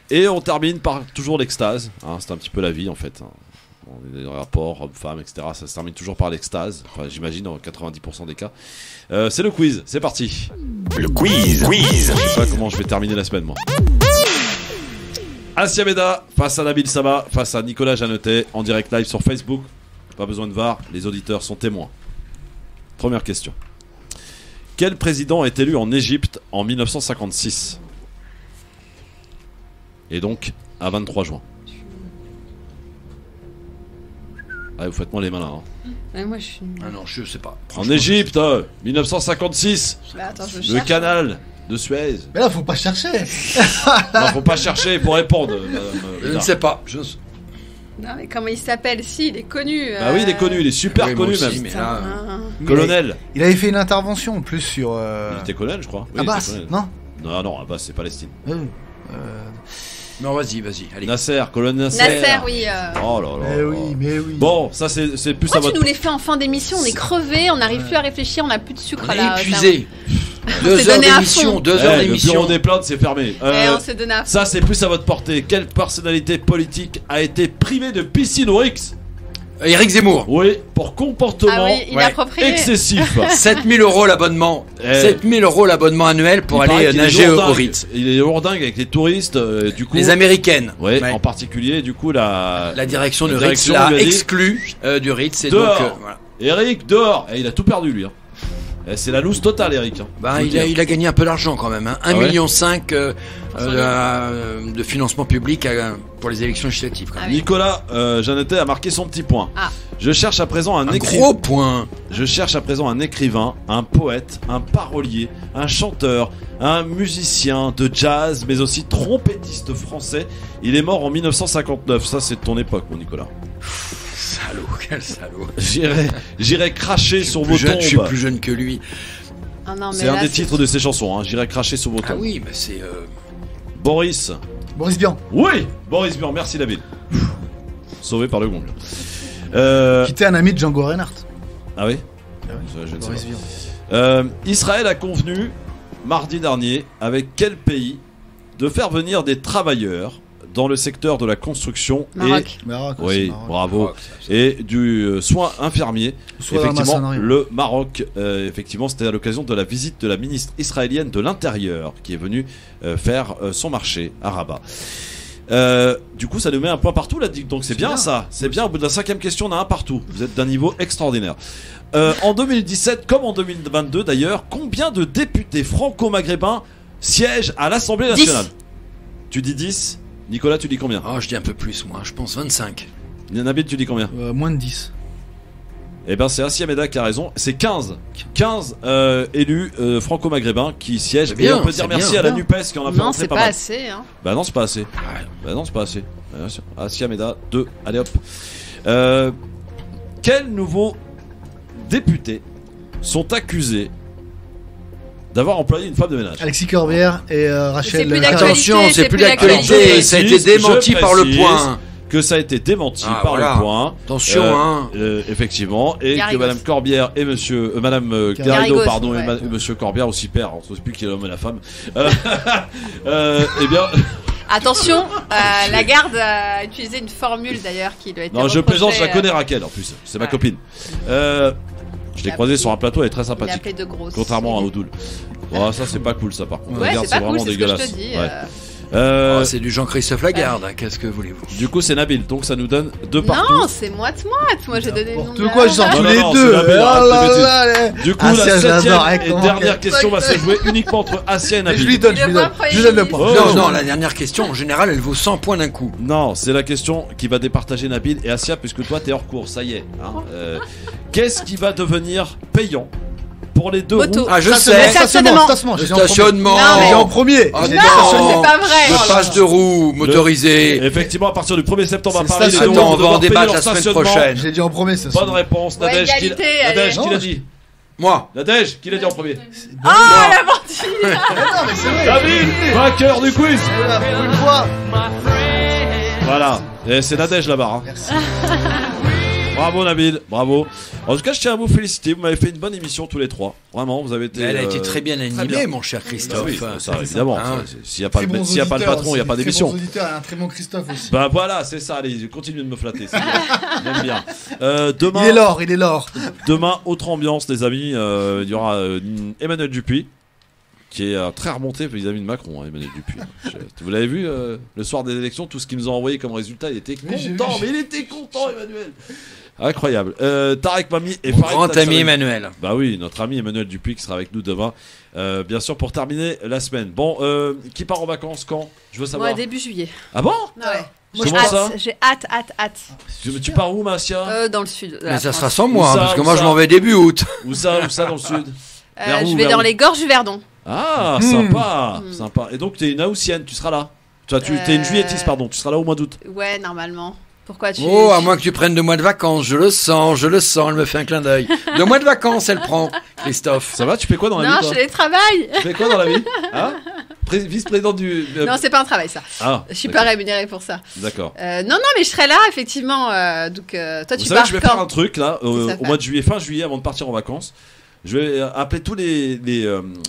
Et on termine par toujours l'extase. Hein, c'est un petit peu la vie, en fait. Hein. On est dans les rapports, hommes-femmes, etc. Ça se termine toujours par l'extase. Enfin, j'imagine, dans 90% des cas. C'est le quiz, c'est parti. Le quiz. Je sais pas comment je vais terminer la semaine, moi. Assia Meda face à Nabil Sama, face à Nicolas Jeannetet, en direct live sur Facebook. Pas besoin de VAR, les auditeurs sont témoins. Première question. Quel président est élu en Égypte en 1956? Et donc, à 23 juin. Ah, vous faites-moi les malins. Hein. Ouais, moi, je suis... Ah non, je sais pas. En Égypte, 1956. Bah, attends, le canal de Suez. Mais là, faut pas chercher. Non, faut pas chercher pour répondre. Je ne sais pas. Non, mais comment il s'appelle? Si, il est connu. Bah oui, il est connu, il est super connu même. Mais là, colonel. Il avait fait une intervention en plus sur. Il était colonel, je crois. Oui, Abbas, non? Non, Abbas, c'est Palestine. Non, vas-y, allez. Nasser, colonel Nasser. Nasser, oui. Oh là là. Mais oui. Bon, ça c'est plus Pourquoi à votre. tu nous les fais en fin d'émission? On est crevés, on n'arrive plus à réfléchir, on n'a plus de sucre on là. est épuisé. On 2 s'est heures donné à d'émission, fond. 2 heures d'émission. Le bureau des plaintes, c'est fermé. On s'est donné à fond. Ça, c'est plus à votre portée. Quelle personnalité politique a été privée de piscine au Rix? Éric Zemmour. Oui, pour comportement excessif. 7 000 € l'abonnement. 7 000 € l'abonnement annuel pour aller nager au Ritz. Il est lourdingue avec les touristes, du coup. Les Américaines. Oui, en particulier, du coup, la direction du Ritz l'a exclu du Ritz. Et dehors. donc, voilà. Eric, dehors. Et il a tout perdu, lui. Hein. C'est la loose totale, Eric. Hein. Bah, il a gagné un peu d'argent quand même. Hein. 1,5 million de financement public pour les élections législatives. Nicolas Jeannetet a marqué son petit point. Je cherche à présent un gros point. Je cherche à présent un écrivain, un poète, un parolier, un chanteur, un musicien de jazz, mais aussi trompettiste français. Il est mort en 1959. Ça, c'est de ton époque, mon Nicolas. Salaud, quel salaud. J'irai cracher sur vos tombes. Je suis plus jeune que lui. Ah non, c'est un des titres de ses chansons. Hein. J'irai cracher sur vos tombes. Ah oui, bah c'est. Boris Vian. Oui, Boris Vian. Merci David. Sauvé par le gong. Qui était un ami de Django Reinhardt. Ah oui. Boris Vian. Israël a convenu mardi dernier avec quel pays de faire venir des travailleurs dans le secteur de la construction Maroc. Oui, Maroc. bravo. Maroc, et du soin infirmier. Effectivement, le Maroc. Effectivement, c'était à l'occasion de la visite de la ministre israélienne de l'Intérieur qui est venue faire son marché à Rabat. Du coup, ça nous met un point partout là. Donc c'est bien ça. C'est bien. Au bout de la 5e question, on a un partout. Vous êtes d'un niveau extraordinaire. En 2017, comme en 2022 d'ailleurs, combien de députés franco-maghrébins siègent à l'Assemblée nationale? 10. Tu dis 10? Nicolas, tu dis combien? Je dis un peu plus, moi. Je pense 25. Nabil, tu dis combien? Moins de 10. Eh ben c'est Assia Meda qui a raison. C'est 15 élus franco-maghrébins qui siègent. Et on peut dire merci à la NUPES qui en a fait Non, rentrer c'est pas pas mal. assez. Hein. Bah non, c'est pas assez. Bah non, c'est pas assez. Assia Meda 2. Allez hop. Quels nouveaux députés sont accusés d'avoir employé une femme de ménage? Alexis Corbière et Rachel. Attention, c'est plus d'actualité. Ça a été démenti par le Point. Que ça a été démenti par voilà. le Point. Attention, effectivement, et Garrigos. que Madame Corbière et Monsieur, Madame Garrido, Garrigos, pardon, ouais. et Monsieur Corbière aussi père. On ne sait plus qui est l'homme et la femme. Eh bien. Attention, Lagarde a utilisé une formule d'ailleurs qui lui a été Non, je plaisante, je la reprochée, connais Raquel en plus. C'est ma copine. Je l'ai croisée sur un plateau, elle est très Il a sympathique. appelé de grosses. Contrairement à Oudoul. Bon, ça c'est pas cool ça par contre. Ouais, Regarde, c'est pas cool, vraiment c'est ce que je dégueulasse. te dis. Ouais. C'est du Jean-Christophe Lagarde, qu'est-ce que voulez-vous? Du coup, c'est Nabil, donc ça nous donne 2 partout. Non, c'est moite-moite. Moi, j'ai donné le nom. De quoi je sors tous les non, deux? c'est Nabil, arrête de bêtises. là là. Du coup, Assia, la j'adore, 7ème avec et ton dernière enquête. question va se jouer uniquement entre Assia et Nabil. Je lui donne le point. Non, non, la dernière question, en général, elle vaut 100 points d'un coup. Non, c'est la question qui va départager Nabil et Assia, puisque toi t'es hors cours, ça y est. Hein. Qu'est-ce qui va devenir payant pour les deux Moto. roues? Ah, je sais. Stationnement. Le stationnement. J'ai en premier. Ah, Non, non, c'est pas vrai. Le passe de roue motorisé. Effectivement, à partir du 1er septembre à C'est Paris, les deux stationnement. roues On va vont en devoir payer débattre leur la semaine stationnement. prochaine. J'ai dit en premier, ça. Bonne réponse, Ouais, Nadège. égalité, Nadège, allez. qui l'a dit? Moi. Nadège, qui l'a dit en premier? Ah, la mentille. Nabil, vainqueur du quiz. Pour une fois. Voilà, et c'est Nadège là-bas. Hein. Bravo Nabil, bravo. En tout cas, je tiens à vous féliciter. Vous m'avez fait une bonne émission tous les trois. Vraiment, vous avez été. Elle a été très bien animée, bien. mon cher Christophe. Oui, ça, évidemment. Hein. S'il n'y a pas le patron, il n'y a pas d'émission. Un très bon Christophe aussi. Bah voilà, c'est ça. Allez, continuez de me flatter. C'est bien. J'aime bien. Demain, Il est l'or. Demain, autre ambiance, les amis. Il y aura Emmanuel Dupuis, qui est très remonté vis-à-vis de Macron, hein, Emmanuel Dupuis. Vous l'avez vu le soir des élections, tout ce qu'il nous a envoyé comme résultat, il était content, mais il était content, Emmanuel. Incroyable. Tarek Mami et Mon Farid grand Taksani. ami Emmanuel. Bah oui, notre ami Emmanuel Dupuis qui sera avec nous demain. Bien sûr, pour terminer la semaine. Bon, qui part en vacances quand? Je veux savoir. Moi, début juillet. Ah bon? Ouais. Comment ça? J'ai hâte. Tu pars où, Massia? Dans le sud. de la Mais ça France. sera sans moi, Où hein, ça, parce que où moi ça je m'en vais début août. Où ça dans le sud? Vers où, Je vais vers dans où? les gorges du Verdon. Ah, sympa, sympa. Et donc, t'es une haussienne, tu seras là. Toi, t'es une juillettiste, pardon, tu seras là au mois d'août. Ouais, normalement. Pourquoi tu... Oh, à moins que tu prennes 2 mois de vacances, je le sens, elle me fait un clin d'œil. 2 mois de vacances, elle prend, Christophe. Ça va, tu fais quoi dans la vie, Non, toi? je télétravaille. Tu fais quoi dans la vie? Hein? Vice-président du... Non, c'est pas un travail, ça. Ah, Je suis pas rémunérée pour ça. D'accord. Non, mais je serai là, effectivement. Donc, toi, Vous tu savez pars que je vais quand faire un truc, là, au faire mois de juillet, fin juillet, avant de partir en vacances. Je vais appeler tous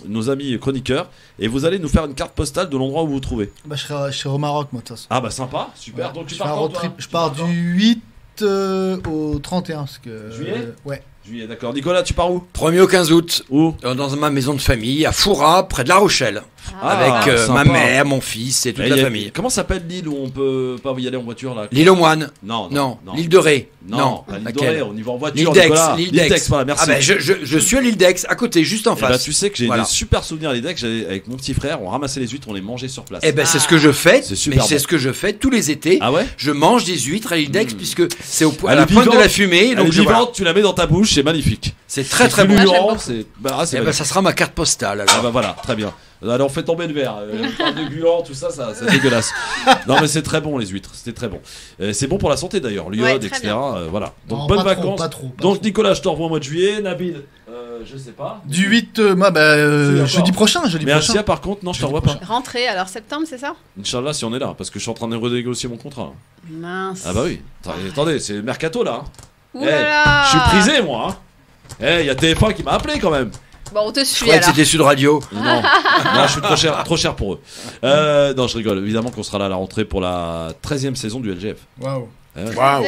nos amis chroniqueurs et vous allez nous faire une carte postale de l'endroit où vous vous trouvez. Bah, je serai au Maroc, moi, de toute façon. Ah bah sympa, super. Ouais. Donc tu Je pars fais un quand, road toi? trip. Je pars du 8 au 31. Parce que, Juillet ouais. Juillet, d'accord. Nicolas, tu pars où? 1er au 15 août. Où? Dans ma maison de famille, à Foura, près de La Rochelle. Ah, avec sympa. ma mère, mon fils et toute la famille. Comment s'appelle l'île où on peut pas y aller en voiture là? L'île aux Moines. Non. L'île de Ré. Non, pas l'île de Ré, on y va en voiture. L'île d'Aix. Nicolas. L'île d'Aix. Voilà, merci. Ah ben je suis à l'île d'Aix, à côté, juste en Eh face. ben, tu sais que j'ai Voilà. des super souvenirs à l'île d'Aix. Avec mon petit frère, on ramassait les huîtres, on les mangeait sur place. Eh ben c'est ce que je fais. C'est super C'est bon. ce que je fais tous les étés. Ah ouais? Je mange des huîtres à l'île d'Aix puisque c'est à Elle la est pointe de vivante. la fumée. Elle Donc est je, voilà. vivante, tu la mets dans ta bouche, c'est magnifique. C'est très bon. Gluant, c'est Eh ben ça sera ma carte postale. Alors. Ah bah voilà, très bien. Alors on fait tomber le verre. On parle de gluant, tout ça, c'est dégueulasse. Non mais c'est très bon les huîtres, c'était très bon. C'est bon pour la santé d'ailleurs, l'iode, Ouais, très etc. bien. Voilà. Donc Non, bonnes pas trop, vacances. pas trop. Donc Nicolas, je te revois au mois de juillet. Nabil, je sais pas. Du 8, jeudi prochain. Mais Assia, par contre, non, je te revois pas. Rentrée, alors septembre, c'est ça? Inch'Allah, si on est là, parce que je suis en train de renégocier mon contrat. Là. Mince. Ah bah oui. Attendez, c'est le mercato là. Ouh là là. Je suis prisé moi. Hein. Il y a TF1 qui m'a appelé quand même. Bon, on te Je suit croyais que alors. c'était Sud Radio. Non, je suis trop cher pour eux. Non, je rigole. Évidemment qu'on sera là à la rentrée pour la 13e saison du LGF. Waouh. Waouh.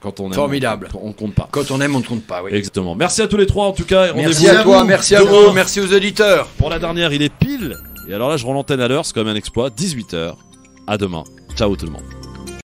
Quand on aime, Formidable. on compte pas. Quand on aime, on ne compte pas. Oui. Exactement. Merci à tous les trois en tout cas. Et Merci rendez-vous à toi, merci à demain. vous, merci aux auditeurs. Pour la dernière, il est pile. Et alors là, je rends l'antenne à l'heure. C'est quand même un exploit. 18h. À demain. Ciao tout le monde.